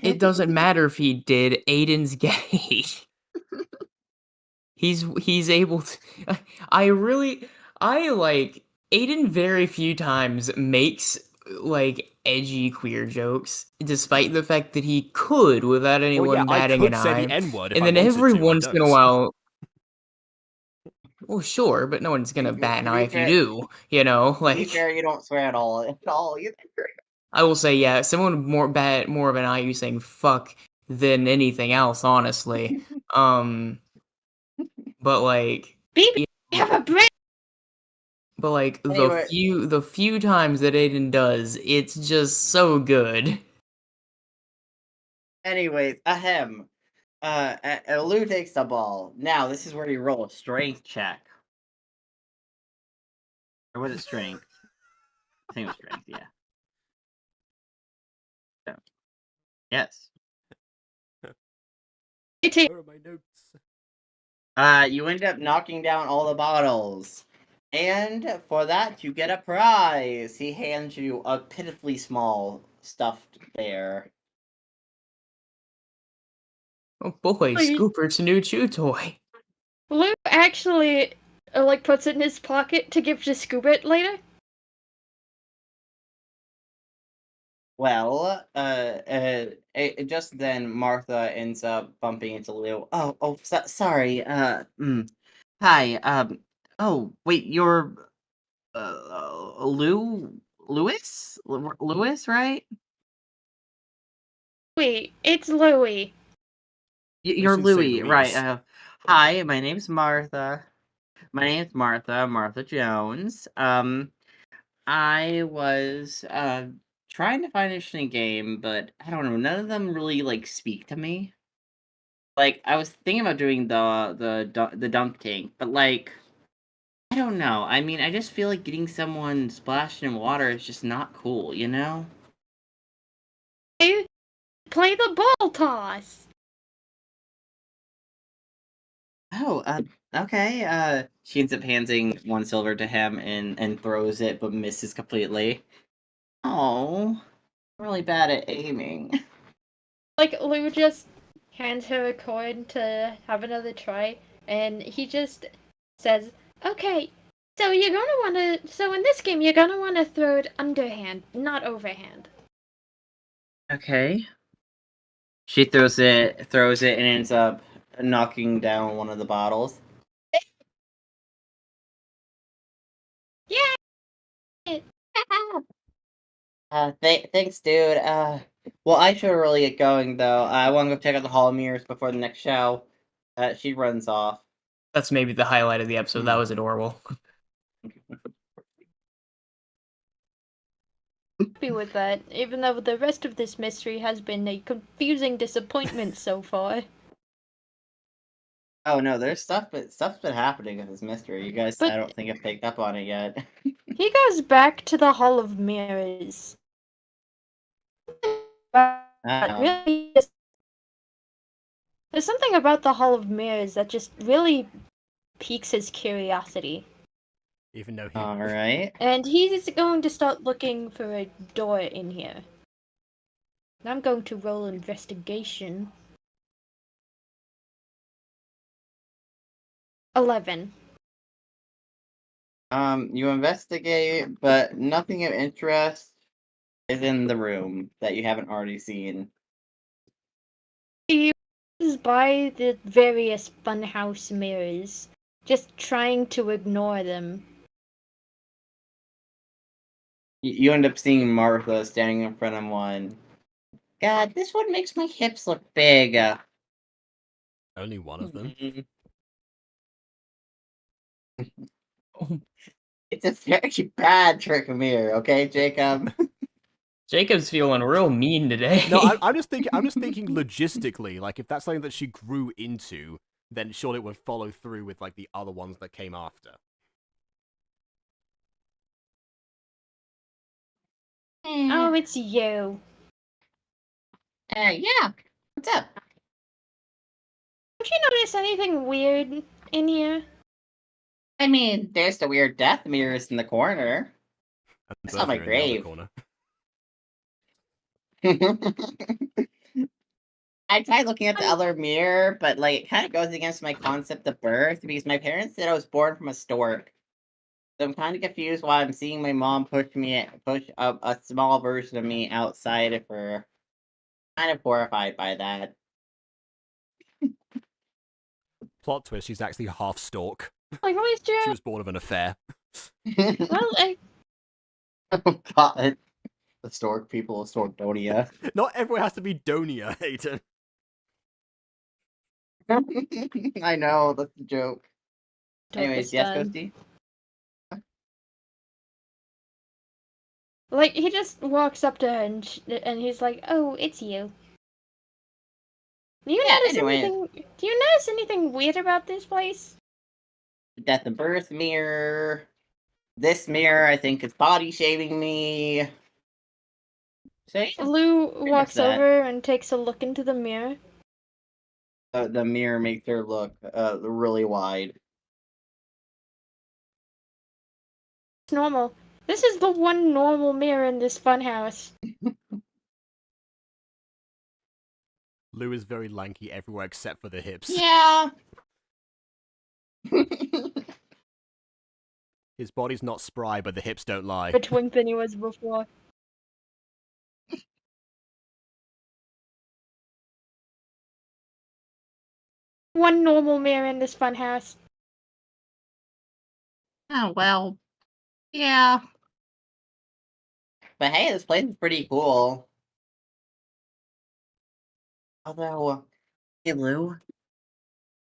It doesn't matter if he did. Aiden's gay. He's able to. I like Aiden. Very few times makes like edgy queer jokes, despite the fact that he could without anyone Well, yeah, I batting could an say eye. the N-word if And I then wanted every to, I once in a don't. while. Well, sure, but no one's gonna bat an To be eye if you fair- do. You know, To be like. fair, you don't swear at all either. I will say, yeah, someone more of an eye you saying fuck than anything else, honestly. But like, BB, have a break. but like Anyway. the few times that Aiden does, it's just so good. Anyways, Lou takes the ball. Now, this is where you roll a strength check. Or was it strength? I think it was strength, yeah. So, yes. Where are my notes? You end up knocking down all the bottles. And for that, you get a prize. He hands you a pitifully small stuffed bear. Oh boy, Scooper's new chew toy. Lou actually, puts it in his pocket to give to Scoobert later. Well, just then Martha ends up bumping into Lou. Sorry. Hi. Oh, wait, you're Louis, right? Wait, it's Louie. You're should say Louis, right? Louise. Hi, my name's Martha. Martha Jones. I was trying to find an interesting game, but I don't know. None of them really speak to me. Like, I was thinking about doing the dunk tank, but like, I don't know. I mean, I just feel like getting someone splashed in water is just not cool, you know? Play the ball toss. Oh, okay. She ends up handing 1 silver to him and throws it, but misses completely. Oh, really bad at aiming. Like, Lou just hands her a coin to have another try, and he just says, okay, so you're gonna wanna, so in this game, you're gonna wanna throw it underhand, not overhand. Okay. She throws it, and ends up knocking down one of the bottles. Yeah! Thanks, dude. Well, I should really get going, though. I want to go check out the Hall of Mirrors before the next show. She runs off. That's maybe the highlight of the episode. That was adorable. Happy with that, even though the rest of this mystery has been a confusing disappointment so far. Oh no, there's stuff's been happening with this mystery. You guys, But I don't think have picked up on it yet. he goes back to the Hall of Mirrors. Really, there's something about the Hall of Mirrors that just really piques his curiosity. Even though he. Alright. And he's going to start looking for a door in here. I'm going to roll investigation. 11. You investigate, but nothing of interest is in the room that you haven't already seen. He is by the various funhouse mirrors, just trying to ignore them. You end up seeing Martha standing in front of one. God, this one makes my hips look big. Only one of them. It's a very bad trick mirror, okay, Jacob? Jacob's feeling real mean today. No, I'm just thinking logistically. Like, if that's something that she grew into, then surely it would follow through with like the other ones that came after. Oh, it's you. Yeah. What's up? Don't you notice anything weird in here? I mean, there's the weird death mirrors in the corner. And That's not my both are in the other grave. corner. I tried looking at the other mirror, but like it kind of goes against my concept of birth because my parents said I was born from a stork. So I'm kind of confused why I'm seeing my mom push a small version of me outside of her. Kind of horrified by that. Plot twist: she's actually half stork. Like, always, Joe? She was born of an affair. Well, Oh god. The stork people of Storkdonia. Not everyone has to be Donia, Hayden. I know, that's a joke. Anyways, yes, Turkestan. Ghosty? Like, he just walks up to her and he's like, oh, it's you. Do you notice anyways. anything? Do you notice anything weird about this place? Death and birth mirror. This mirror, I think, is body shaming me. So, yeah, Lou walks that. over and takes a look into the mirror. The mirror makes her look really wide. It's normal. This is the one normal mirror in this funhouse. Lou is very lanky everywhere except for the hips. Yeah. His body's not spry, but the hips don't lie. A twink than he was before. One normal mirror in this funhouse. Oh, well. Yeah. But hey, this place is pretty cool. Although, hey Lou,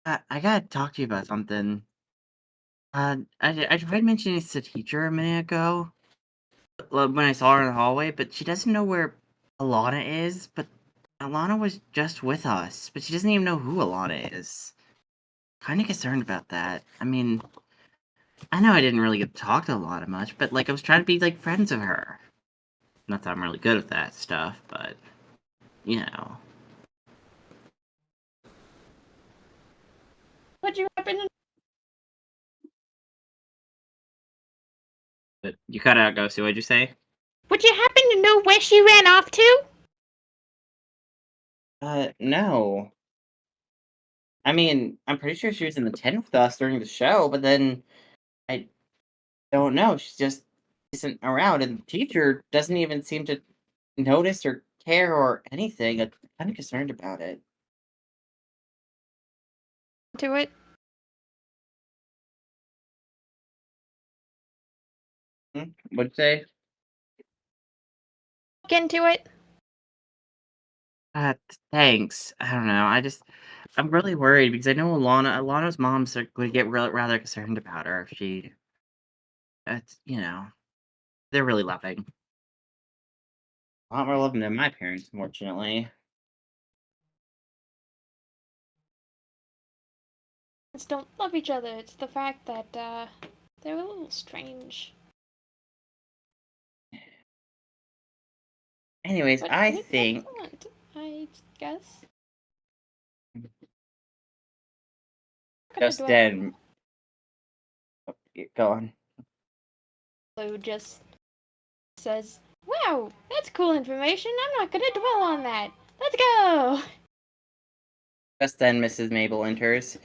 I gotta talk to you about something. I tried mentioning this to teacher a minute ago when I saw her in the hallway, but she doesn't know where Alana is. But Alana was just with us, but she doesn't even know who Alana is. Kind of concerned about that. I mean, I know I didn't really get to talk to Alana much, but like I was trying to be like friends with her. Not that I'm really good at that stuff, but you know. What you happen to But you cut out, Ghosty. What'd you say? Would you happen to know where she ran off to? No. I mean, I'm pretty sure she was in the tent with us during the show, but then I don't know. She just isn't around, and the teacher doesn't even seem to notice or care or anything. I'm kind of concerned about it. To it? What'd you say? Look into it. Thanks. I don't know. I'm really worried because I know Alana's mom's would get rather concerned about her if she, you know, they're really loving. A lot more loving than my parents, unfortunately. Parents don't love each other. It's the fact that they're a little strange. Anyways, But I it's think excellent, I guess. just then. Go on. Blue just says, "Wow, that's cool information. I'm not gonna dwell on that. Let's go." Just then, Mrs. Mabel enters.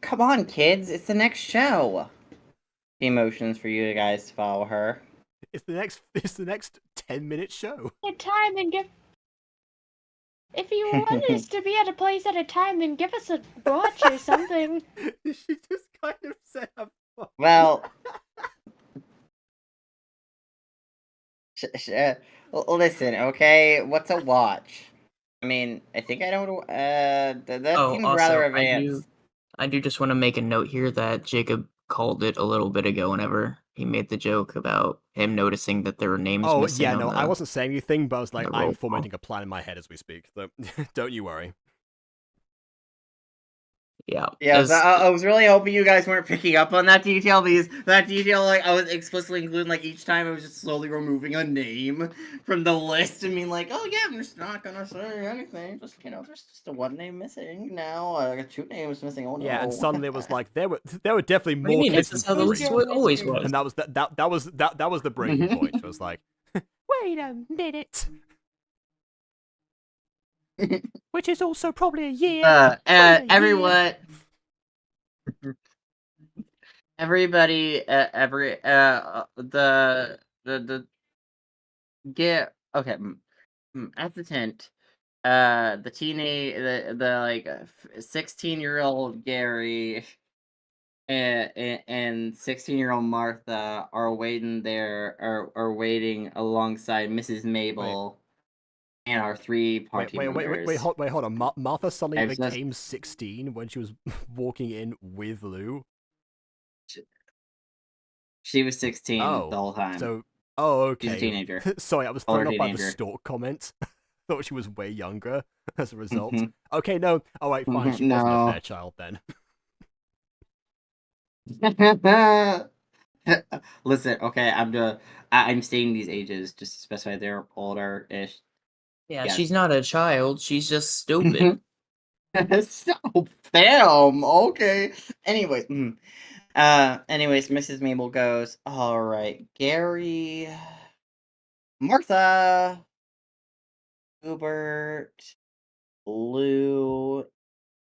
Come on, kids! It's the next show. She motions for you guys to follow her. It's the next 10-minute show. At time and give. If you want us to be at a place at a time, then give us a watch or something. She just kind of said, Well, listen, okay? What's a watch? I mean, I think I know. That seems also, rather advanced. I do just want to make a note here that Jacob called it a little bit ago whenever he made the joke about him noticing that there were names missing. Yeah, no, I wasn't saying anything, but I was like, I'm roll formulating a plan in my head as we speak. So don't you worry. Yeah. Yeah, I was really hoping you guys weren't picking up on that detail because that detail, like, I was explicitly including, like, each time I was just slowly removing a name from the list and being like, oh yeah, I'm just not gonna say anything. Just, you know, there's just a one name missing now. Two names missing. Oh no. Yeah, and suddenly it was like there were definitely What do you more mean? kids That's than how the three. list always was. And that was the breaking point. It was like, wait a minute. Which is also probably a year. Everyone. Everybody, get okay. At the tent, the teenage, the like 16-year-old Gary and 16-year-old Martha are waiting there, are waiting alongside Mrs. Mabel and our three party members. Wait, hold on. Martha suddenly I was just- became 16 when she was walking in with Lou. She was 16 the whole time. So, okay. She's a teenager. Sorry, I was Older thrown off by the teenager. stalk comment. Thought she was way younger as a result. Mhm. Okay, no. Oh, wait, fine. She wasn't a fair child then. Listen, okay, I'm stating these ages just to specify they're older-ish. Yeah, she's not a child. She's just stupid. So, damn. Okay. Anyways, anyways, Mrs. Mabel goes, all right, Gary, Martha, Hubert, Lou,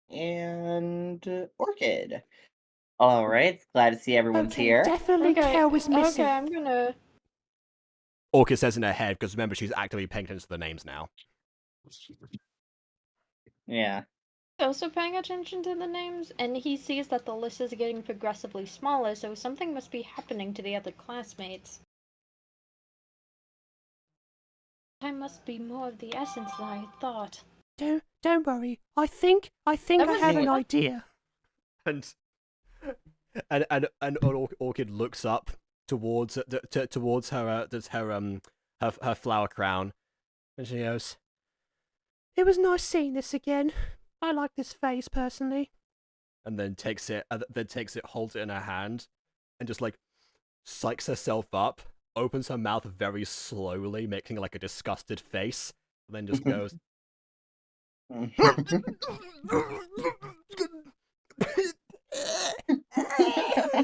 and Orchid. All right, glad to see everyone's here. Definitely Kel was missing. Okay, I'm gonna. Orchid says in her head, because remember, she's actively paying attention to the names now. Yeah. Also paying attention to the names, and he sees that the list is getting progressively smaller, so something must be happening to the other classmates. Time must be more of the essence than I thought. Don't worry. I think I have an idea. And Orchid looks up towards towards her flower crown, and she goes, It was nice seeing this again. I like this face personally. And then takes it, holds it in her hand, and just like psychs herself up, opens her mouth very slowly, making like a disgusted face, and then just goes.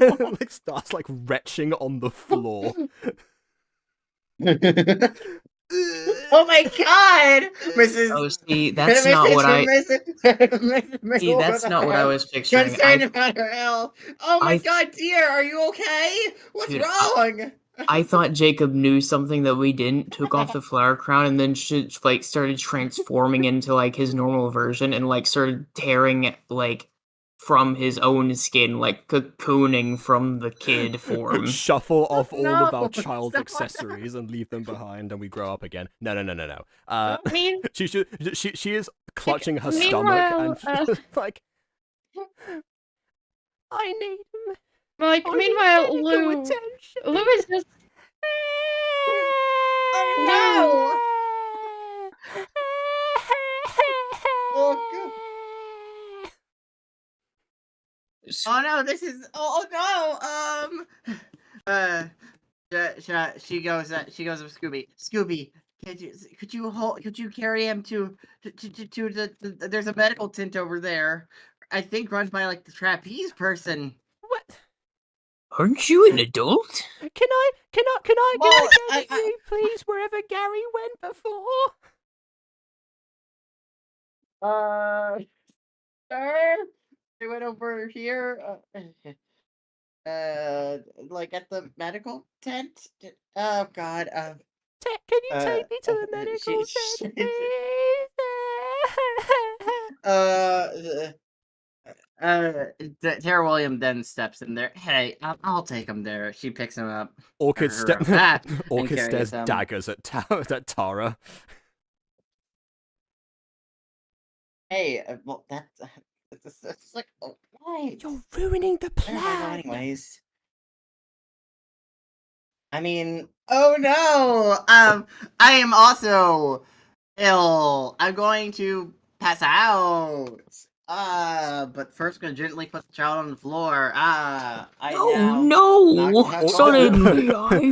Like starts like retching on the floor. Oh my god, Mrs. Oh, see, that's not what I. See, that's not what I was picturing. Concerned about her health. Oh my god, dear, are you okay? What's Dude, wrong? I thought Jacob knew something that we didn't, took off the flower crown, and then like started transforming into like his normal version, and like started tearing like from his own skin, like cocooning from the kid form. Shuffle off all of our No, child stop. accessories and leave them behind, and we grow up again. No. mean- she is clutching her Meanwhile, stomach and she's like. I need him. Like, I meanwhile, need medical Lou attention. is just Oh Oh, Oh no, this is she goes with Scooby. Scooby, could you carry him to the there's a medical tent over there. I think runs by like the trapeze person. What? Aren't you an adult? Can I Well, go with you, please, wherever Gary went before? Sure. They went over here. Like at the medical tent. Oh God. Can you take me to the medical tent, please? Tara William then steps in there. Hey, I'll take him there. She picks him up. Orchid and stares carries him. daggers at Tara. Hey, well that's it's like why? You're ruining the plan. Anyways. I mean, oh no! I am also ill. I'm going to pass out. But first, gonna gently put the child on the floor. No!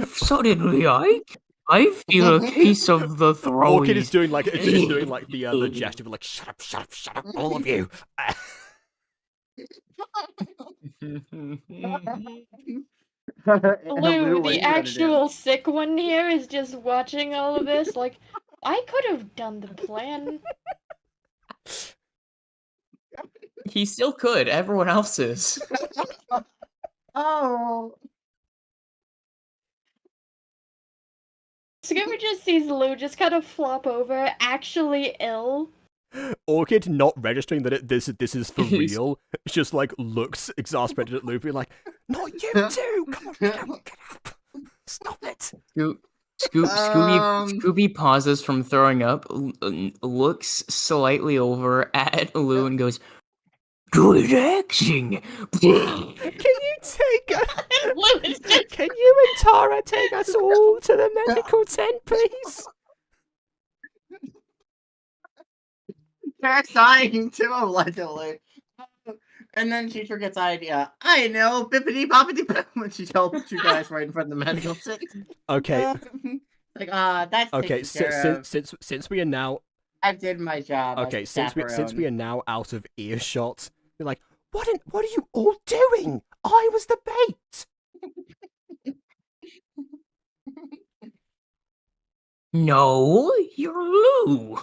Suddenly, I feel a case of the throat. Orchid is doing like the gesture of like shut up, all of you. Lou, the actual sick one here, is just watching all of this. Like, I could have done the plan. He still could. Everyone else is. Oh. Scooby just sees Lou just kind of flop over, actually ill. Orchid not registering that this is for real. Just like looks exasperated at Lou, being like, "Not you too! Come on, get up! Stop it!" Scooby pauses from throwing up, looks slightly over at Lou and goes, Good acting. Can you take us? Can you and Tara take us all to the medical tent, please? They're sighing to him legibly. And then she forgets the idea. I know, bippity boppity boom, when she tells you guys right in front of the medical tent. Okay. That's okay. Since we are now, I did my job. Okay, since we are now out of earshot, you're like, what are you all doing? I was the bait. No, you're Lou.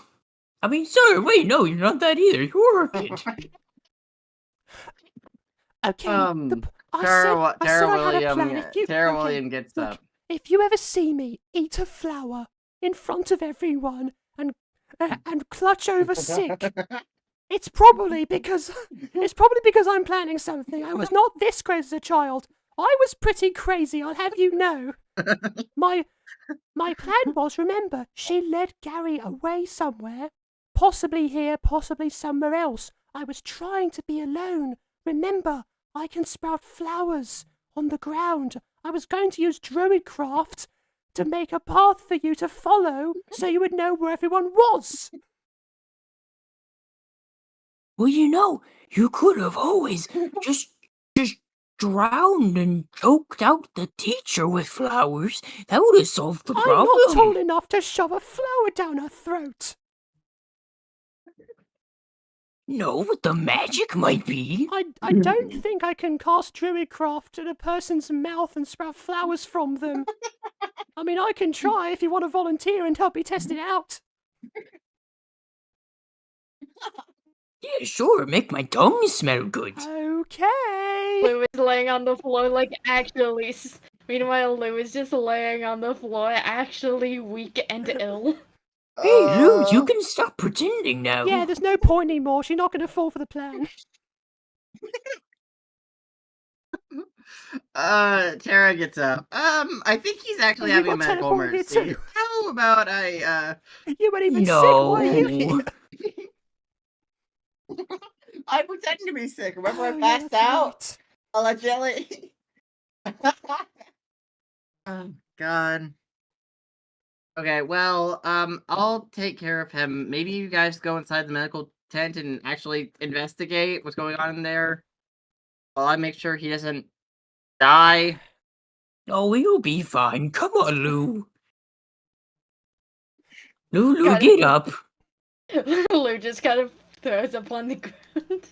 I mean, sorry, wait, no, you're not that either. You're Orchid. Okay. Tara William gets up. If you ever see me eat a flower in front of everyone and clutch over sick, it's probably because I'm planning something. I was not this crazy as a child. I was pretty crazy, I'll have you know. My plan was, remember, she led Gary away somewhere. Possibly here, possibly somewhere else. I was trying to be alone. Remember, I can sprout flowers on the ground. I was going to use Druidcraft to make a path for you to follow so you would know where everyone was. Well, you could have always just drowned and choked out the teacher with flowers. That would have solved the I'm problem. not tall enough to shove a flower down her throat. No, but the magic might be. I don't think I can cast Druidcraft at a person's mouth and sprout flowers from them. I mean, I can try if you want to volunteer and help me test it out. Yeah, sure, make my tongue smell good. Okay. Lou is laying on the floor, like, actually. Meanwhile, Lou is just laying on the floor, actually weak and ill. Hey, Lou, you can stop pretending now. Yeah, there's no point anymore. She's not going to fall for the plan. Tara gets up. I think he's actually You having a got medical teleported here emergency. too. How about I, You weren't even sick. No. Why are you here? I pretended to be sick. Remember I Oh, yeah, passed that's out? right. Allegedly. Oh, God. Okay, well, I'll take care of him. Maybe you guys go inside the medical tent and actually investigate what's going on in there. While I make sure he doesn't die. Oh, you'll be fine. Come on, Lou. Lou, God. get up. Lou just kind of throws up on the ground.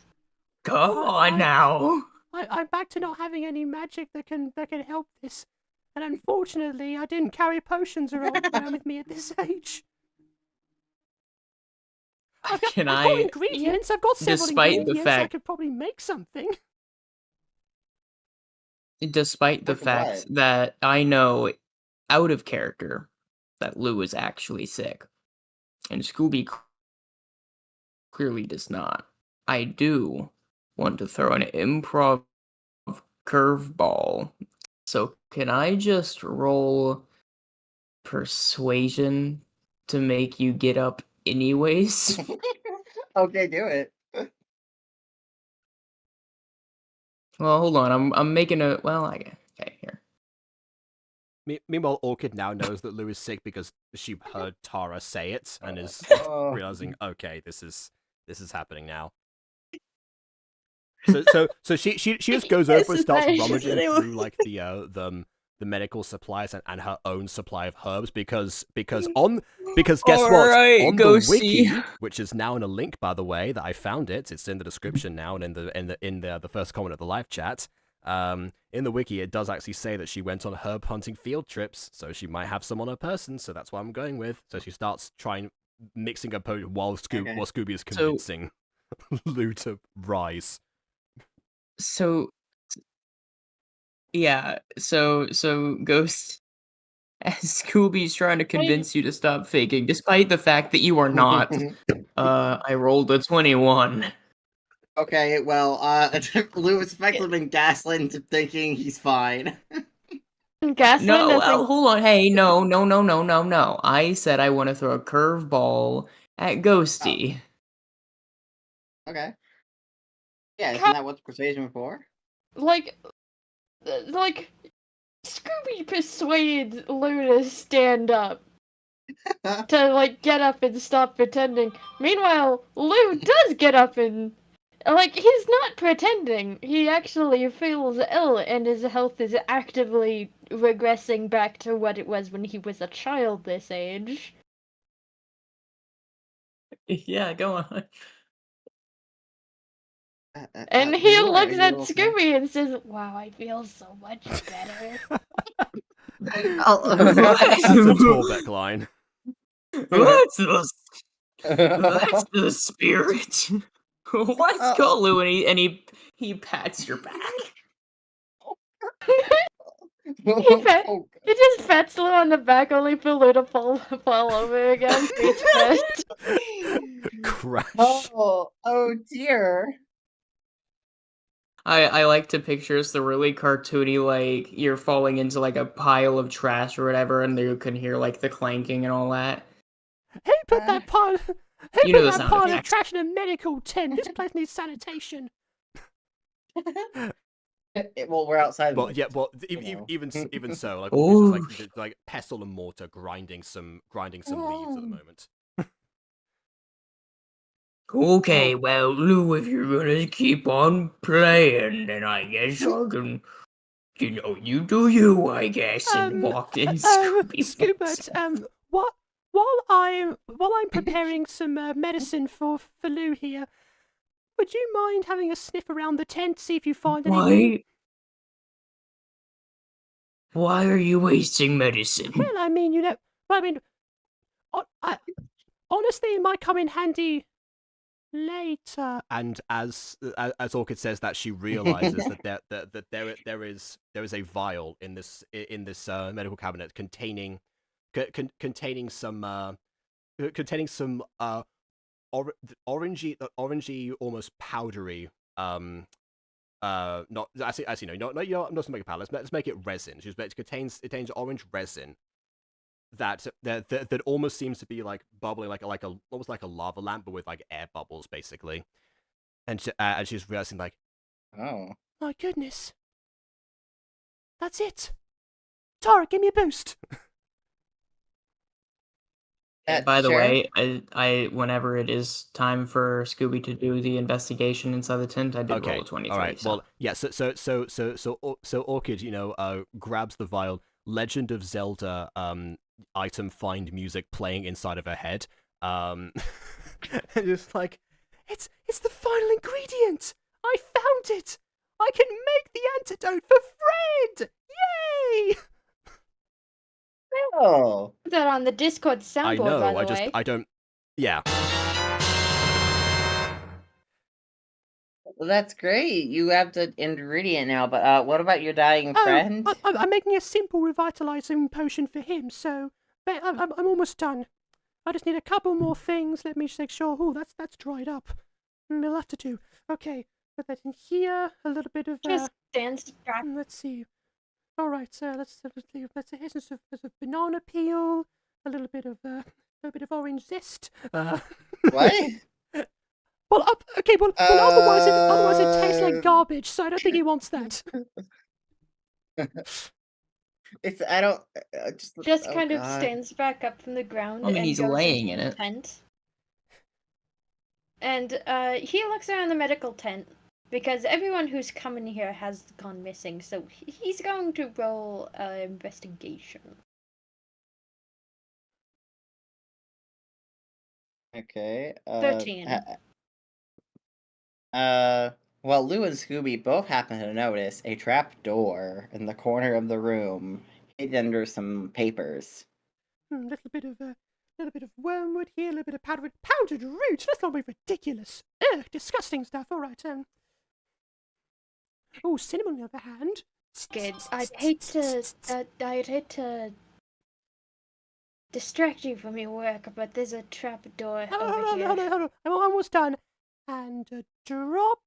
Come on now. I'm back to not having any magic that can help this. And unfortunately, I didn't carry potions around with me at this age. I've got ingredients. I've got several Despite the ingredients. I fact- could probably make something. Despite the fact that I know out of character that Lou is actually sick, and Scooby clearly does not, I do want to throw an improv curveball. So can I just roll persuasion to make you get up anyways? Okay, do it. Well, hold on. I'm making a okay here. Meanwhile, Orchid now knows that Lou is sick because she heard Tara say it and is realizing, okay, this is happening now. So she just goes over and starts rummaging through like the medical supplies and her own supply of herbs because guess what? On the wiki, which is now in a link, by the way, that I found it's in the description now and in the first comment of the live chat. In the wiki, it does actually say that she went on herb hunting field trips, so she might have some on her person. So that's what I'm going with. So she starts mixing a potion while Scooby is convincing Lou to rise. So yeah, so Ghost, as Scooby's trying to convince you to stop faking, despite the fact that you are not. I rolled a 21. Okay, well, Lou has effectively been gaslit into thinking he's fine. Gaslit? No, hold on. Hey, no. I said I want to throw a curveball at Ghostie. Okay. Yeah, isn't that what's persuasion for? Like, Scooby persuades Lou to stand up. To, like, get up and stop pretending. Meanwhile, Lou does get up and... Like, he's not pretending. He actually feels ill and his health is actively regressing back to what it was when he was a child this age. Yeah, go on. And he looks at Scooby and says, "Wow, I feel so much better." That's a Torbeck line. That's the spirit. Let's go, Lou, and he pats your back. He just pats Lou on the back, only for Lou to fall over again. Face first. Crash. Oh dear. I like to picture it's the really cartoony, like, you're falling into, like, a pile of trash or whatever, and you can hear, like, the clanking and all that. Who put that pile? You know the that sound pile of effect. trash in a medical tent? This place needs sanitation. Well, we're outside. Well, yeah. Well, even so, like, it's just like pestle and mortar grinding some leaves at the moment. Okay, well, Lou, if you're gonna keep on playing, then I guess I can, you do you, I guess, and walked in Scoobert, while I'm preparing some medicine for Lou here, would you mind having a sniff around the tent, see if you find anything? Why are you wasting medicine? Well, I mean, honestly, it might come in handy later. And as Orchid says that, she realizes that there is a vial in this medical cabinet containing some orangey, almost powdery, not actually no, I'm not gonna make a powder. Let's make it resin. It contains orange resin that almost seems to be like bubbling, almost like a lava lamp, but with like air bubbles, basically. And she's realizing, like, Oh. My goodness, that's it. Tara, give me a boost. By the way, I whenever it is time for Scooby to do the investigation inside the tent, I did roll a 23. All right. So. Well, yeah. So Orchid, grabs the vial. Legend of Zelda item find music playing inside of her head. And just like, it's the final ingredient. I found it. I can make the antidote for Fred. Yay! Oh. Put that on the Discord soundboard, by the way. I don't. Yeah. Well, that's great. You have the ingredient now, but what about your dying friend? I'm making a simple revitalizing potion for him, so I'm almost done. I just need a couple more things. Let me just make sure. Oh, that's dried up. We'll have to do. Okay, put that in here. A little bit of. Just stands back. Let's see. All right, so let's here's some sort of banana peel. A little bit of orange zest. What? Well, okay. Well, otherwise it tastes like garbage. So I don't think he wants that. It's I don't just kind of stands back up from the ground. I mean, and he's goes laying into in the it. tent. And he looks around the medical tent because everyone who's come in here has gone missing. So he's going to roll investigation. Okay. 13. Well, Lou and Scooby both happen to notice a trap door in the corner of the room, hidden under some papers. Little bit of wormwood here, a little bit of powdered root. That's not very ridiculous. Ugh, disgusting stuff. All right. Oh, cinnamon on the other hand. Good. I'd hate to distract you from your work, but there's a trap door over here. Hold on. I'm almost done. And a drop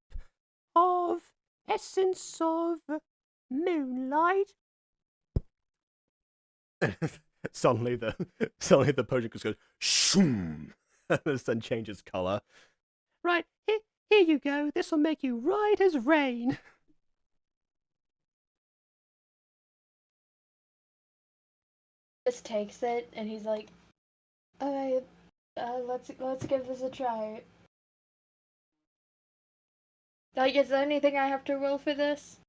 of essence of moonlight. Suddenly the potion just goes shoom, and then changes color. Right, here you go. This will make you right as rain. Just takes it and he's like, "Alright, let's give this a try." Like, is there anything I have to roll for this,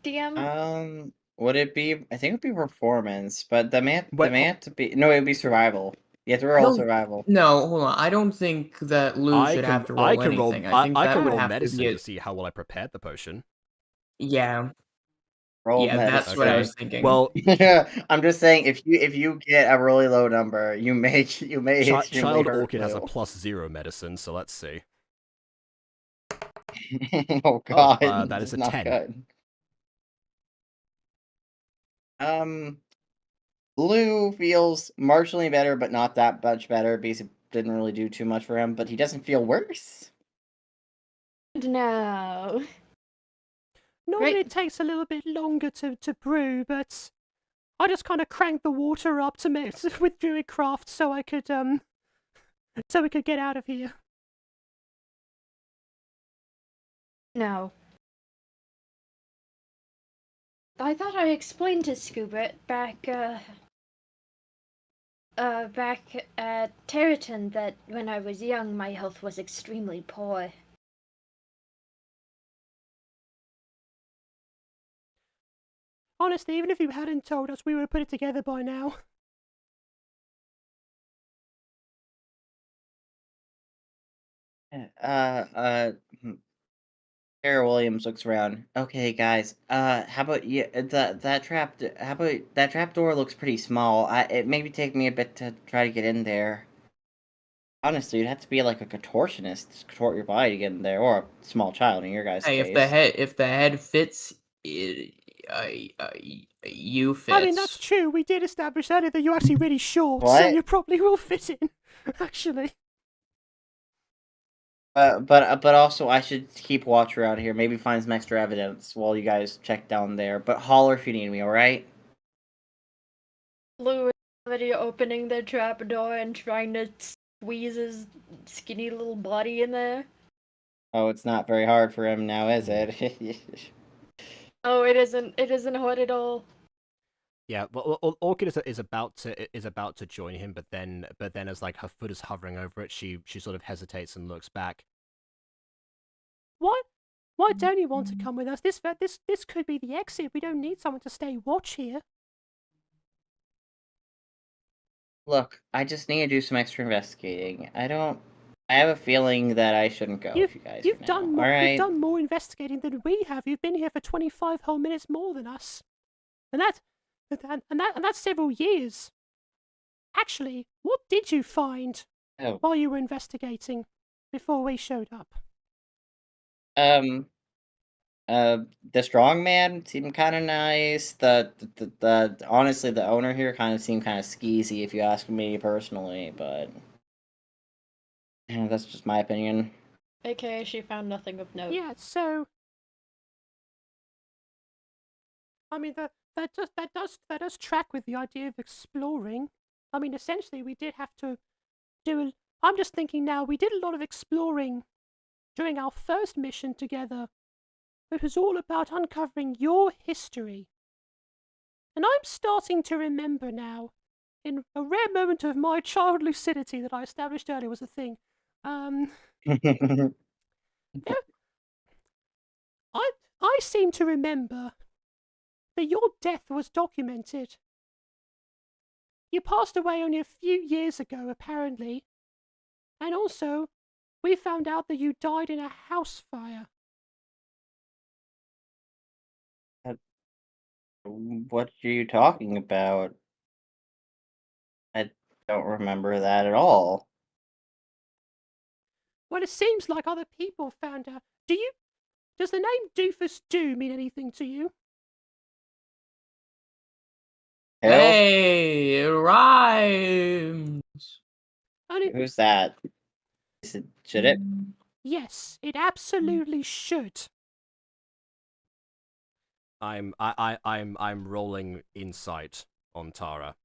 DM? Would it be? I think it would be performance, but the man to be no, it would be survival. You have to roll survival. No, hold on. I don't think that Lou should have to roll anything. I think that would have medicine to to see how well I prepared the potion. Yeah. Roll medicine. That's what I was thinking. Well, I'm just saying if you get a really low number, you may Child Orchid has a +0 medicine, so let's see. Oh god, that is a 10. Good. Lou feels marginally better, but not that much better because it didn't really do too much for him, but he doesn't feel worse. No. Normally it takes a little bit longer to brew, but I just kind of cranked the water up to mix with Druidcraft so we could get out of here. No. I thought I explained to Scuba back back at Territon that when I was young, my health was extremely poor. Honestly, even if you hadn't told us, we would have put it together by now. Sarah Williams looks around. Okay, guys. How about how about that trap door looks pretty small. It maybe take me a bit to try to get in there. Honestly, you'd have to be like a contortionist to contort your body to get in there, or a small child in your guys' Hey, case. if the head fits, you fits. I mean, that's true. We did establish earlier that you're actually really short, so What? you probably will fit in. Actually. But also I should keep watch around here. Maybe find some extra evidence while you guys check down there. But holler if you need me. All right? Lou is already opening the trap door and trying to squeeze his skinny little body in there. Oh, it's not very hard for him now, is it? Oh, it isn't. It isn't hard at all. Yeah, well, Orchid is about to join him, but then as like her foot is hovering over it, she sort of hesitates and looks back. What? Why don't you want to come with us? This could be the exit. We don't need someone to stay watch here. Look, I just need to do some extra investigating. I have a feeling that I shouldn't go if you guys You've are now. done more. All right? You've done more investigating than we have. You've been here for 25 whole minutes more than us, and that's several years. Actually, what did you find while you were investigating before we showed up? The strong man seemed kind of nice. The honestly, the owner here kind of seemed kind of skeezy, if you ask me personally. But that's just my opinion. AKA, she found nothing of note. Yeah, so I mean that does track with the idea of exploring. I mean, essentially, we did have to do. I'm just thinking now. We did a lot of exploring during our first mission together. It was all about uncovering your history. And I'm starting to remember now, in a rare moment of my child lucidity that I established earlier was a thing. I seem to remember that your death was documented. You passed away only a few years ago, apparently. And also, we found out that you died in a house fire. What are you talking about? I don't remember that at all. Well, it seems like other people found out. Does the name Doofus Do mean anything to you? Hey, it rhymes. Who's that? Should it? Yes, it absolutely should. I'm rolling insight on Tara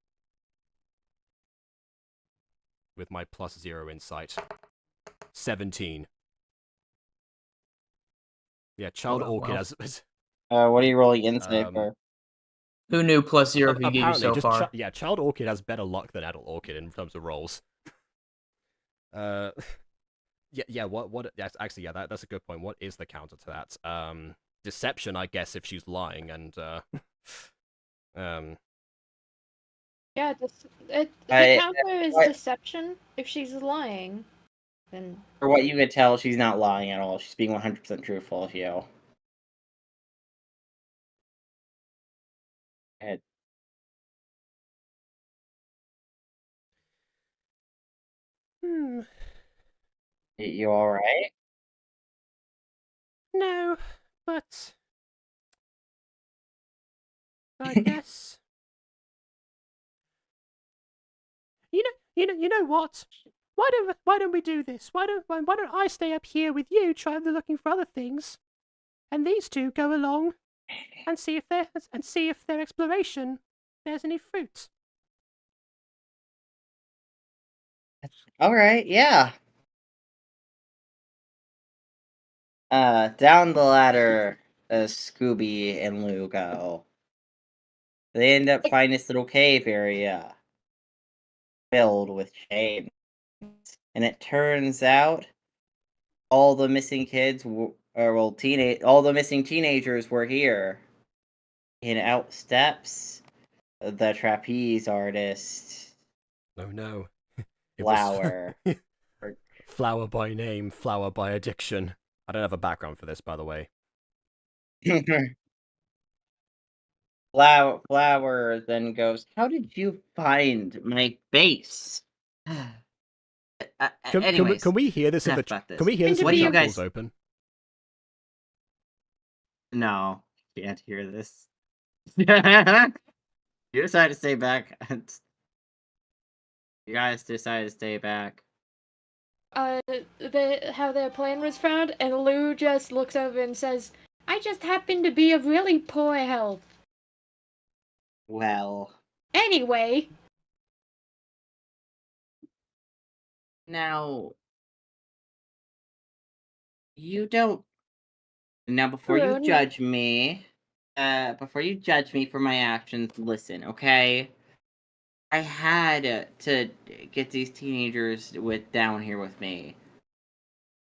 with my +0 insight. 17. Yeah, Child Orchid has. What are you rolling insight for? Who knew +0 could give you so far? Yeah, Child Orchid has better luck than Adult Orchid in terms of rolls. Yeah. What? Actually, yeah. That's a good point. What is the counter to that? Deception, I guess, if she's lying, and Yeah, the counter is deception. If she's lying, then For what you could tell, she's not lying at all. She's being 100% truthful. Yo. Ahead. You all right? No, but I guess you know what? Why don't we do this? Why don't I stay up here with you, trying to looking for other things, and these two go along and see if their exploration bears any fruit. All right, yeah. Down the ladder, Scooby and Lou go. They end up finding this little cave area. filled with chains. And it turns out all the missing kids, all the missing teenagers were here. And out steps the trapeze artist. Oh no. It Flower. was Flower by name, flower by addiction. I don't have a background for this, by the way. Flower then goes, "How did you find my base?" Anyways, can we hear this if enough the about this. can we hear this if What the do you chat guys? pool's open? No, can't hear this. You decided to stay back. You guys decided to stay back. How their plan was found, and Lou just looks over and says, "I just happen to be of really poor health. Well, Anyway." now you don't. Now, before you Rune. judge me, for my actions, listen, okay? I had to get these teenagers down here with me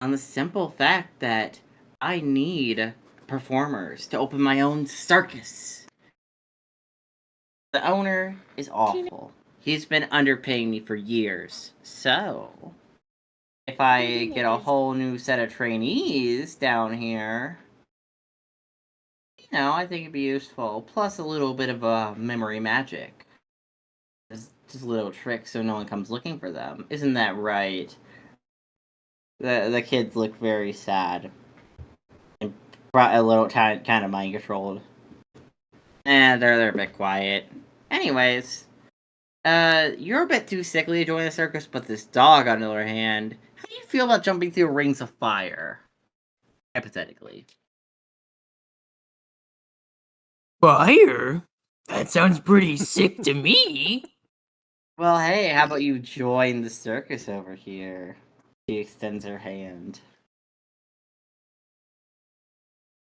on the simple fact that I need performers to open my own circus. The owner is awful. He's been underpaying me for years. So, if I get a whole new set of trainees down here, I think it'd be useful. Plus a little bit of memory magic. Just a little trick so no one comes looking for them. Isn't that right? The kids look very sad. And a little kind of mind controlled. And they're a bit quiet. Anyways, you're a bit too sickly to join the circus, but this dog, on the other hand, how do you feel about jumping through rings of fire? Hypothetically. Fire? That sounds pretty sick to me. Well, hey, how about you join the circus over here? She extends her hand.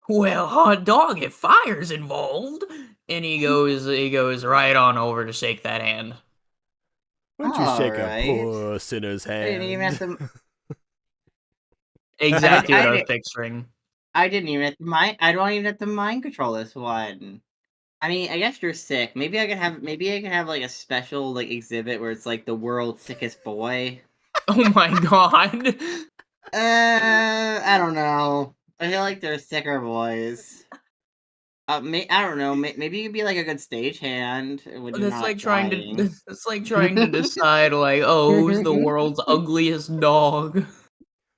Well, hot dog, if fire's involved. And he goes right on over to shake that hand. Won't you shake a Alright. poor sinner's I didn't even have hand? to. Exactly what I was picturing. I didn't even have to mind. I don't even have to mind control this one. I mean, I guess you're sick. Maybe I can have like a special like exhibit where it's like the world's sickest boy. Oh my god. I don't know. I feel like they're sicker boys. I don't know. Maybe you could be like a good stagehand. It's like trying to decide like, oh, who's the world's ugliest dog?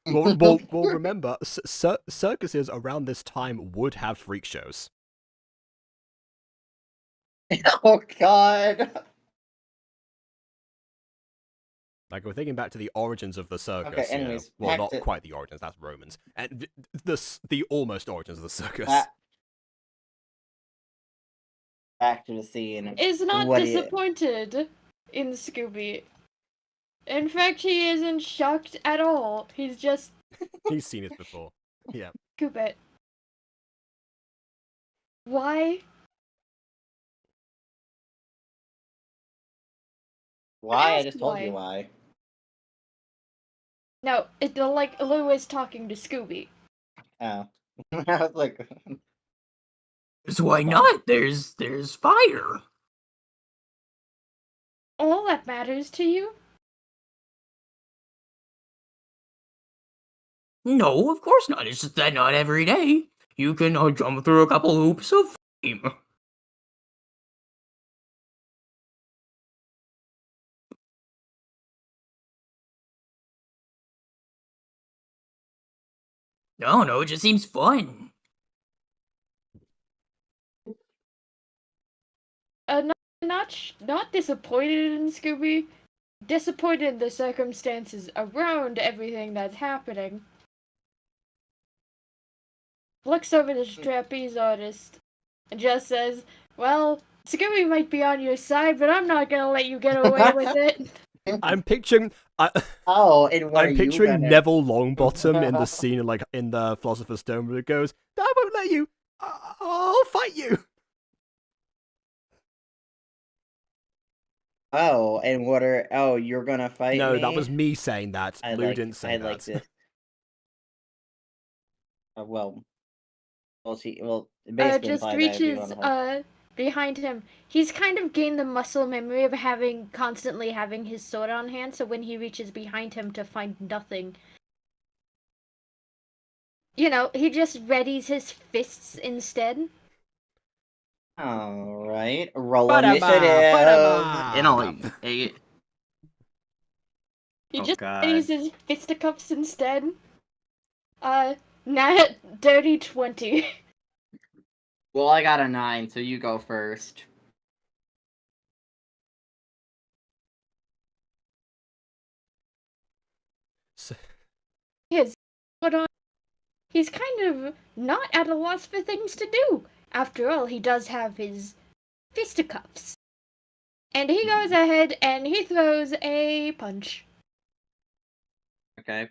Well, remember, circuses around this time would have freak shows. Oh god. Like, we're thinking back to the origins of the circus. Okay, anyways, well, not to... quite the origins, that's Romans. And the almost origins of the circus. Back to the scene. Is not disappointed in Scooby. In fact, he isn't shocked at all. He's just... He's seen it before. Yeah. Scoobit. Why? Why? I just told you why. No, it's like Lou is talking to Scooby. Oh. I was like... So why not? There's fire. All that matters to you? No, of course not. It's just that not every day. You can jump through a couple hoops of flame. No, it just seems fun. Not disappointed in Scooby. Disappointed in the circumstances around everything that's happening. Looks over the trapeze artist and just says, "Well, Scooby might be on your side, but I'm not gonna let you get away with it." I'm picturing. I'm picturing Neville Longbottom in the scene, like in the Philosopher's Stone, where it goes, "I won't let you. I'll fight you." Oh, and what are... Oh, you're gonna fight No, me? that was me saying that. I Lou like, didn't say I that. like this. Well, basically Just implied that I'd be reaches on the behind him. He's kind of gained the muscle memory of constantly having his sword on hand, so when he reaches behind him to find nothing, he just readies his fists instead. Alright, roll Ba-da-ba, initiative! ba-da-ba. You know, He Oh, just God. readies his fisticuffs instead. Nat dirty 20. Well, I got a 9, so you go first. His sword on. He's kind of not at a loss for things to do. After all, he does have his fisticuffs. And he goes ahead and he throws a punch. Okay.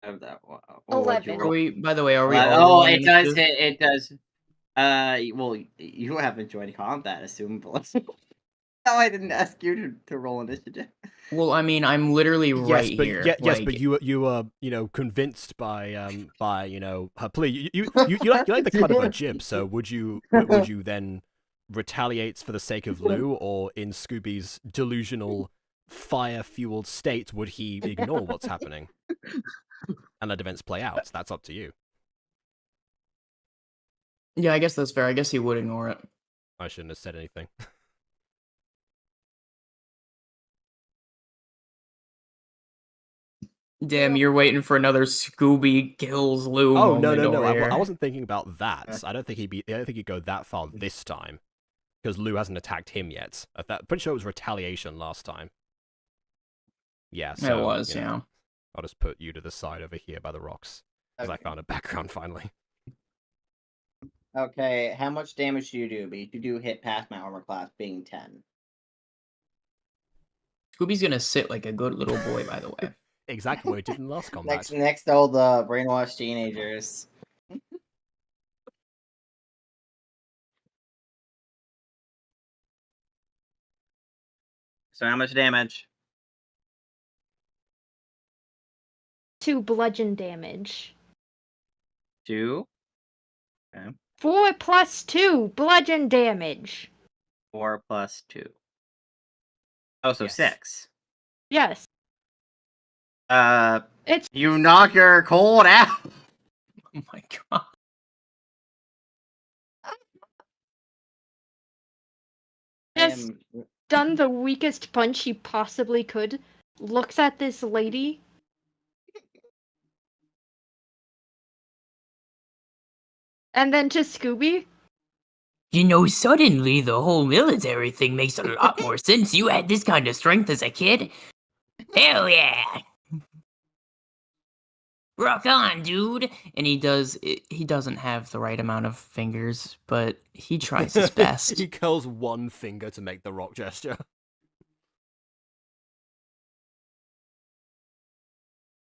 Have that one. 11. Are we? By the way, are we? Oh, all it does initiative? hit. It does. Well, you haven't joined combat, assumably. No, I didn't ask you to roll initiative. Well, I mean, I'm literally right Yes, but here. yes, like... but you were convinced by her plea. You like the cut of her jib. So would you then retaliate for the sake of Lou, or in Scooby's delusional fire-fueled state would he ignore what's happening and let events play out? That's up to you. Yeah, I guess that's fair. I guess he would ignore it. I shouldn't have said anything. Damn, you're waiting for another Scooby kills Lou Oh no moment over here. I wasn't thinking about that. I don't think he'd go that far this time, because Lou hasn't attacked him yet. Pretty sure it was retaliation last time. Yeah, so it was, yeah. I'll just put you to the side over here by the rocks, because I found a background finally. Okay, how much damage do you do? But you do hit past my armor class being 10. Scooby's gonna sit like a good little boy, by the way. Exactly what he did in the last combat. Next to all the brainwashed teenagers. So how much damage? 2 bludgeon damage. 2? Okay. 4 plus 2 bludgeon damage. 4 plus 2. Oh, so Yes. 6. Yes. It's You knock your cold out. Oh my god. just done the weakest punch he possibly could. Looks at this lady. And then to Scooby. You know, suddenly the whole military thing makes a lot more sense. You had this kind of strength as a kid. Hell yeah! Rock on, dude! And he doesn't have the right amount of fingers, but he tries his best. He curls one finger to make the rock gesture.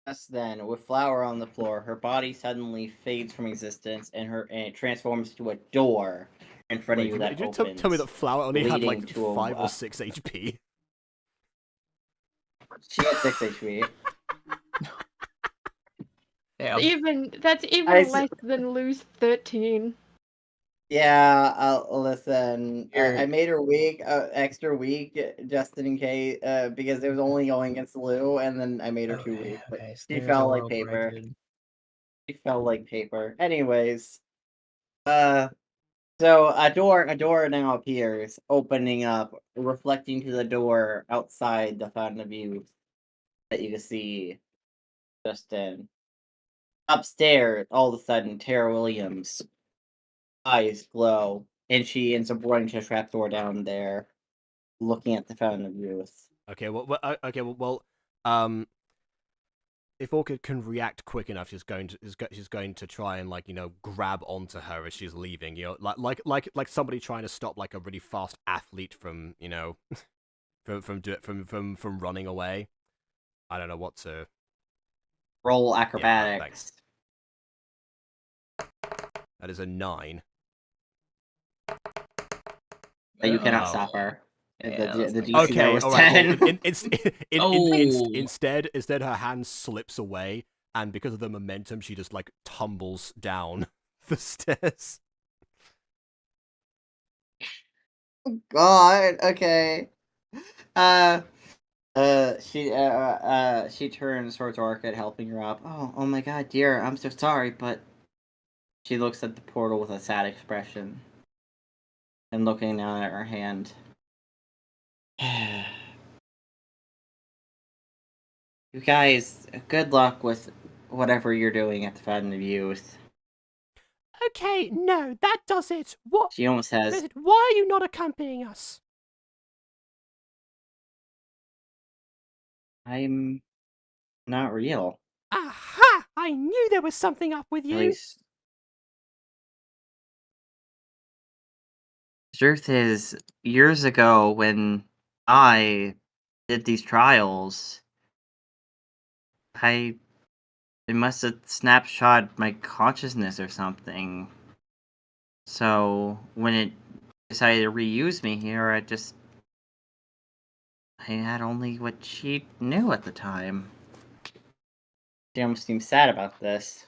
Just then, with Flower on the floor, her body suddenly fades from existence, and it transforms to a door in front of you that did you opens. tell me that Flower only had leading like to 5 or 6 HP? She had 6 HP. Yeah. That's even less than lose 13. Yeah, listen. I made her weak, extra weak, just in case, because it was only going against Lou, and then I made her 2 weak. But Okay, so she there's fell a like world where I paper. could- She fell like paper. Anyways, so a door now appears, opening up, reflecting to the door outside the Fountain of Youth that you can see just in. Upstairs, all of a sudden, Tara Williams' eyes glow, and she ends up running to a trapdoor down there, looking at the Fountain of Youth. Okay, if Orchid can react quick enough, she's going to try and grab onto her as she's leaving. Like somebody trying to stop like a really fast athlete from from running away. I don't know what to roll acrobatics. That is a 9. But you cannot stop her. The DC there was all right. 10. Well, instead, her hand slips away, and because of the momentum, she just like tumbles down the stairs. God, okay. She turns towards Orchid, helping her up. Oh my God, dear, I'm so sorry, but she looks at the portal with a sad expression and looking down at her hand. You guys, good luck with whatever you're doing at the Fountain of Youth. Okay, no, that does it. What? She almost has. Why are you not accompanying us? I'm not real. Aha! I knew there was something up with At you. least. The truth is, years ago when I did these trials, it must have snapshot my consciousness or something. So when it decided to reuse me here, I had only what she knew at the time. She almost seems sad about this.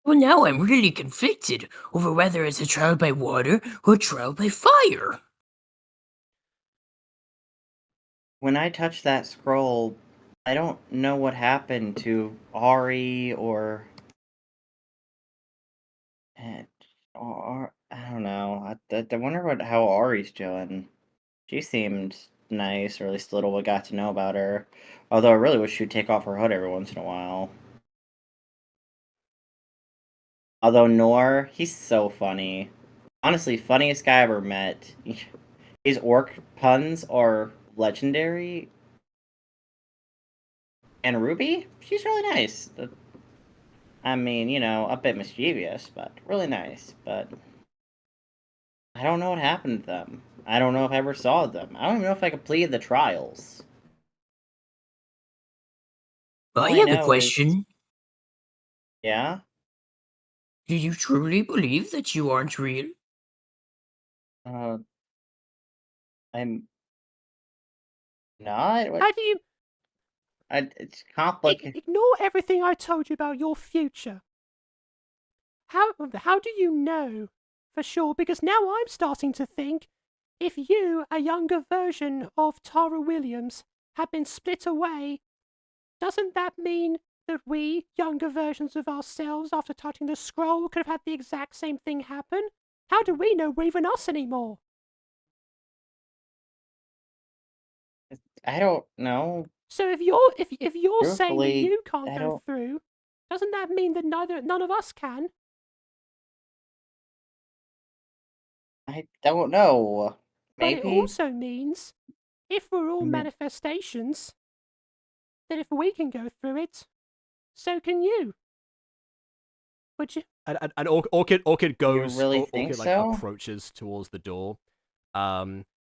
Well, now I'm really conflicted over whether it's a trial by water or a trial by fire. When I touched that scroll, I don't know what happened to Ari or I don't know. I wonder how Ari's doing. She seemed nice, or at least a little what got to know about her. Although I really wish she'd take off her hood every once in a while. Although Nor, he's so funny. Honestly, funniest guy I ever met. His orc puns are legendary. And Ruby, she's really nice. I mean, a bit mischievous, but really nice. But I don't know what happened to them. I don't know if I ever saw them. I don't even know if I completed the trials. I All have a know is- question. Yeah? Do you truly believe that you aren't real? I'm not. How do you It's complicated. ignore everything I told you about your future? How do you know for sure? Because now I'm starting to think if you, a younger version of Tara Williams, have been split away, doesn't that mean that we, younger versions of ourselves, after touching the scroll, could have had the exact same thing happen? How do we know we're even us anymore? I don't know. So if you're saying that Truthfully, you can't I go don't- through, doesn't that mean that none of us can? I don't know. But Maybe. it also means, if we're all I mean- manifestations, then if we can go through it, so can you. Would you? And Orchid goes. really think Orchid so? approaches towards the door.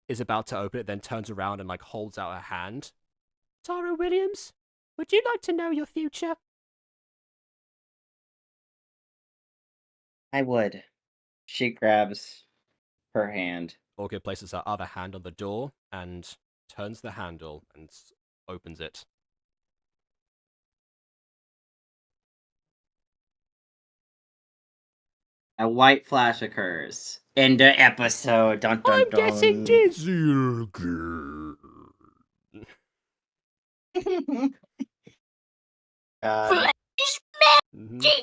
Is about to open it, then turns around and holds out her hand. Tara Williams, would you like to know your future? I would. She grabs her hand. Orchid places her other hand on the door and turns the handle and opens it. A white flash occurs. End of episode. Dun dun I'm dun. getting dizzy. God. Mhm.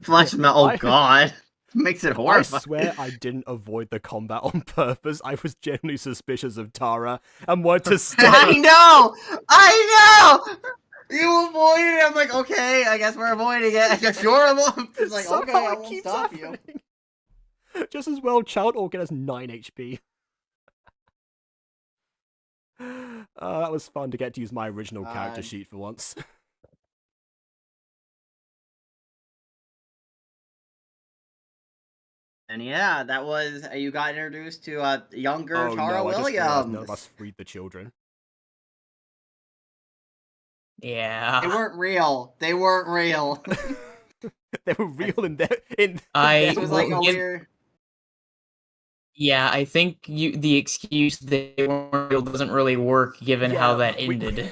Flash melt. Oh I- God. Makes it I horrifying. swear I didn't avoid the combat on purpose. I was genuinely suspicious of Tara and wanted to stay. I know! You avoided it. I'm like, okay, I guess we're avoiding it. You're sure I'm It's like, Somehow okay, I it won't keeps stop you. happening. Just as well, Child Orchid has 9 HP. That was fun to get to use my original character God. sheet for once. And yeah, that was you got introduced to younger Oh Tara no, I just realized Williams. none of us freed the children. Yeah. They weren't real. They weren't real. They were real in their I This was like a will give- weird. Yeah, I think the excuse they weren't real doesn't really work given how that ended.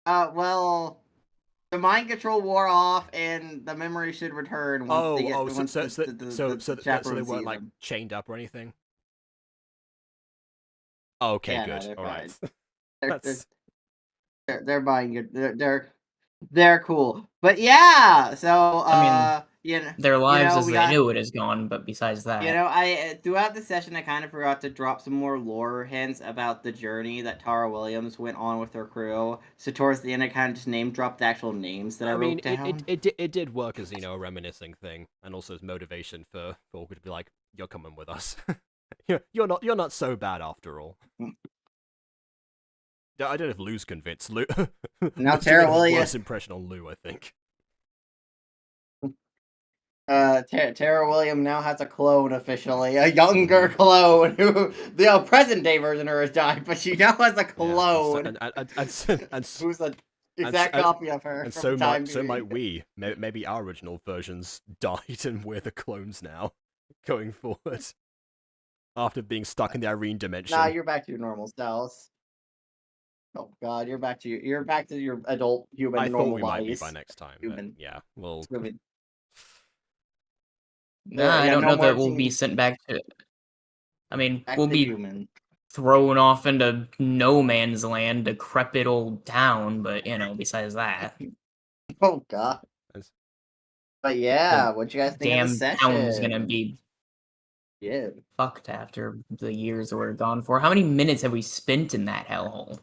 Well, the mind control wore off, and the memory should return once they get so they weren't like chained up or anything. Okay, Yeah, good. no, they're All right. They're buying good. They're cool. But yeah, so I mean, their lives as we they knew it is gone. But besides that, I throughout the session I kind of forgot to drop some more lore hints about the journey that Tara Williams went on with her crew. So towards the end, I kind of just name dropped the actual names that I wrote down. It did work as a reminiscing thing, and also as motivation for Orchid to be like, "You're coming with us. you're not so bad after all." I don't know if Lou's convinced. Lou. Now Tara Williams. Worst impression on Lou, I think. Tara Williams now has a clone officially, a younger clone who the present day version of her has died, but she now has a clone. Who's an exact copy of her. And so might we. Maybe our original versions died, and we're the clones now, going forward. After being stuck in the Irene dimension. Nah, you're back to your normal selves. Oh God, you're back to your adult human normal bodies. I thought we might be by next time. But yeah, well. I don't know that we'll be sent back to. I mean, we'll be thrown off into no man's land, decrepit old town. But besides that. Oh God. But yeah, what you guys think of the session? Damn town's gonna be. Yeah. Fucked after the years that we're gone for. How many minutes have we spent in that hellhole?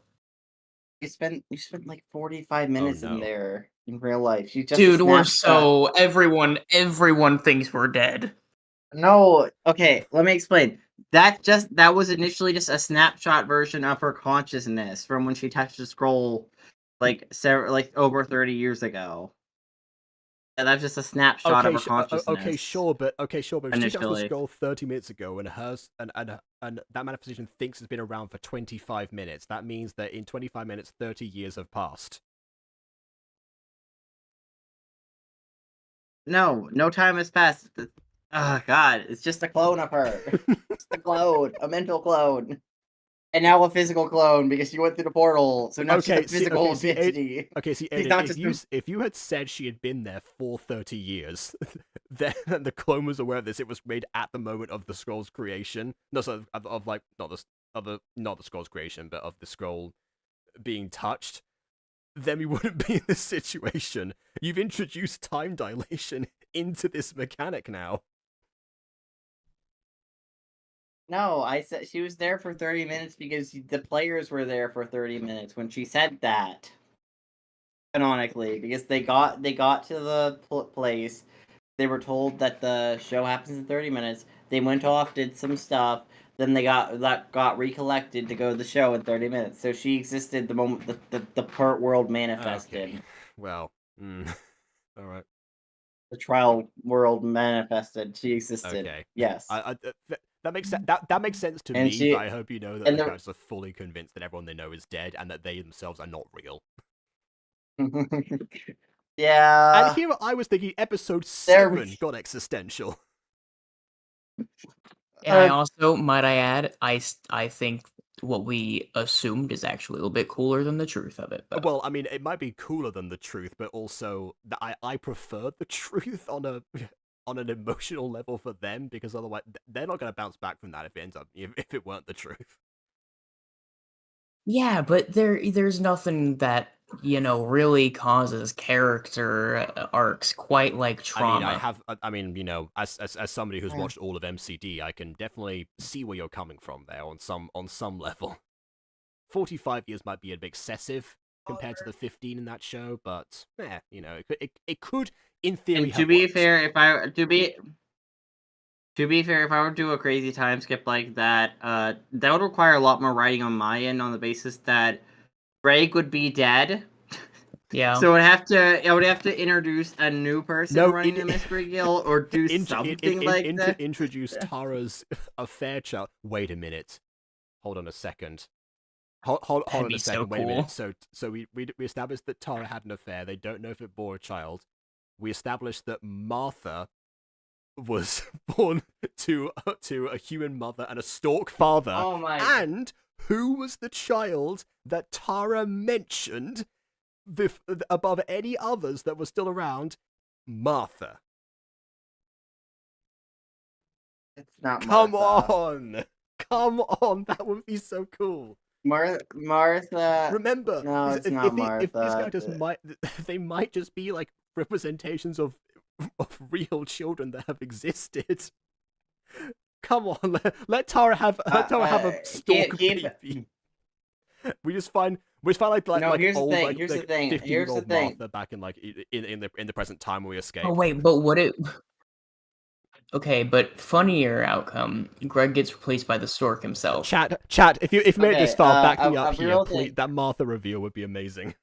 You spent like 45 minutes in there in real life. Dude, we're so everyone thinks we're dead. No, okay, let me explain. That was initially just a snapshot version of her consciousness from when she touched the scroll like over 30 years ago. And that's just a snapshot of her consciousness. Okay, sure, but if she touched the scroll 30 minutes ago and that manifestation thinks it's been around for 25 minutes, that means that in 25 minutes, 30 years have passed. No time has passed. Oh God, it's just a clone of her. It's a clone, a mental clone. And now a physical clone because she went through the portal, so now she's a physical entity. If you had said she had been there for 30 years, then the clone was aware of this. It was made at the moment of the scroll's creation. No, so not the scroll's creation, but of the scroll being touched. Then we wouldn't be in this situation. You've introduced time dilation into this mechanic now. No, I said she was there for 30 minutes because the players were there for 30 minutes when she said that. Canonically, because they got to the place, they were told that the show happens in 30 minutes. They went off, did some stuff, then they got recollected to go to the show in 30 minutes. So she existed the moment the part world manifested. Okay. Well, all right. The trial world manifested. She existed. Okay. Yes. That makes sense. That makes sense to me. But I hope you know that the guys are fully convinced that everyone they know is dead and that they themselves are not real. Yeah. And here I was thinking, episode 7 got existential. And I also, might I add, I think what we assumed is actually a little bit cooler than the truth of it. But... Well, I mean, it might be cooler than the truth, but also I prefer the truth on an emotional level for them, because otherwise they're not going to bounce back from that if it weren't the truth. Yeah, but there's nothing that really causes character arcs quite like trauma. As somebody who's watched all of MCD, I can definitely see where you're coming from there on some level. 45 years might be a bit excessive compared to the 15 in that show, but it could in theory. To be fair, if I were to do a crazy time skip like that, that would require a lot more writing on my end on the basis that Greg would be dead. Yeah. So I would have to introduce a new person running the Mystery Guild or do something like that. Introduce Tara's affair child. Wait a minute. Hold on a second. Hold on a second. So Wait a cool. minute. So we established that Tara had an affair. They don't know if it bore a child. We established that Martha was born to a human mother and a stork father. Oh my! And who was the child that Tara mentioned above any others that were still around? Martha. It's not Come Martha. Come on, that would be so cool. Martha. Remember, No, it's not Martha. if these characters might just be like representations of real children that have existed. Come on, let Tara have a stork baby. We just find like no, like here's old the thing. like, Here's like the thing. 50-year-old Martha back in like in the present time when we escape. Oh wait, but what it? Okay, but funnier outcome. Greg gets replaced by the stork himself. Chat. If you made it this far, back me up here, please. Thing. That Martha reveal would be amazing.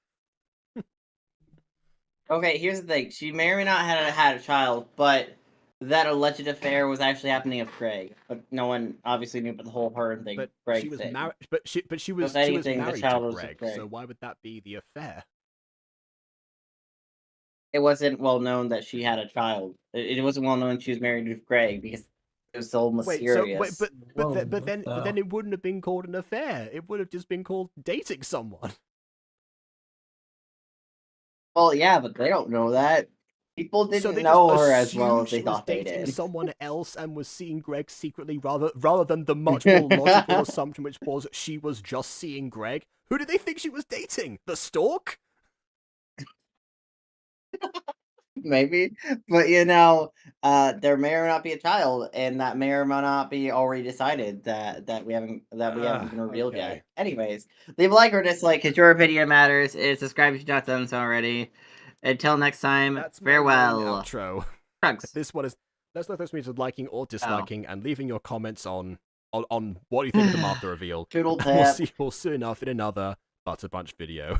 Okay, here's the thing. She may or may not have had a child, but that alleged affair was actually happening with Greg. But no one obviously knew about the whole her thing. But Greg she was thing. married. But she was married to Greg. So why would that be the affair? It wasn't well known that she had a child. It wasn't well known she was married with Greg because it was so mysterious. But then it wouldn't have been called an affair. It would have just been called dating someone. Well, yeah, but they don't know that. People didn't know her as well as they thought they did. Someone else and was seeing Greg secretly rather than the much more logical assumption, which was she was just seeing Greg. Who did they think she was dating? The stork? Maybe, but there may or not be a child, and that may or may not be already decided that we haven't been revealed yet. Anyways, leave a like or dislike because your opinion matters. And subscribe if you've not done so already. Until next time, farewell. Outro. This one is. Let's let those means of liking or disliking and leaving your comments on what you think of the Martha reveal. Toodle We'll see you all soon enough in another Butter Bunch video.